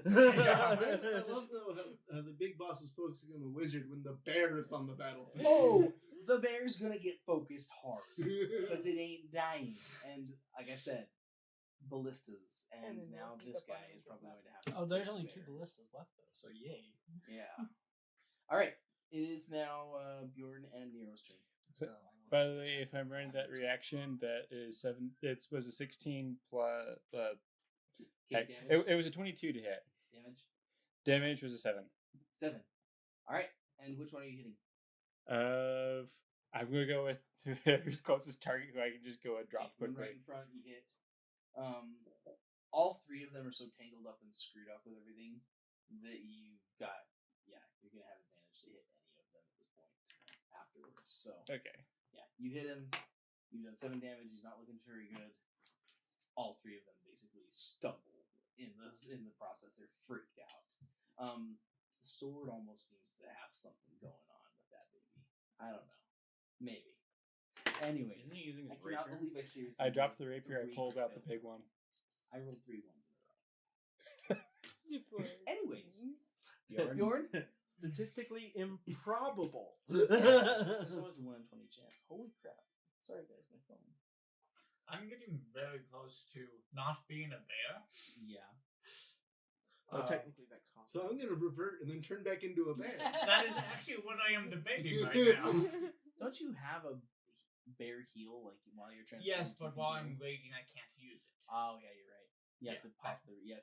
love though how the big boss was focusing on the wizard when the bear is on the battlefield. Oh, the bear's gonna get focused hard because it ain't dying, and like I said, ballistas, and And then now they'll this sneak up guy on him is and probably get going to have. Oh, there's only bear. 2 ballistas left though, so yay. Yeah. All right. It is now Bjorn and Nero's turn. So, by the way, if I'm running that reaction, that is 7. It was a 16 plus. Okay, It was a 22 to hit. Damage. Damage was a 7. 7. All right. And which one are you hitting? I'm gonna go with who's closest target who I can just go and drop One quickly. right in front, you hit. All three of them are so tangled up and screwed up with everything that you've got. Yeah, you're gonna have advantage to hit any of them at this point afterwards. So Okay. yeah, you hit him. You've done 7 damage. He's not looking very good. All three of them basically stumble in the process. They're freaked out. The sword almost seems to have something going on with that baby. I don't know. Maybe. Anyways, Isn't he using I his cannot rapier? believe I seriously. I dropped the did rapier. I pulled out the fails. big one. I rolled 3 ones in a row. You poor Anyways. things. Bjorn? Statistically improbable. There's always a 1 in 20 chance. Holy crap. Sorry guys, my phone. I'm getting very close to not being a bear. Yeah. Well, technically that counts. So I'm gonna revert and then turn back into a bear. That is actually what I am debating right now. Don't you have a bear heal like while you're transforming? Yes, but while you I'm can heal? raiding, I can't use it. Oh yeah, you're right. You have Yeah. to pop the yeah.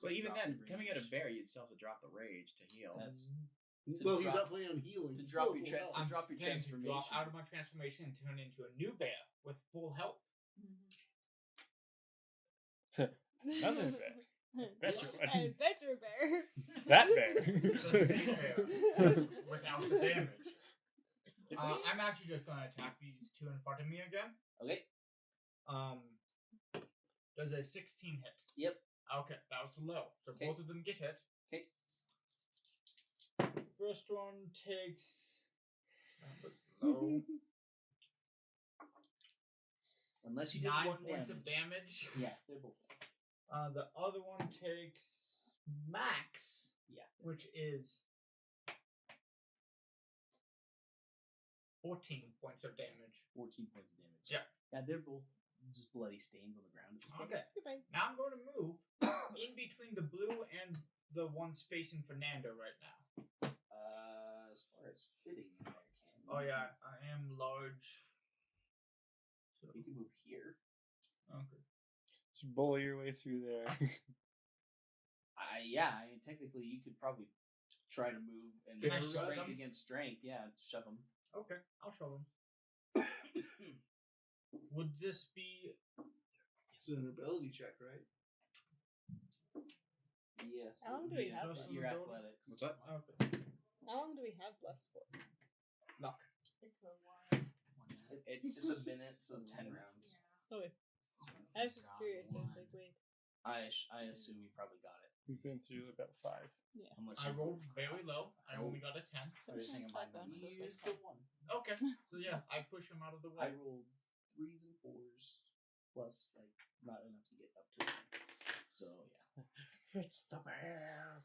But even Drop then, the coming out of rage. bear, you'd still have to drop the rage to heal. That's Well, he's drop- not planning on healing. to He's drop still your full health. to drop your Planning to drop transformation. out of my transformation and turn into a new bear with full health. Another bear. Better one. A better bear. That bear. The same bear, just without the damage. I'm actually just going to attack these two in front of me again. Okay. Does a 16 hit? Yep. Okay, that was low. So Okay. both of them get hit. Okay. First one takes. That was low. Unless you did 9 1 points damage. of damage. Yeah, they're both. The other one takes max. Yeah. Which is 14 points of damage. 14 points of damage. Yeah. Yeah, they're both just bloody stains on the ground at this point. Okay. Goodbye. Now I'm going to move in between the blue and the ones facing Fernando right now. As far as fitting in there, can Oh yeah, I am large. So you can move here. Okay. Just bully your way through there. I mean, technically, you could probably try to move and Can I shove strength them? against strength. Yeah, shove them. Okay, I'll show him. Would this be? It's an ability check, right? Yes. How long it do would we be have your left? Your athletics. What's up? Okay. How long do we have blessed for? Luck. It's a while. It's a minute, so 10 rounds. Yeah. Okay. I was just curious. I was like, wait. I assume you probably got it. We've been through about 5. Unless I you rolled very low. I only got a 10. I was just saying Sometimes 5 about rounds goes used like the 1. Okay, so yeah, I push him out of the I way. rolled 3s and 4s, plus like not enough to get up to it. So yeah. It's the bear.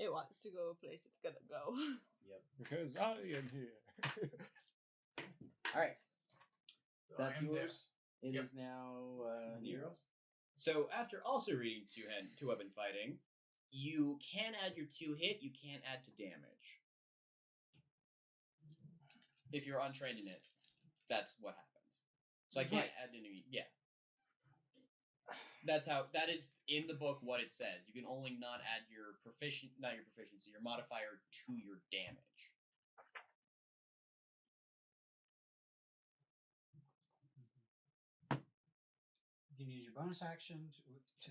It wants to go a place it's gonna go. Yep. Because I am here. All right, So I that's am there. yours. It is Yep. now Nero's. So after also reading two-weapon fighting, you can add your 2 hit. You can't add to damage. If you're untrained in it, that's what happens. So I can't add any. Yeah. That's how. That is in the book what it says. You can only not add your your modifier to your damage. You can use your bonus action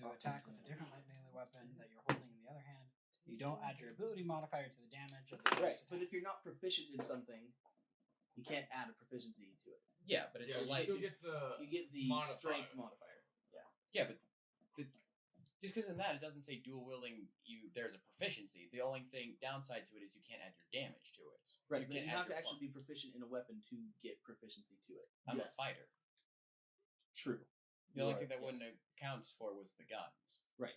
to attack with a different light melee weapon that you're holding in the other hand. You don't add your ability modifier to the damage of the Right, bonus but attack. if you're not proficient in something, you can't add a proficiency to it. Yeah, but it's Yeah, a you light. still get the. You get the Modifier. strength modifier. Yeah, but just because of that, it doesn't say dual wielding. There's a proficiency. The only downside to it is you can't add your damage to it. Right, but can't you add have to your actually be proficient in a weapon to get proficiency to it. I'm Yes. a fighter. True. The only You thing are, that wouldn't yes. accounts for was the guns. Right.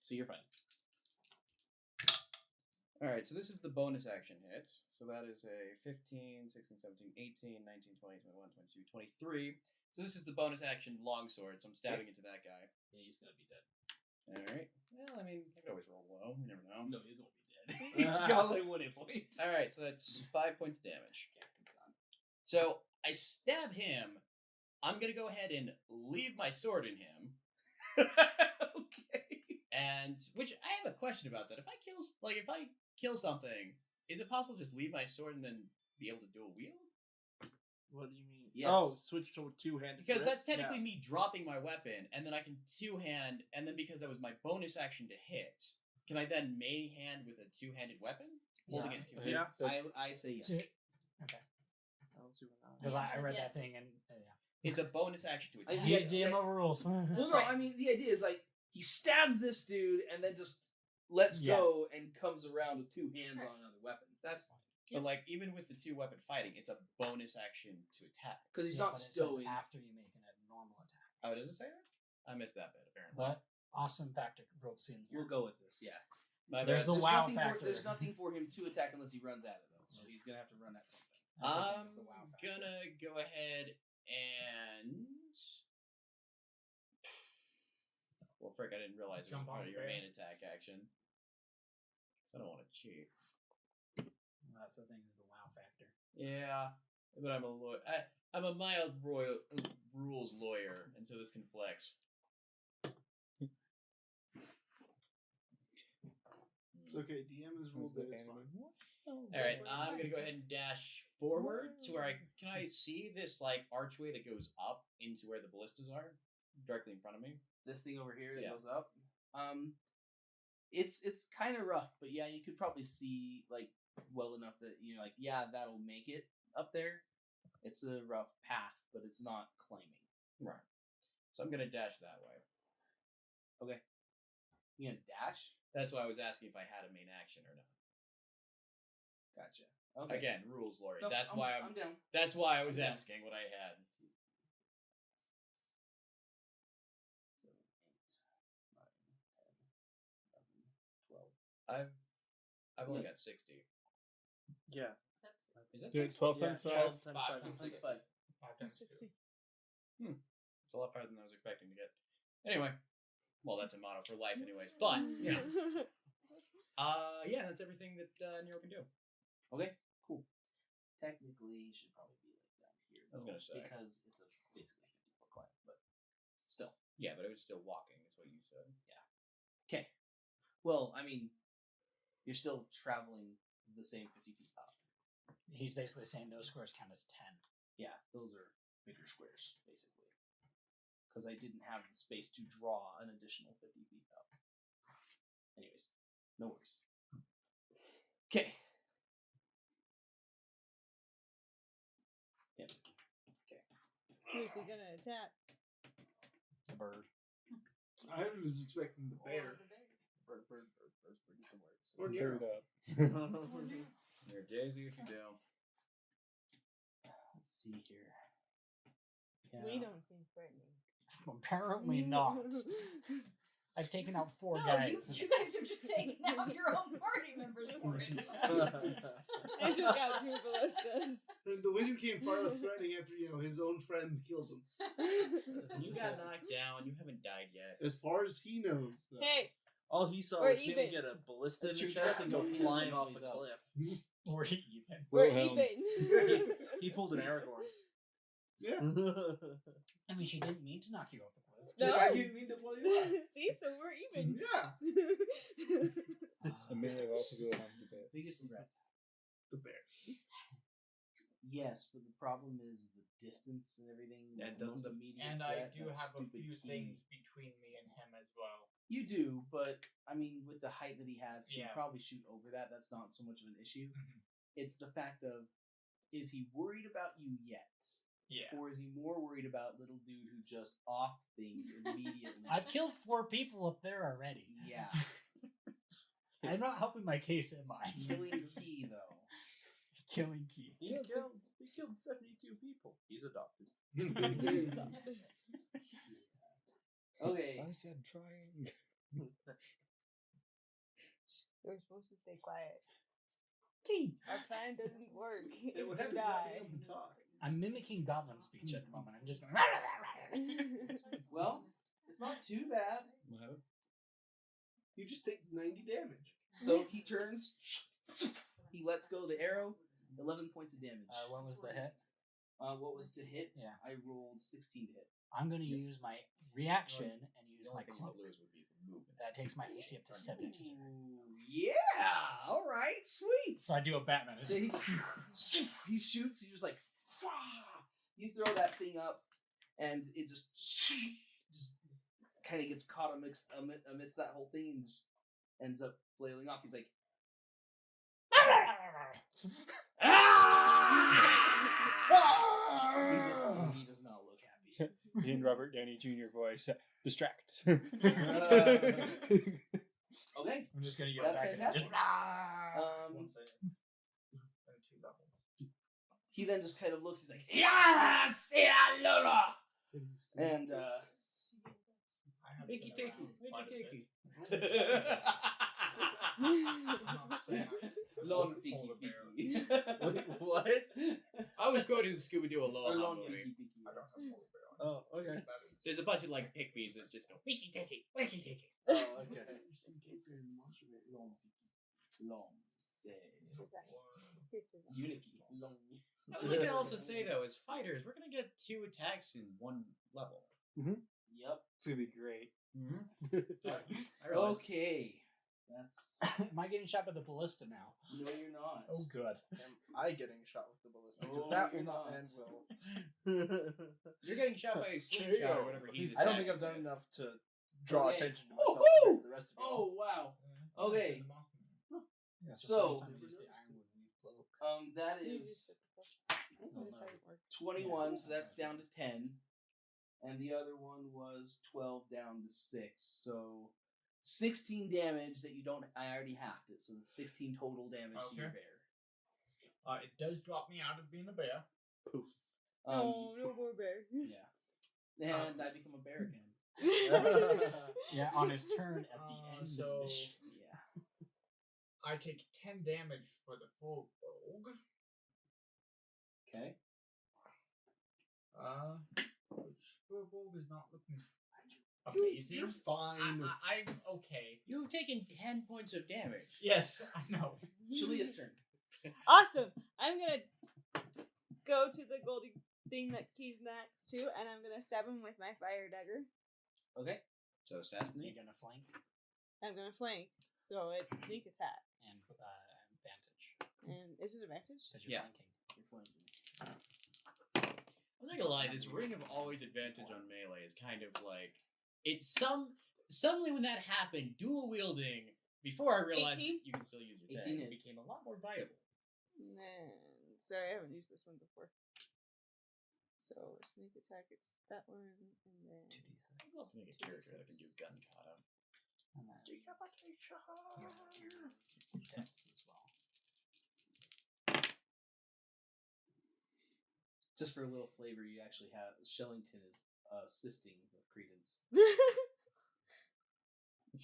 So you're fine. All right, so this is the bonus action hits. So that is a 15, 16, 17, 18, 19, 20, 21, 22, 23. So this is the bonus action longsword. So I'm stabbing into that guy. Yeah, he's gonna be dead. All right. Well, I mean, I could always roll low. You never know. No, he's gonna be dead. He's got like 1 hit point. All right, so that's 5 points of damage. So I stab him. I'm gonna go ahead and leave my sword in him. Okay. And which I have a question about that. If I kill something is it possible to just leave my sword and then be able to dual wield? What do you mean? Yes. Oh, switch to two-handed. Because grip? that's technically me dropping my weapon, and then I can two-hand, and then because that was my bonus action to hit, can I then main hand with a two-handed weapon? Holding it in two Yeah. hands? I say yes. Okay. I don't see what Because Yeah, I it read says that yes. thing and It's a bonus action to attack. Yeah, DM overrules. Well, That's no, right. I mean the idea is like he stabs this dude and then just lets Yeah. go and comes around with two hands on another weapon. That's fine But like even with the two-weapon fighting, it's a bonus action to attack. because he's Yeah, not but it says stowing. after you make a normal attack. Oh, does it say that? I missed that bit apparently. But awesome factor ropes in here. We'll go with this. Yeah. My There's bad. the wow nothing factor. there's nothing for him to attack unless he runs at it though. So he's gonna have to run at something. That's the thing, I'm is the wow factor. gonna go ahead and. Well, frick, I didn't realize it was Jump part on of your bear. main attack action. So I don't want to cheat. That's the thing, is the wow factor. Yeah, but I'm a lawyer. I'm a mild rules lawyer, and so this can flex. It's okay. DM has ruled that it's fine. All right, I'm gonna go ahead and dash forward to where can I see this like archway that goes up into where the ballistas are, directly in front of me. This thing over here that Yeah. goes up. It's kind of rough, but yeah, you could probably see like well enough that you know, like yeah, that'll make it up there. It's a rough path, but it's not climbing. Right. So I'm gonna dash that way. Okay. You gonna dash? That's why I was asking if I had a main action or not. Gotcha. Okay. Again, rules lawyer. No, That's why I'm. down. That's why I was I'm down. asking what I had. 7, 8, 9, 10, 11, 12. I've only Yeah. got 60. Yeah. That's Is that Dude, 60? 12 Yeah, times 5. 12 times Five 5 times is 6, 6. 5. 5 times 60. It's a lot better than I was expecting to get. Anyway, well, that's a motto for life, anyways. But yeah, yeah, that's everything that Nero can do. Okay, cool. Technically, you should probably be like down here. I was gonna say. because it's a basically 50-foot climb, but still. Yeah, but it was still walking, is what you said. Okay. Well, I mean, you're still traveling the same 50 feet up. He's basically saying those squares count as 10. Yeah, those are bigger squares, basically. Because I didn't have the space to draw an additional 50 feet up. Anyways, no worries. Okay. Yep. Okay. Who's he gonna attack? The bird. I was expecting the bear. Bird. Or Third Nero. up. Here, Daisy, if you do. Let's see here. Yeah. We don't seem threatening. Apparently not. I've taken out 4 no, guys. you guys are just taking out your own party members for it. I took out 2 ballistas. The wizard came far less threatening after his own friends killed him. You got knocked down. You haven't died yet. As far as he knows, though. Hey, All he saw We're was him even. get a ballista in That's the true, chest and go he doesn't flying know off he's the up. cliff. Or even. we're Wilhelm. even. He pulled an Aragorn. Yeah. I mean, she didn't mean to knock you off the cliff. No. I didn't mean to blow you up. See, so we're even. Yeah. Amelia also go on the bed. Biggest threat. The bear. Yes, but the problem is the distance and everything. And the doesn't most the- immediate And threat, I do that have a stupid few key. things between me and him as well. You do, but I mean, with the height that he has, he Yeah. can probably shoot over that. That's not so much of an issue. Mhm. It's the fact of, is he worried about you yet? Yeah. Or is he more worried about little dude who just offed things immediately? I've killed 4 people up there already. Yeah. I'm not helping my case, am I? Killing Key, though. Killing Key. He killed 72 people. He's adopted. Okay. I said trying. We're supposed to stay quiet. Key. Our plan doesn't work. It If would we have to not be die. able to talk. I'm mimicking Goblin speech at the moment. I'm just. Well, it's not too bad. You just take 90 damage. So he turns. He lets go of the arrow. 11 points of damage. What was the hit? What was to hit? Yeah. I rolled 16 to hit. I'm going to use my reaction and use The my only thing cloak. you lose would be movement. That takes my AC up to 70. Yeah. All right. Sweet. So I do a Batman. So he shoots. He just like you throw that thing up, and it just kind of gets caught amidst that whole thing and just ends up flailing off. He's like, he does not look happy. In Robert Downey Jr. voice, distract. Okay, I'm just gonna that's back fantastic. He then just kind of looks. He's like, yeah, Lola, and Mickey Ticky. Lon Peaky Peaky. What? I was quoting the Scooby-Doo Aloha Lon movie. Peaky Peaky. Oh, okay. There's a bunch of like pygmies that just go Mickey Ticky. Oh, okay. Uniki. Long. I would like to also say though, as fighters, we're gonna get 2 attacks in 1 level. Yep. It's gonna be great. I realize. Okay. That's. Am I getting shot with a ballista now? No, you're not. Oh, good. Am I getting shot with the ballista? Because Oh, that you're will not not. end well. You're getting shot by a slingshot or whatever he. I don't think I've done enough to draw Okay. attention to myself Woohoo! compared to the rest of you. Oh wow. Okay. Yeah, it's the So- first time I used the ironwood weave cloak. That is 21, so that's down to 10. And the other one was 12 down to 6. So 16 damage that you don't. I already halved it, so 16 total damage to your Okay. bear. It does drop me out of being a bear. Poof. No more bear. Yeah. And I become a bear again. Yeah, on his turn at the end of so- the mission. Yeah. I take 10 damage for the full rogue. Okay. Which full rogue is not looking amazing. You're fine. I'm okay. You've taken 10 points of damage. Yes, I know. Shalia's turn. Awesome. I'm gonna go to the golden thing that he's next to, and I'm gonna stab him with my fire dagger. Okay. So You're assassinate. gonna flank I'm gonna flank, so it's sneak attack. and advantage. And is it advantage? Because you're Yeah. flanking. You're flanking. I'm not gonna lie, this ring of always advantage on melee is kind of like it's suddenly when that happened, dual wielding. Before I realized 18? that you can still use your 18 thing, it hits. became a lot more viable. And sorry, I haven't used this one before. So sneak attack, it's that one, and then 2d6. I'd love to make a character that can do gun kata. And then your dex as well. Just for a little flavor, you actually have Shellington is assisting with Credence.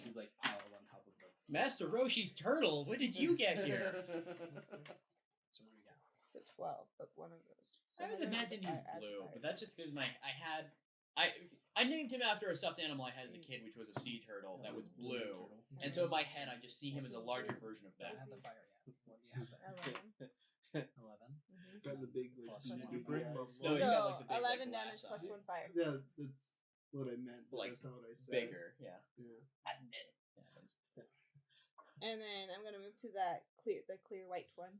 She's like piled on top of the Master Roshi's turtle, when did you get here? So what do we got? so 12, but one of those. So I would then imagine he's add blue, fire but that's just because I named him after a stuffed animal I had as a kid, which was a sea turtle that was blue. And so in my head, I just see him as a larger version of I that. have the fire, yeah. What do you have there? 11. 11. Got the big like Plus beady one. big eyes. No, So he's got, like, the big, 11 like, damage glass plus eye. 1 fire. Yeah, that's what I meant. But Like, that's not what I said. Bigger, yeah. Yeah. Yeah, that's- And then I'm gonna move to the clear white one,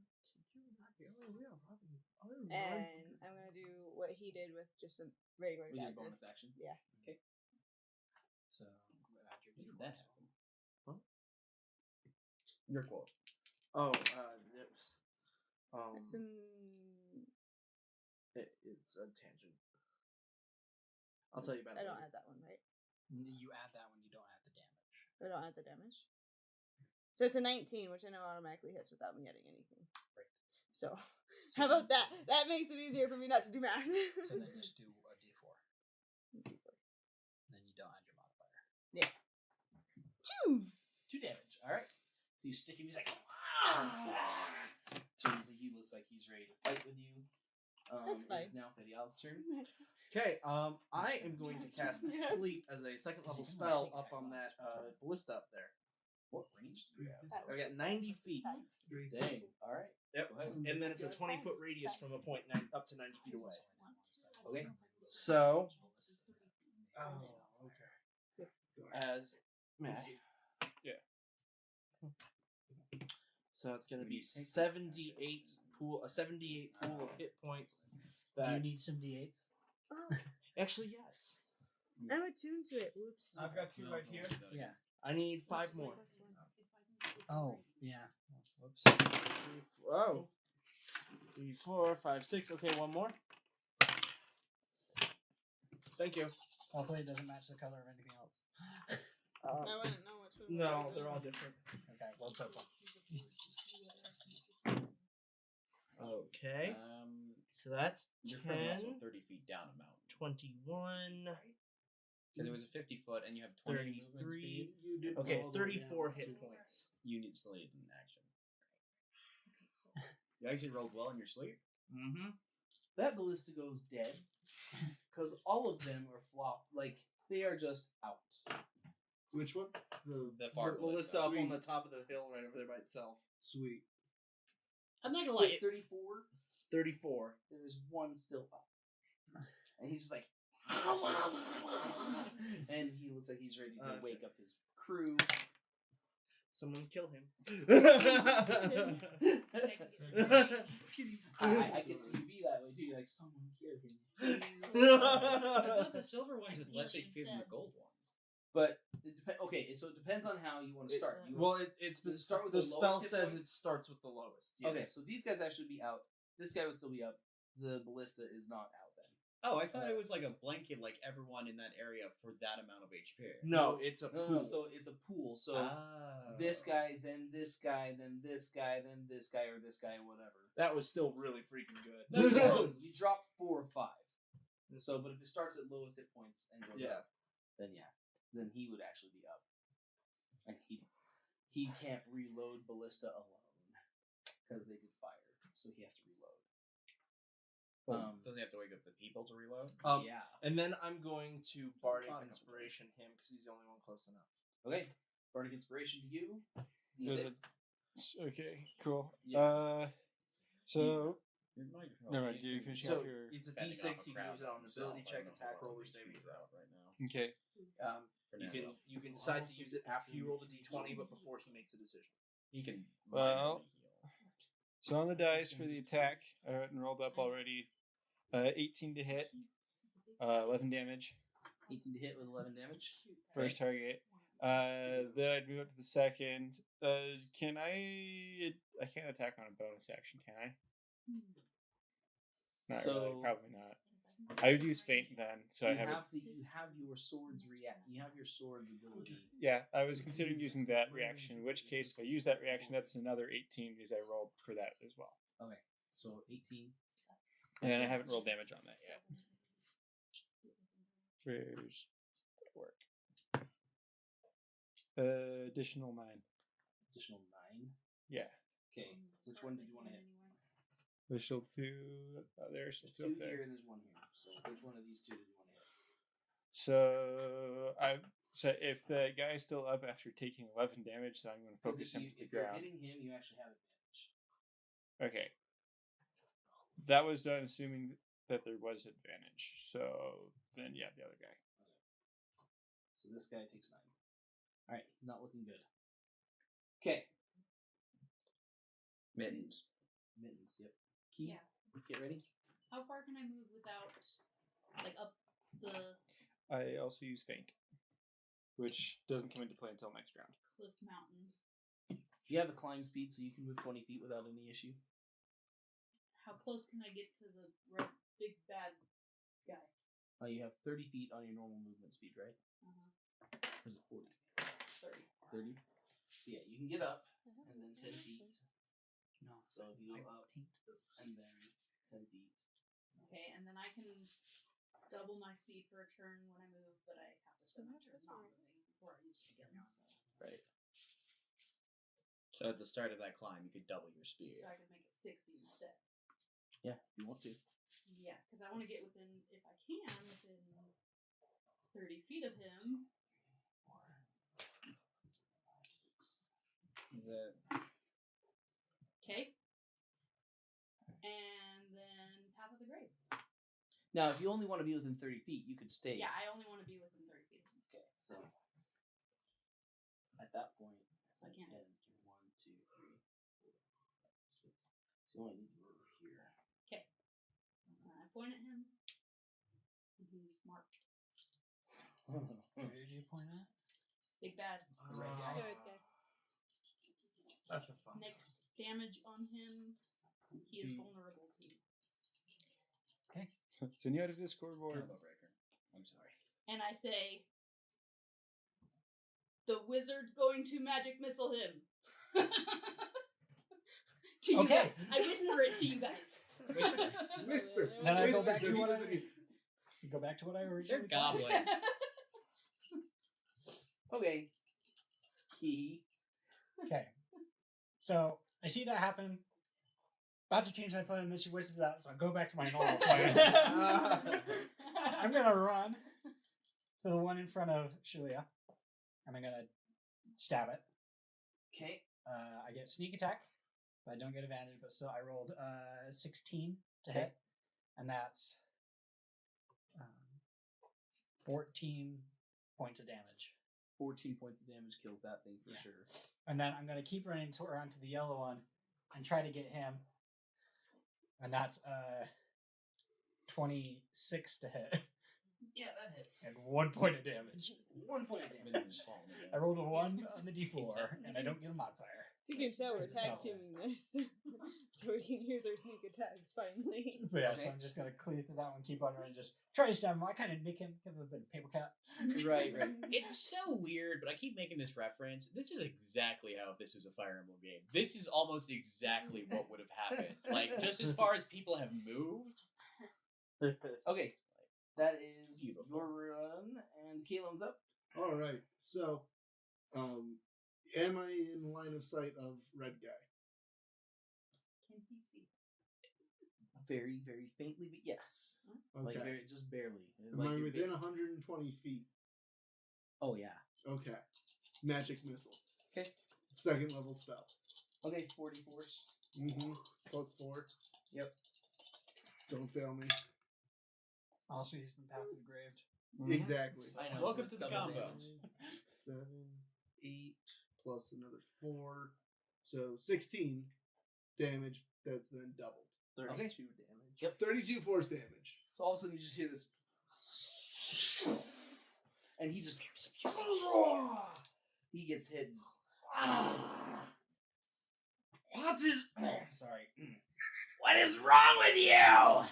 and I'm gonna do what he did with just a regular with your dagger. bonus action. Yeah. Okay. So I'm gonna add your When did d4. that happen? Your quote. Oh, it was. It's in. It's a tangent. I'll tell you about it. I don't later. add that one, right? You add that when you don't add the damage. I don't add the damage. So it's a 19, which I know automatically hits without me adding anything. Right. So, how about that? That makes it easier for me not to do math. So then just do a d4. And then you don't add your modifier. 2. 2 damage. All right. So you stick him. He's like, turns he looks like he's ready to fight with you. That's fine. It's now Fedial's turn. Okay, I am going to cast Yes. Sleep as a second level You can only spell sneak up attack on on that this one. ballista up there. What range do you have? I got 90 feet. Dang. All right. Yep. Go ahead. And then it's a 20-foot radius from a point up to 90 feet away. Okay. So, oh, okay. As Math. Yeah. So it's gonna What do be you think? 78 pool, a 78 pool of hit points. Do you That need some d8s? Oh, actually yes. I'm attuned to it. Whoops. I've got two right here. Yeah. I need 5 more. Oh, yeah. Whoops. Oh. 3, 4, 5, 6. Okay, one more. Thank you. Hopefully it doesn't match the color of anything else. I wouldn't know which one. No, was they're all which. different. Okay, well, purple. Okay. So that's You're currently 10, also 30 feet down a mountain. 21, So there was a 50 foot, and you have 20 movement 33. speed. You did Okay, all the way 34 down hit to- points. You need still need an action. You actually rolled well in your sleep. Mm-hmm. That ballista goes dead because all of them are flop. Like they are just out. Which one? The far The ballista up on Sweet. the top of the hill right over there by itself. Sweet. I'm not gonna Wait, 34? 34. There is one still up. And he's just like and he looks like he's ready to wake up his crew. Someone kill him. I can see you be that way too. You're like, someone kill him. I thought the silver ones had less HP than the gold ones. But it okay, so it depends on how you want to start. You Well, it's Does it start with the the spell lowest hit says points? it starts with the lowest. Yeah. Okay, so these guys actually be out. This guy would still be up. The ballista is not out then. Oh, I thought it was like a blanket, like everyone in that area for that amount of HP. No, it's a No, pool. so it's a pool. So Oh. this guy, then this guy, then this guy, then this guy, or this guy, whatever. That was still really freaking good. No, you drop 4 or 5. So, but if it starts at lowest hit points and goes Yeah. up, then he would actually be up, and he can't reload ballista alone because they did fire, so he has to reload. Doesn't he have to wake up the people to reload? Yeah. And then I'm going to Bardic Probably not. Inspiration him because he's the only one close enough. Okay. Bardic Inspiration to you. Does D6. it- Okay, cool. Yeah. So Your microphone. never mind. Do you finish So off your? it's a Fending D6. off a You can crowd use it on himself. ability I check, don't know attack how well roll, or his saving HP is throw. out right now. Okay. For You now. can decide to use it after you roll the D20, but before he makes a decision. He can. Well- minorly heal. So on the dice for the attack, I went and rolled up already. 18 to hit, 11 damage. 18 to hit with 11 damage. First target. Then I'd move up to the second. Can I? I can't attack on a bonus action, can I? Not really. So- Probably not. I would use feint then, so I you have it. have your sword's react. You have your sword's ability. Yeah, I was considering using that reaction. In which case, if I use that reaction, that's another 18 because I rolled for that as well. Okay, so 18. And I haven't rolled damage on that yet. Where's that work? Additional 9. Additional 9. Yeah. Okay, which one did you want to hit? There's still 2. There's There's still 2 2 up there. here and there's 1 here. So which one of these 2 did you want to hit? So if the guy's still up after taking 11 damage, then I'm going to 'Cause focus him to the if you're ground. hitting him, you actually have advantage. Okay. That was done assuming that there was advantage. So then, yeah, the other guy. So this guy takes 9. Alright, he's not looking good. Okay. Mittens. Mittens, yep. Key, Yeah. get ready. How far can I move without, like, up the I also use feint, which doesn't come into play until next round. cliff mountain? You have a climb speed, so you can move 20 feet without any issue. How close can I get to the big bad guy? You have 30 feet on your normal movement speed, right? Or is it 40? 30. 30? So yeah, you can get up, and then 10 feet. No, so if you go up, and then 10 feet. Okay, and then I can double my speed for a turn when I move, but I have to spend my turn not moving before I use it again. So, Right. So at the start of that climb, you could double your speed. so I could make it 60 instead. Yeah, if you want to. Yeah, because I want to get within, if I can, within 30 feet of him. The Okay. And then Path of the Grave. Now, if you only want to be within 30 feet, you could stay. Yeah, I only want to be within 30 feet of him. Okay, so At that point, it's I like can't. 10. 1, 2, 3, 4, 5, 6. So you only need to go over here. Okay. I point at him. And he's marked. Who did you point at? Big bad. The red guy? Good guy. That's a fun. Next damage on him. He is vulnerable to. Senor to Discord board. Combo breaker. I'm sorry. And I say, the wizard's going to magic missile him. To you Okay. guys. I whisper it to you guys. Whisper. Then I go Whisper back so to he what I doesn't hear. go back to what I They're originally thought. goblins. Okay. He. Okay. So I see that happen. About to change my plan, and then she whispers that, so I go back to my normal plan. I'm gonna run to the one in front of Shulia, and I'm gonna stab it. Okay. I get sneak attack, but I don't get advantage. But still, I rolled 16 to Okay. hit, and that's 14 points of damage. 14 points of damage kills that thing for Yeah. sure. And then I'm gonna keep running around to the yellow one and try to get him, and that's 26 to hit Yeah, that hits. and 1 point of damage. 1 point of Been damage. just falling again. I rolled a 1 on the d4, and I don't get a modifier. You can tell we're It's tag all teaming this, so we can use our sneak attacks finally. But yeah, so Okay. I'm just gonna clear through that one, keep on running, just try to stab him. I kind of nick him, give him a bit of paper cut. Right, right. It's so weird, but I keep making this reference. This is exactly how if this was a Fire Emblem game. This is almost exactly what would have happened. Like, just as far as people have moved. Okay. That is Beautiful. your run, and Caleb's up. All right. So, am I in line of sight of red guy? Can he see? Very, very faintly, but yes. Okay. Like, very, just barely. Am Like, I you're within big- 120 feet? Oh, yeah. Okay. Magic missile. Okay. Second level spell. Okay, 40 force. Mm-hmm. +4. Yep. Don't fail me. Also, he's been path of the graved. Exactly. I know. Welcome it's to the double combo. damage. 7, 8, plus another 4. So 16 damage. That's then doubled. 32 damage. Yep. 32 force damage. So all of a sudden you just hear this. And he just. He gets hit. What is. Sorry. What is wrong with you?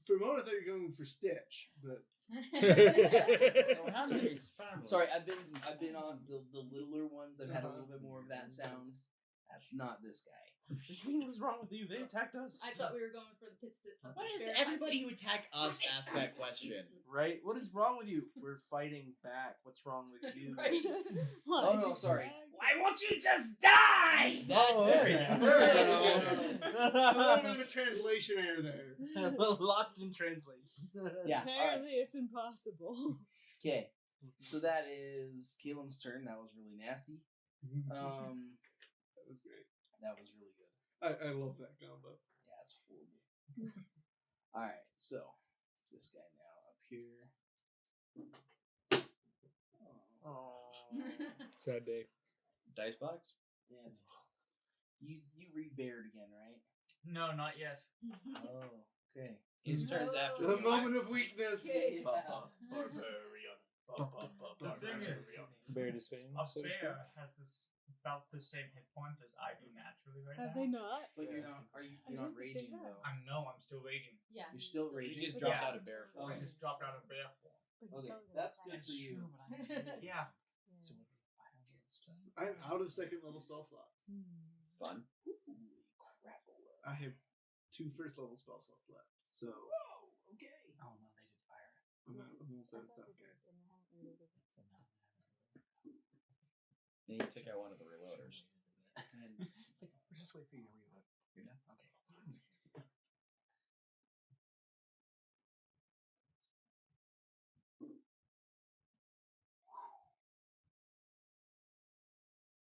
For a moment, I thought you were going for Stitch, but Oh, how did it expand? Sorry, I've been on the littler ones. I've had a little bit more of that sound. That's not this guy. What's wrong with you? They attacked us. I thought we were going for the pit stop. Why does everybody who attack us ask that question? Right? What is wrong with you? We're fighting back. What's wrong with you? Right. Oh, no, sorry. Why won't you just die? That's very a good. little bit of a translation error there. Lost in translation. Yeah. All right. Apparently, it's impossible. Okay. So that is Caleb's turn. That was really nasty. That was great. That was really good. I love that combo. Yeah, it's horrible. All right, so this guy now up here. Oh. Sad day. Dice box? Yeah, it's you read Baird again, right? No, not yet. Oh, okay. His turn's after. The me. moment of weakness. Okay. Barbarian. The thing is, Bear to Spain. a so to speak. bear has this about the same hit points as I do naturally right Have now. they not? But you're not. Are you? You're I not don't think they raging have. though. I'm still raging. Yeah. You're still You raging. just But dropped yeah. out of bear form. I just dropped out of bear form. But he's Okay, probably gonna that's attack. good for you. Yeah. So what do I have this stuff? I'm out of second level spell slots. Fun. Holy crap! I have 2 first level spell slots left. So Whoa. Okay. Oh no, they did fire. I'm almost out of stuff, guys. So now Then you took out one of the reloaders. and it's like we'll just wait for you to reload. You're done. Okay.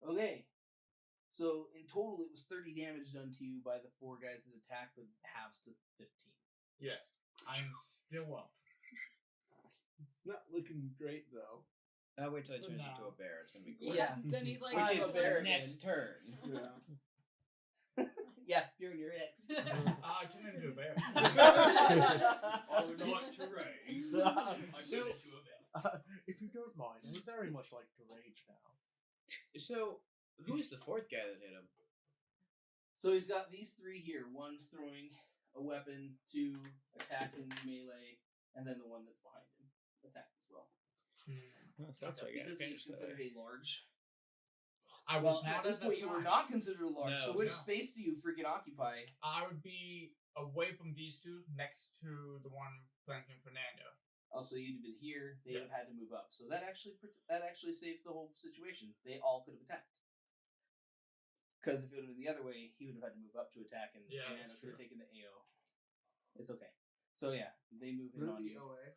Okay. So in total, it was 30 damage done to you by the 4 guys that attacked, but halves to 15. Yes. I'm still up. It's not looking great though. I'll wait till he For turns now. into a bear. It's gonna be cool. Yeah. Then he's like, Which I'm is a bear next turn. Yeah. Yeah, you're in your ex. I turn into a bear. Oh, not to rage. So- If you don't mind, I would very much like to rage now. So, who's the fourth guy that hit him? So he's got these three here. One throwing a weapon, two attacking melee, and then the one that's behind him attacked as well. That's why I got Because he's advantage that considered way. a large. I was Well, not at this point, you were not considered a large. No. So which No. space do you freaking occupy? I would be away from these two, next to the one flanking Fernando. Also, you'd have been here. They Yeah. would have had to move up. So that actually saved the whole situation. They all could have attacked. Because if it would have been the other way, he would have had to move up to attack, and Yeah, Fernando that's could have true. taken the AO. It's okay. So yeah, they move in on Ruby you. OA.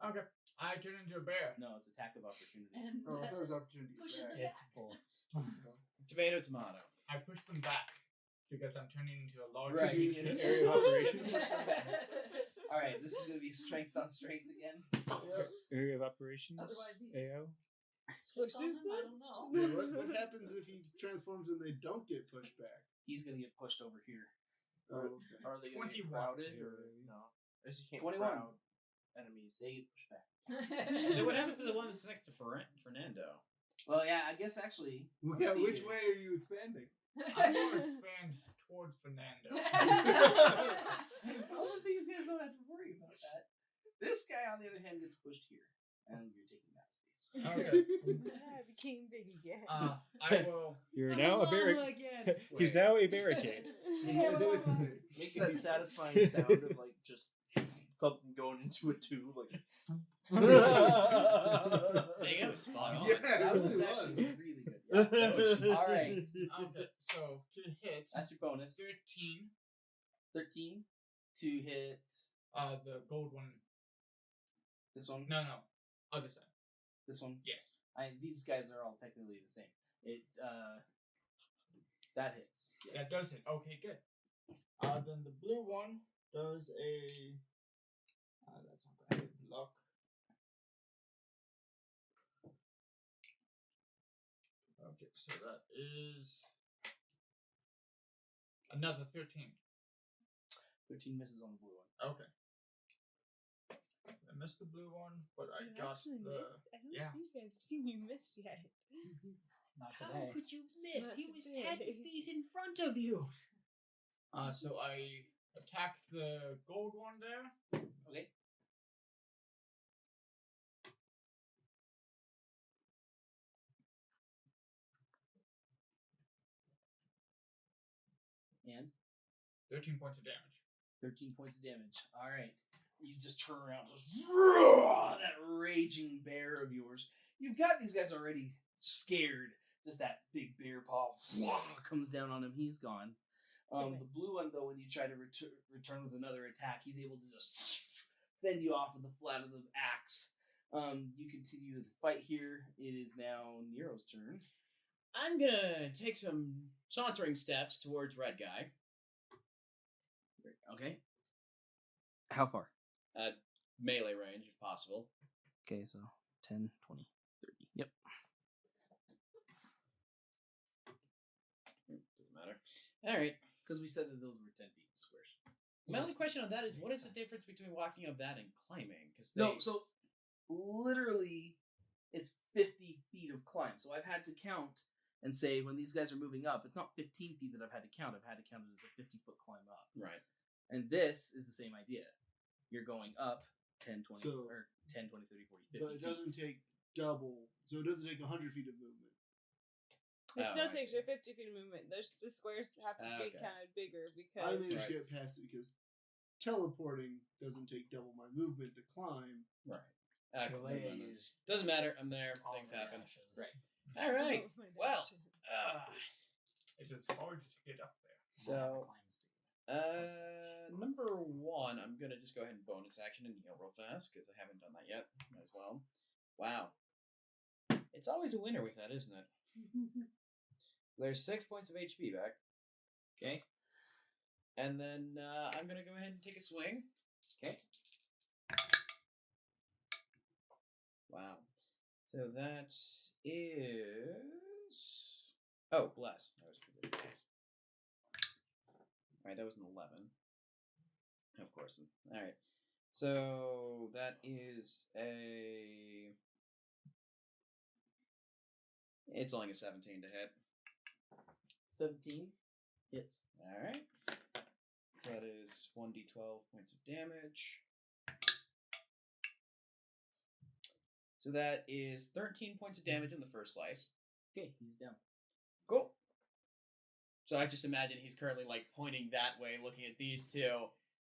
Okay, I turn into a bear. No, it's attack of opportunity. and Oh, there's opportunity. pushes to them attack. It's both. Tomato, tomato. I push them back because I'm turning into a large. Right. You you get can- area of operation. All right, this is going to be strength on strength again. Area of operations. Otherwise, he just- AO. Squishes Squishes them? I them? don't know. Wait, what happens if he transforms and they don't get pushed back? He's going to get pushed over here. Oh, okay. Are they going to get 21. crowded or no? As you can't 21. crowd enemies. They get pushed back. So what happens to the one that's next to Fernando? Well, yeah, I guess actually. let's Yeah, see which here. way are you expanding? I'm going to expand towards Fernando. All of these guys don't have to worry about that. This guy, on the other hand, gets pushed here, and you're taking that space. Okay. I became big again. I will. You're now a barricade. again. He's now a barricade. Makes that satisfying sound of like just something going into a tube, like. Dang, that was spot on. Yeah, That it was really actually was. really good. Yeah, that was- all right, Okay, so to hit that's your bonus. 13, 13 to hit the gold one. this one. No, other side. This one. Yes. These guys are all technically the same. It that hits. Yes. That does hit. Okay, good. Then the blue one does a. That's not gonna hit. Luck. Okay, so that is another 13. 13 misses on the blue one. Okay. I missed the blue one, but I You got actually the. missed? I don't yeah. think I've seen you miss yet. Not today. could you miss? He was 10 feet in front of you. So I attack the gold one there. Okay. And 13 points of damage. 13 points of damage. All right. You just turn around. Just, roar, that raging bear of yours. You've got these guys already scared. Just that big bear paw comes down on him. He's gone. The blue one, though, when you try to return with another attack, he's able to just fend you off with the flat of the axe. You continue the fight here. It is now Nero's turn. I'm gonna take some sauntering steps towards red guy. Okay. How far? Melee range, if possible. Okay, so 10, 20, 30. Yep. Doesn't matter. All right. Because we said that those were 10 feet squares. My only question on that is, what is makes the sense. difference between walking up that and climbing? Because No, so literally it's 50 feet of climb. So I've had to count and say when these guys are moving up, it's not 15 feet that I've had to count. I've had to count it as a 50-foot climb up. right. And this is the same idea. You're going up 10, 20, So- or 10, 20, 30, 40, 50 But it doesn't feet. take double, so it doesn't take 100 feet of movement. It Oh, still I takes see. your 50 feet of movement. The squares have to be Okay. counted bigger because. I may just Right. get past it because teleporting doesn't take double my movement to climb. Right. Chile never mind then. is Doesn't matter. I'm there. all Things the happen. ashes. Right. All right. Oh my Well. gosh. It is hard to get up there. So, Climb speed. number one, I'm gonna just go ahead and bonus action and heal real fast because I haven't done that yet. Might as well. Wow. It's always a winner with that, isn't it? There's 6 points of HP back. Okay. And then I'm gonna go ahead and take a swing. Okay. Wow. So that is. Oh, bless. That was for the bless. Alright, that was an 11. Of course. Alright. So that is a. It's only a 17 to hit. 17 hits. Alright. So that is 1d12 points of damage. So that is 13 points of damage in the first slice. Okay, he's down. Cool. So I just imagine he's currently like pointing that way, looking at these two,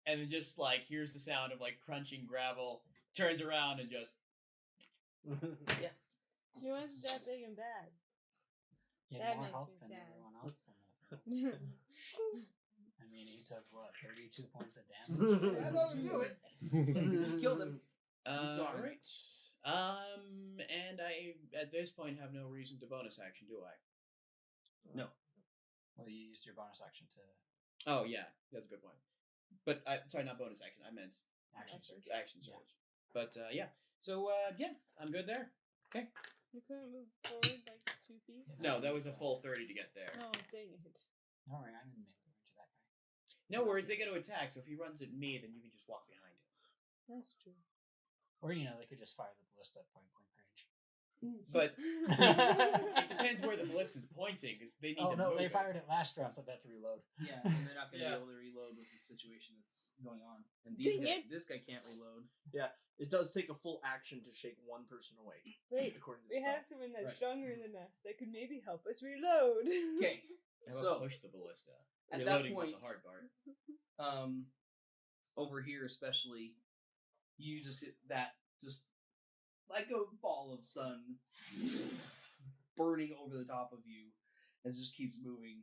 and then just like hears the sound of like crunching gravel, turns around and just Yeah. She wasn't that big and bad. You That had more makes health me than sad. everyone else in that field. I mean, he took what, 32 points of damage? That doesn't do it. You killed him. He's gone. Right. And I at this point have no reason to bonus action, do I? No. Well, you used your bonus action to Oh yeah, that's a good point. But sorry, not bonus action. I meant action surge. action surge. But yeah. So yeah, I'm good there. Okay. You couldn't move forward like 2 feet? No, that was a full 30 to get there. Oh, dang it. Don't worry, I'm in melee range of that guy. No worries, they get to attack. So if he runs at me, then you can just walk behind him. That's true. Or, you know, they could just fire the ballista at point blank range. But it depends where the ballista's pointing, because they need Oh, to no, move they it. fired it last round, so they have to reload. Yeah, and they're not going to Yeah. be able to reload with the situation that's going on. And Dang it. this guy can't reload. It does take a full action to shake one person away. Wait, according to the we have spell. someone that's Right. stronger than us that could maybe help us reload. Okay, How about so push the ballista. at that Reloading's point, not the hard part. over here especially, you just hit that just like a ball of sun burning over the top of you as it just keeps moving.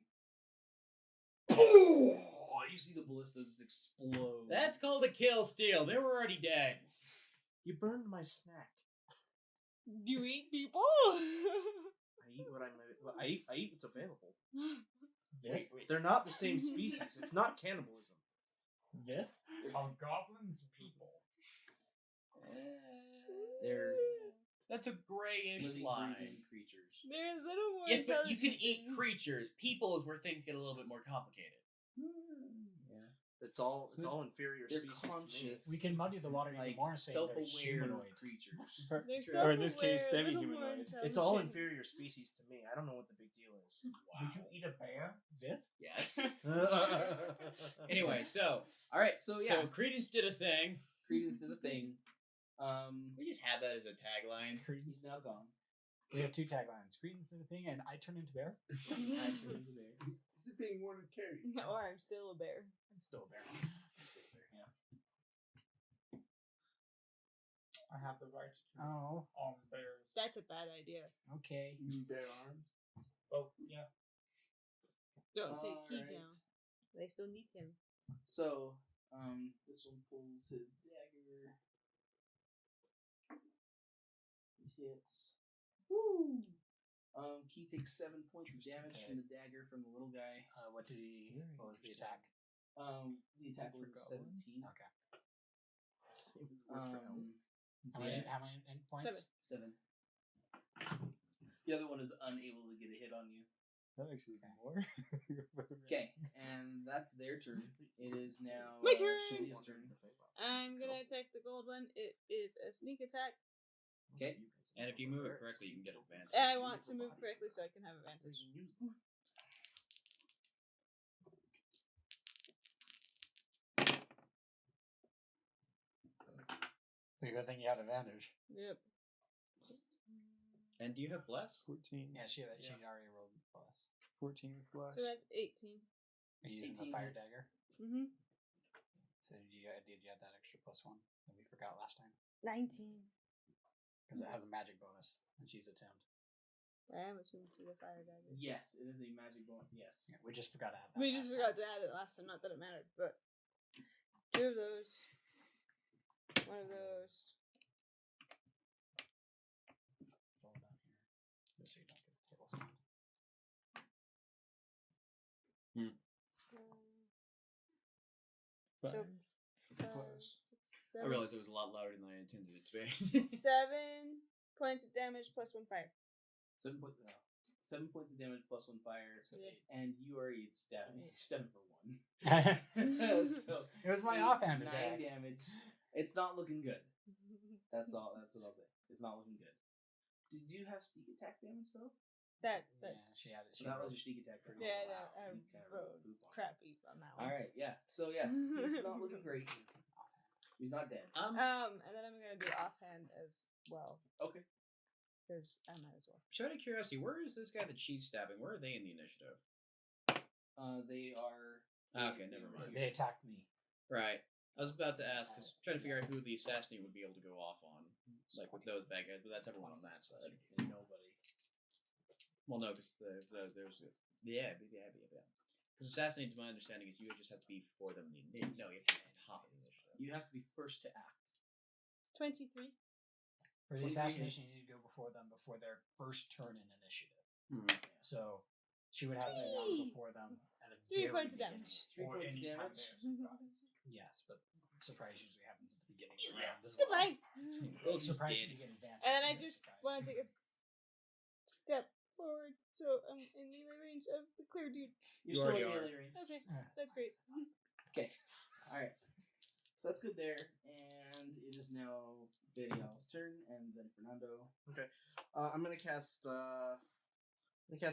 You see the ballista just explode. That's called a kill steal. They were already dead. You burned my snack. Do you eat people? I eat what I eat what's available. Viv? They're not the same species. It's not cannibalism. Viv? Are goblins people? They're That's a grayish living, line. breathing creatures. They're a little more Yes, but you can intelligent eat than- creatures. People is where things get a little bit more complicated. Yeah. It's all inferior They're species. to me. conscious. We can muddy the water even Like more and say they're self-aware humanoid. creatures. They're Or in this case, self-aware, a little more demi-humanoid. It's all intelligent. inferior species to me. I don't know what the big deal is. Would you eat a bear? Viv? Yes. Anyway, Anyway, so All right, so yeah, so Credence did a thing. Credence did a thing. We just have that as a tagline. He's now gone. We have two taglines. Credence did a thing, and I turn into bear. Actually, the bear. Is it being worn and carried? Or I'm still a bear. I'm still a bear. I'm still a bear, yeah. I have the right to Oh, own bears. That's a bad idea. okay. You need bare arms. Well, yeah. Don't take Key Alright. down. They still need him. So, this one pulls his dagger. It hits. Woo! Key takes 7 points of damage from the dagger from the little guy. What did he? What was the attack? The attack was a 17. Okay. same as work for elf. How many? How many points? 7. 7. The other one is unable to get a hit on you. That makes it even more. Okay, and that's their turn. It is now My turn! Shalia's turn. I'm gonna attack the gold one. It is a sneak attack. Okay. And if you move it correctly, you can get advantage. I want to move correctly so I can have advantage. It's a good thing you had advantage. Yep. And do you have bless? 14. Yeah, she already rolled plus. 14 with blast. So that's 18. Are you using the 18 fire hits. dagger? Mm-hmm. So did you add that extra +1 that we forgot last time? 19. Because it has a magic bonus, and she's attuned. I am attuned to the fire dagger. Yes, it is a magic bonus. Yes. Yeah, we just forgot to add that. We just forgot to add it last time. Not that it mattered, but 2 of those. 1 of those. Roll down here, just so you don't get a table sound. So Plus. 6, I 7. realized it was a lot louder than I intended it to be. 7 points of damage plus 1 fire. 7 points. No. 7 points of damage plus 1 fire. So Yeah. 8. And you already stabbed for 1. it So was my 8, offhand 9 attack. damage. It's not looking good. That's all. That's what I'll say. It's not looking good. Did you have sneak attack damage though? That's she had it. So that was your sneak attack. Right? yeah. Wow. I You kinda wrote poop on it. crappy on that one. All right. Yeah. So yeah, he's not looking great. He's not dead. And then I'm gonna do offhand as well Okay. because I might as well. Just out of curiosity, where is this guy that she's stabbing? Where are they in the initiative? They are. Okay, never mind. They attacked me. Right. I was about to ask, because trying to figure out who the assassinate would be able to go off on. Like with those bad guys, but that's everyone on that side. Nobody. Well, no, because there's yeah. Because assassinate, to my understanding, is you just have to be before them. No, you have to be on top of the initiative. You have to be first to act. 23. For the 23 assassination, is- you need to go before them before their first turn in initiative. Hmm. So she would have to run before them at a 3 very points of beginning. damage. 3 Or points of any time damage. they're surprised. Yes, but surprise usually happens at the beginning of the round as well. Goodbye. Well, he's Surprise dead. you get advantage. And then I and just surprise. want to take a step forward, so I'm in melee range of the clear dude. You're You still already in are. melee range. Okay, that's great. Okay. All right. So that's good there, and it is now Belial's turn, and then Fernando. I'm gonna cast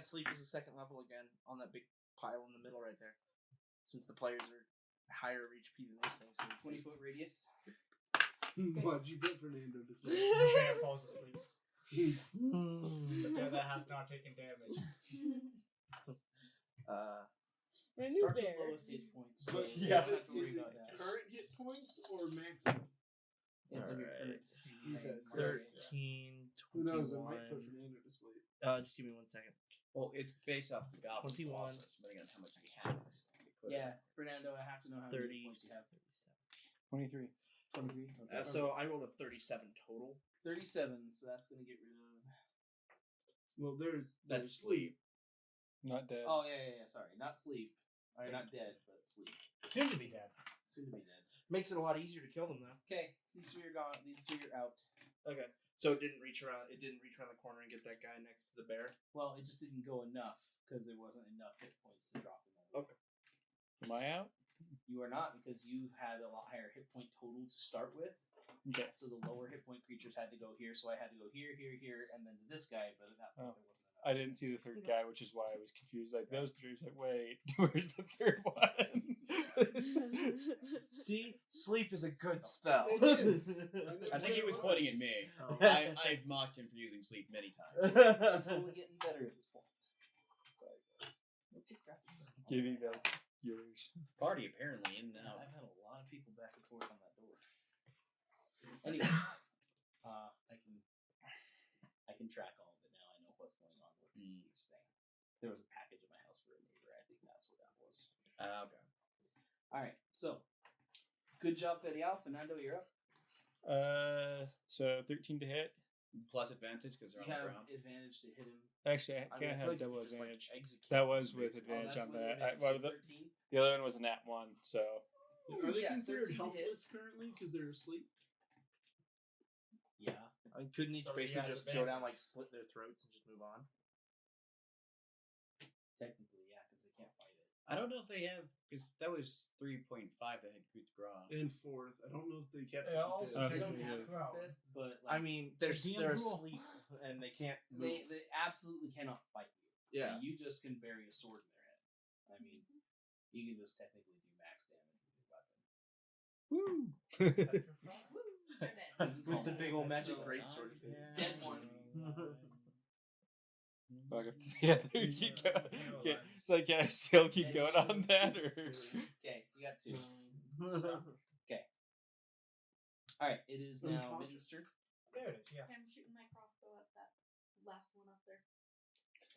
sleep as a second level again on that big pile in the middle right there, since the players are higher HP than these things. 20-foot radius. Why'd you put Fernando to sleep? Freya falls asleep. So that has not taken damage. A new Starts with bear. lowest hit points. So But you Yeah. don't have to is worry it about that. current hit points or maximum? It's of your Alright. current. Okay, so 13, who knows? It might put 21. Fernando to sleep. Just give me 1 second. Well, it's based off the Goblin 21. process, depending on how much we have. Yeah, Fernando, I have to know how 30. many points you have. 23. 23. Okay. So I rolled a 37 total. 37. So that's gonna get rid of. Well, there's That's sleep. Not dead. Oh yeah. Sorry, not sleep. Or not dead, but sleep. Soon to be dead. Soon to be dead. Makes it a lot easier to kill them though. Okay, these three are gone. These three are out. Okay. So it didn't reach around. It didn't reach around the corner and get that guy next to the bear. Well, it just didn't go enough because there wasn't enough hit points to drop them all. Okay. Am I out? You are not because you had a lot higher hit point total to start with. Okay. So the lower hit point creatures had to go here. So I had to go here, and then to this guy. But at that point, Oh. there wasn't enough. I didn't see the third guy, which is why I was confused. Like, those three, like, wait, where's the third one? See, sleep is a good spell. It is. I think he was pointing at me. Oh. I've mocked him for using sleep many times. It's only getting better at this point. So I guess. Okay, crap. Give you that yours. Party apparently in and Now, out. I've had a lot of people back and forth on that door. Anyways, I can track all of it now. I know what's going on with each thing. There was a package at my house for a neighbor. I think that's what that was. Okay. All right, so good job, Belial. Fernando, you're up. So 13 to hit. Plus advantage because they're You on the have ground. advantage to hit him. Actually, I I mean, can't I have feel like you double could just, like, advantage. execute That was him, with basically. advantage that's on with that. advantage, Well, so the 13. other one was a nat 1, so Are they Yeah, considered 13 to hit. helpless currently because they're asleep? Yeah. I mean, couldn't he So he basically has just go down, advantage. like slit their throats and just move on? Technically, yeah, because they can't fight it. I don't know if they have because that was 3.5 that had coup de grace. And fourth. I don't know if they kept They it also fifth. I They think don't they have do. fifth, but I like, mean, they're DM's rule. asleep and they can't move. they absolutely cannot fight you. Yeah. Like, you just can bury a sword in their head. I mean, you can just technically do max damage with your weapon. woo. They're dead. With the big old magic So, greatsword. Dead one. Back up to the other. Keep going. Okay. It's like, can I still keep going on that, or? Okay, you got two. Okay. All right, it is now Unconscious. Mitten's turn. There it is, yeah. I'm shooting my crossbow at that last one up there.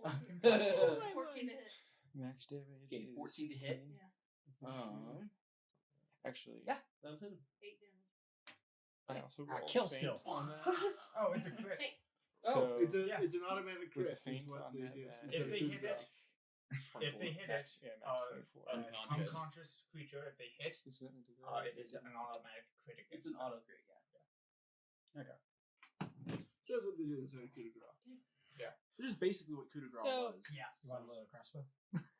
Oh, my 14 to word. hit. Max damage. Okay, is 14 to hit. 16. Um, Actually, yeah, that'll hit him. 8 damage. I also roll Kill faint still. on that. Oh, it's a crit. Hey, Oh, So, it's yeah. an automatic with crit. the feint is what on they that, did. if instead of they hit because, it- If they hit it, Max, yeah, max 24. Unconscious. unconscious creature, if they hit, Is that into it is an automatic crit against It's an them. auto crit, yeah. So that's what they do inside coup de grace. This is basically what coup de grace So- was. Yeah. You want a little crossbow?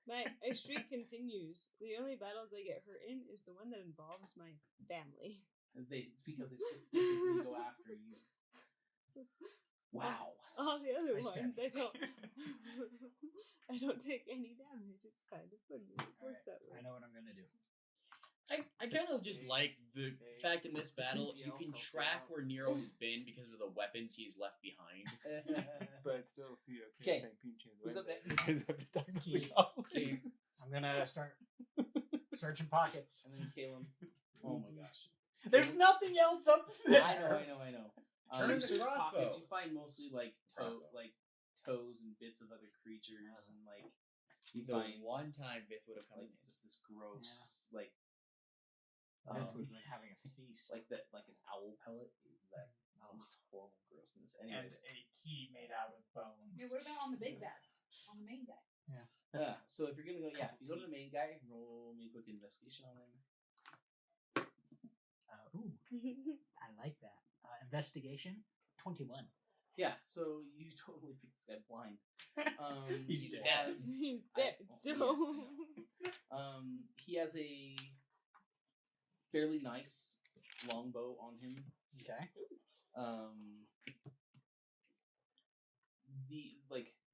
My streak continues. The only battles I get hurt in is the one that involves my family. It's because they specifically go after you. Wow. All the other I stab ones, I you. don't. I don't take any damage. It's kind of funny. It's worked that way. I know what I'm gonna do. I kind of just like the fact in this battle you can track where Nero has been because of the weapons he's left behind. But still, you know, Okay. same pinche Who's up next? Because of the dogs of the Key. goblin. I'm gonna start searching pockets. And then Caleb. Oh my gosh. There's nothing else up there. I know. Turn You the search pockets, crossbow. you find mostly like Crossbow. toes and bits of other creatures, and like you The find one time Biff would have come like in. just this gross like This was like having a feast. like an owl pellet. That this horrible grossness. And Anyways, a key made out of bone. Yeah, what about on the big bad? On the main guy? so if you're gonna go, if you go to the main guy, roll me a quick investigation on him. Ooh, I like that. Investigation 21. Yeah, so you totally picked this guy blind. He's he dead. has He's dead. yes, So. I know. He has a fairly nice longbow on him. Okay.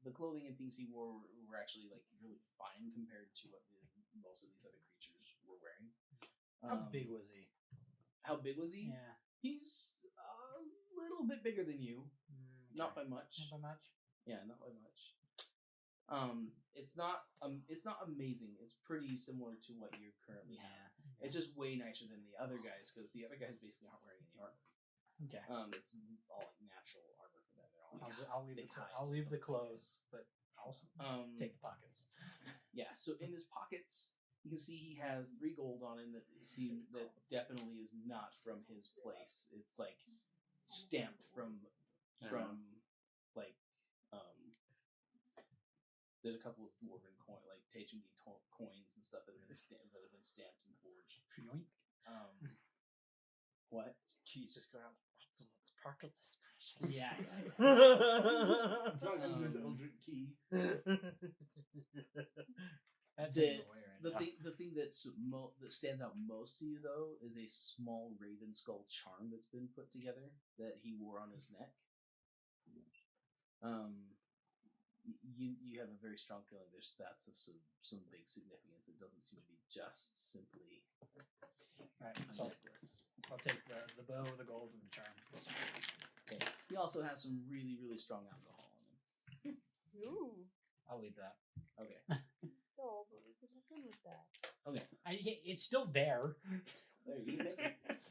The clothing and things he wore were actually like really fine compared to what most of these other creatures were wearing. How big was he? How big was he? Yeah. He's a little bit bigger than you, not by much. Not by much. Yeah, not by much. It's not amazing. It's pretty similar to what you currently have. It's just way nicer than the other guys because the other guys basically aren't wearing any armor. Okay. It's all like natural armor for them. They're all like, I'll leave big the hides I'll and leave the stuff like that. clothes, but I'll Take take the pockets. yeah. So in his pockets, you can see he has 3 gold on him that you see that definitely is not from his place. It's like stamped from like there's a couple of dwarven like Taichingi coins and stuff that have been stamped and forged. Yoink. What? Keys just go out. What's pockets is precious. Yeah. Talking to his Eldritch key. That's The- away right The now. thing that stands out most to you though is a small raven skull charm that's been put together that he wore on his neck. You have a very strong feeling there's stats of some big significance. It doesn't seem to be just simply Right. a So necklace. I'll take the bow, the gold, and the charm. Okay. He also has some really, really strong alcohol on him. Ooh. I'll leave that. Okay. Oh, but we could have fun with that. Okay. It's still there. There you go.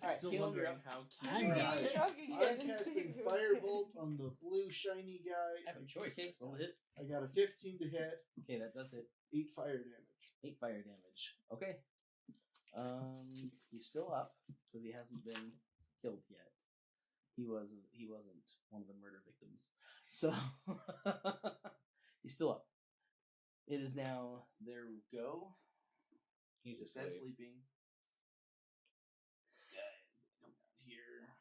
Alright, Still Caleb, you're wondering up. how I'm You're not- drunk again. I'm casting Firebolt on the blue shiny guy. I have a choice. Okay, roll hit. I got a 15 to hit, Okay, that does hit. 8 fire damage. 8 fire damage. Okay. He's still up because he hasn't been killed yet. He wasn't one of the murder victims. So he's still up. It is now their go. He's This just guy's asleep. sleeping. This guy is gonna come down here.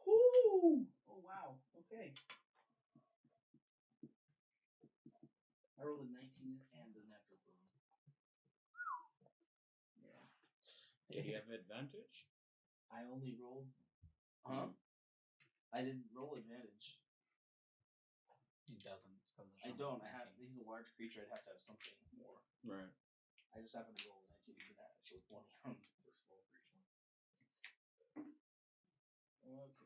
Whoo! Oh wow. Okay. I rolled a 19 and a natural 20. Yeah. Did he have advantage? I only rolled. Huh? I didn't roll advantage. He doesn't. I don't. I have. He's a large creature. I'd have to have something more. Right. I just happen to roll a 19 to that. So it's 1 on the first roll for each one. Okay. So that is.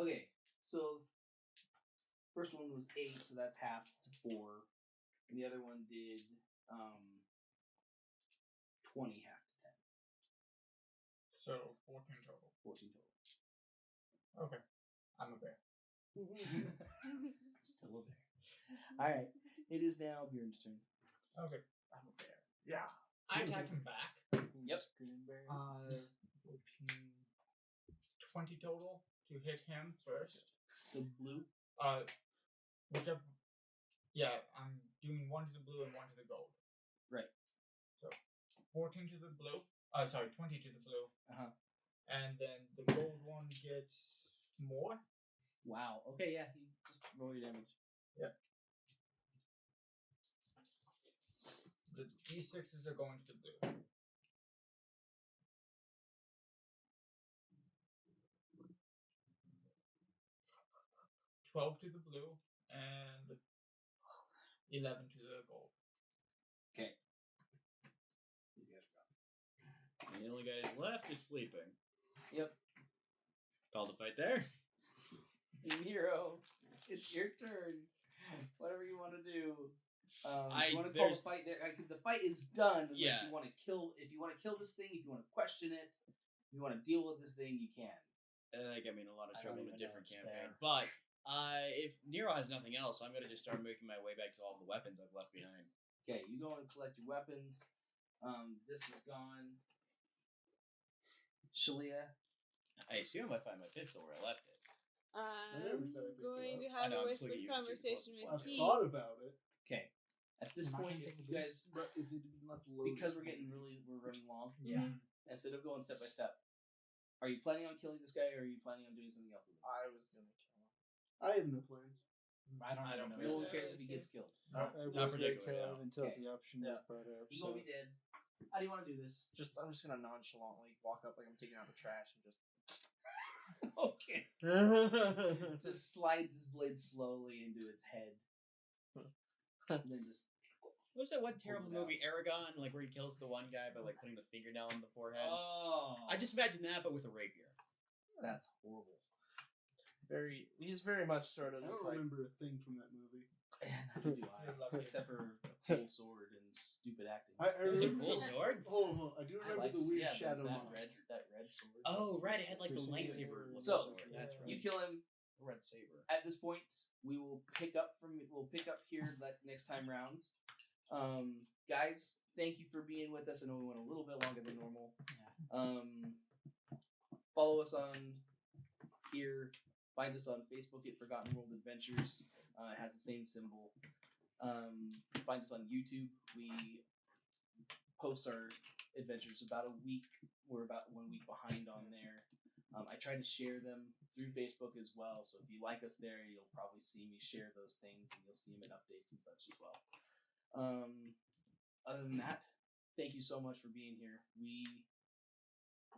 Okay, so first one was 8, so that's half to 4. And the other one did 20 half to 10. So 14 total. 14 total. Okay. I'm a bear. Still a bear. Alright, it is now Bjorn's turn. Okay. I'm a bear. Yeah. I attack him back. Yep. 14, 20 total to hit him first. The blue. Whichever Yeah, I'm doing 1 to the blue and 1 to the gold. Right. So 14 to the blue. 20 to the blue. Uh-huh. And then the gold one gets more. Wow. Okay, yeah. You just roll your damage. Yep. The D6s are going to the blue. $12 to the blue and 11 to the gold. Okay. These guys are gone. And the only guy left is sleeping. Yep. Call the fight there. Nero, it's your turn. Whatever you want to do. You want to call the there's- fight there? The fight is done unless Yeah. you want to kill. If you want to kill this thing, if you want to question it, if you want to deal with this thing, you can. That got me in a lot of I trouble don't in a even know different it's campaign. there. But if Nero has nothing else, I'm gonna just start making my way back to all the weapons I've left behind. Okay, you go and collect your weapons. This is gone. Shalia. I assume I find my pistol where I left it. never I'm said I picked it going up. to I have know, a I'm just whispered looking at you 'cause you're conversation close. with I've Key. thought about it. Okay. At this Am I point, gonna take the you guys, But if it had been left loaded, because we're running long. Yeah. Instead of going step by step, are you planning on killing this guy, or are you planning on doing something else with him? I was gonna kill him. I have no plans. I don't I even don't know. No his one name. cares if he gets killed. I Not was gonna particularly, kill him no. until Okay. the option Yeah. was brought up. He's So. gonna be dead. How do you want to do this? I'm just gonna nonchalantly walk up like I'm taking out the trash and just. Okay. Just slides his blade slowly into its head. And then just What was that one terrible Hold it movie, Aragon, like where he kills the one guy by like putting the fingernail in the forehead? oh, I just imagine that, but with a rapier. that's horrible. He's very much sort I of don't just like. remember a thing from that movie. Neither do I, except for a cool sword and stupid acting. I It was a remember cool the- sword. Hold on. I do remember the weird shadow that monster. red sword. Oh, That's right, it had like the Crusader. lightsaber. looking So, sword. That's right. You kill him. Red saber. At this point, we'll pick up here next time round. Guys, thank you for being with us. I know we went a little bit longer than normal. Follow us on here. Find us on Facebook at Forgotten World Adventures. It has the same symbol. Find us on YouTube. We post our adventures about a week. We're about 1 week behind on there. I try to share them through Facebook as well. So if you like us there, you'll probably see me share those things, and you'll see them in updates and such as well. Other than that, thank you so much for being here. We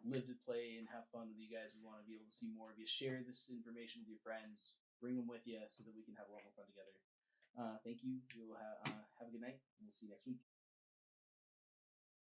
live to play and have fun with you guys. We want to be able to see more of you. Share this information with your friends. Bring them with you so that we can have a lot more fun together. Thank you. You'll have a good night, and we'll see you next week.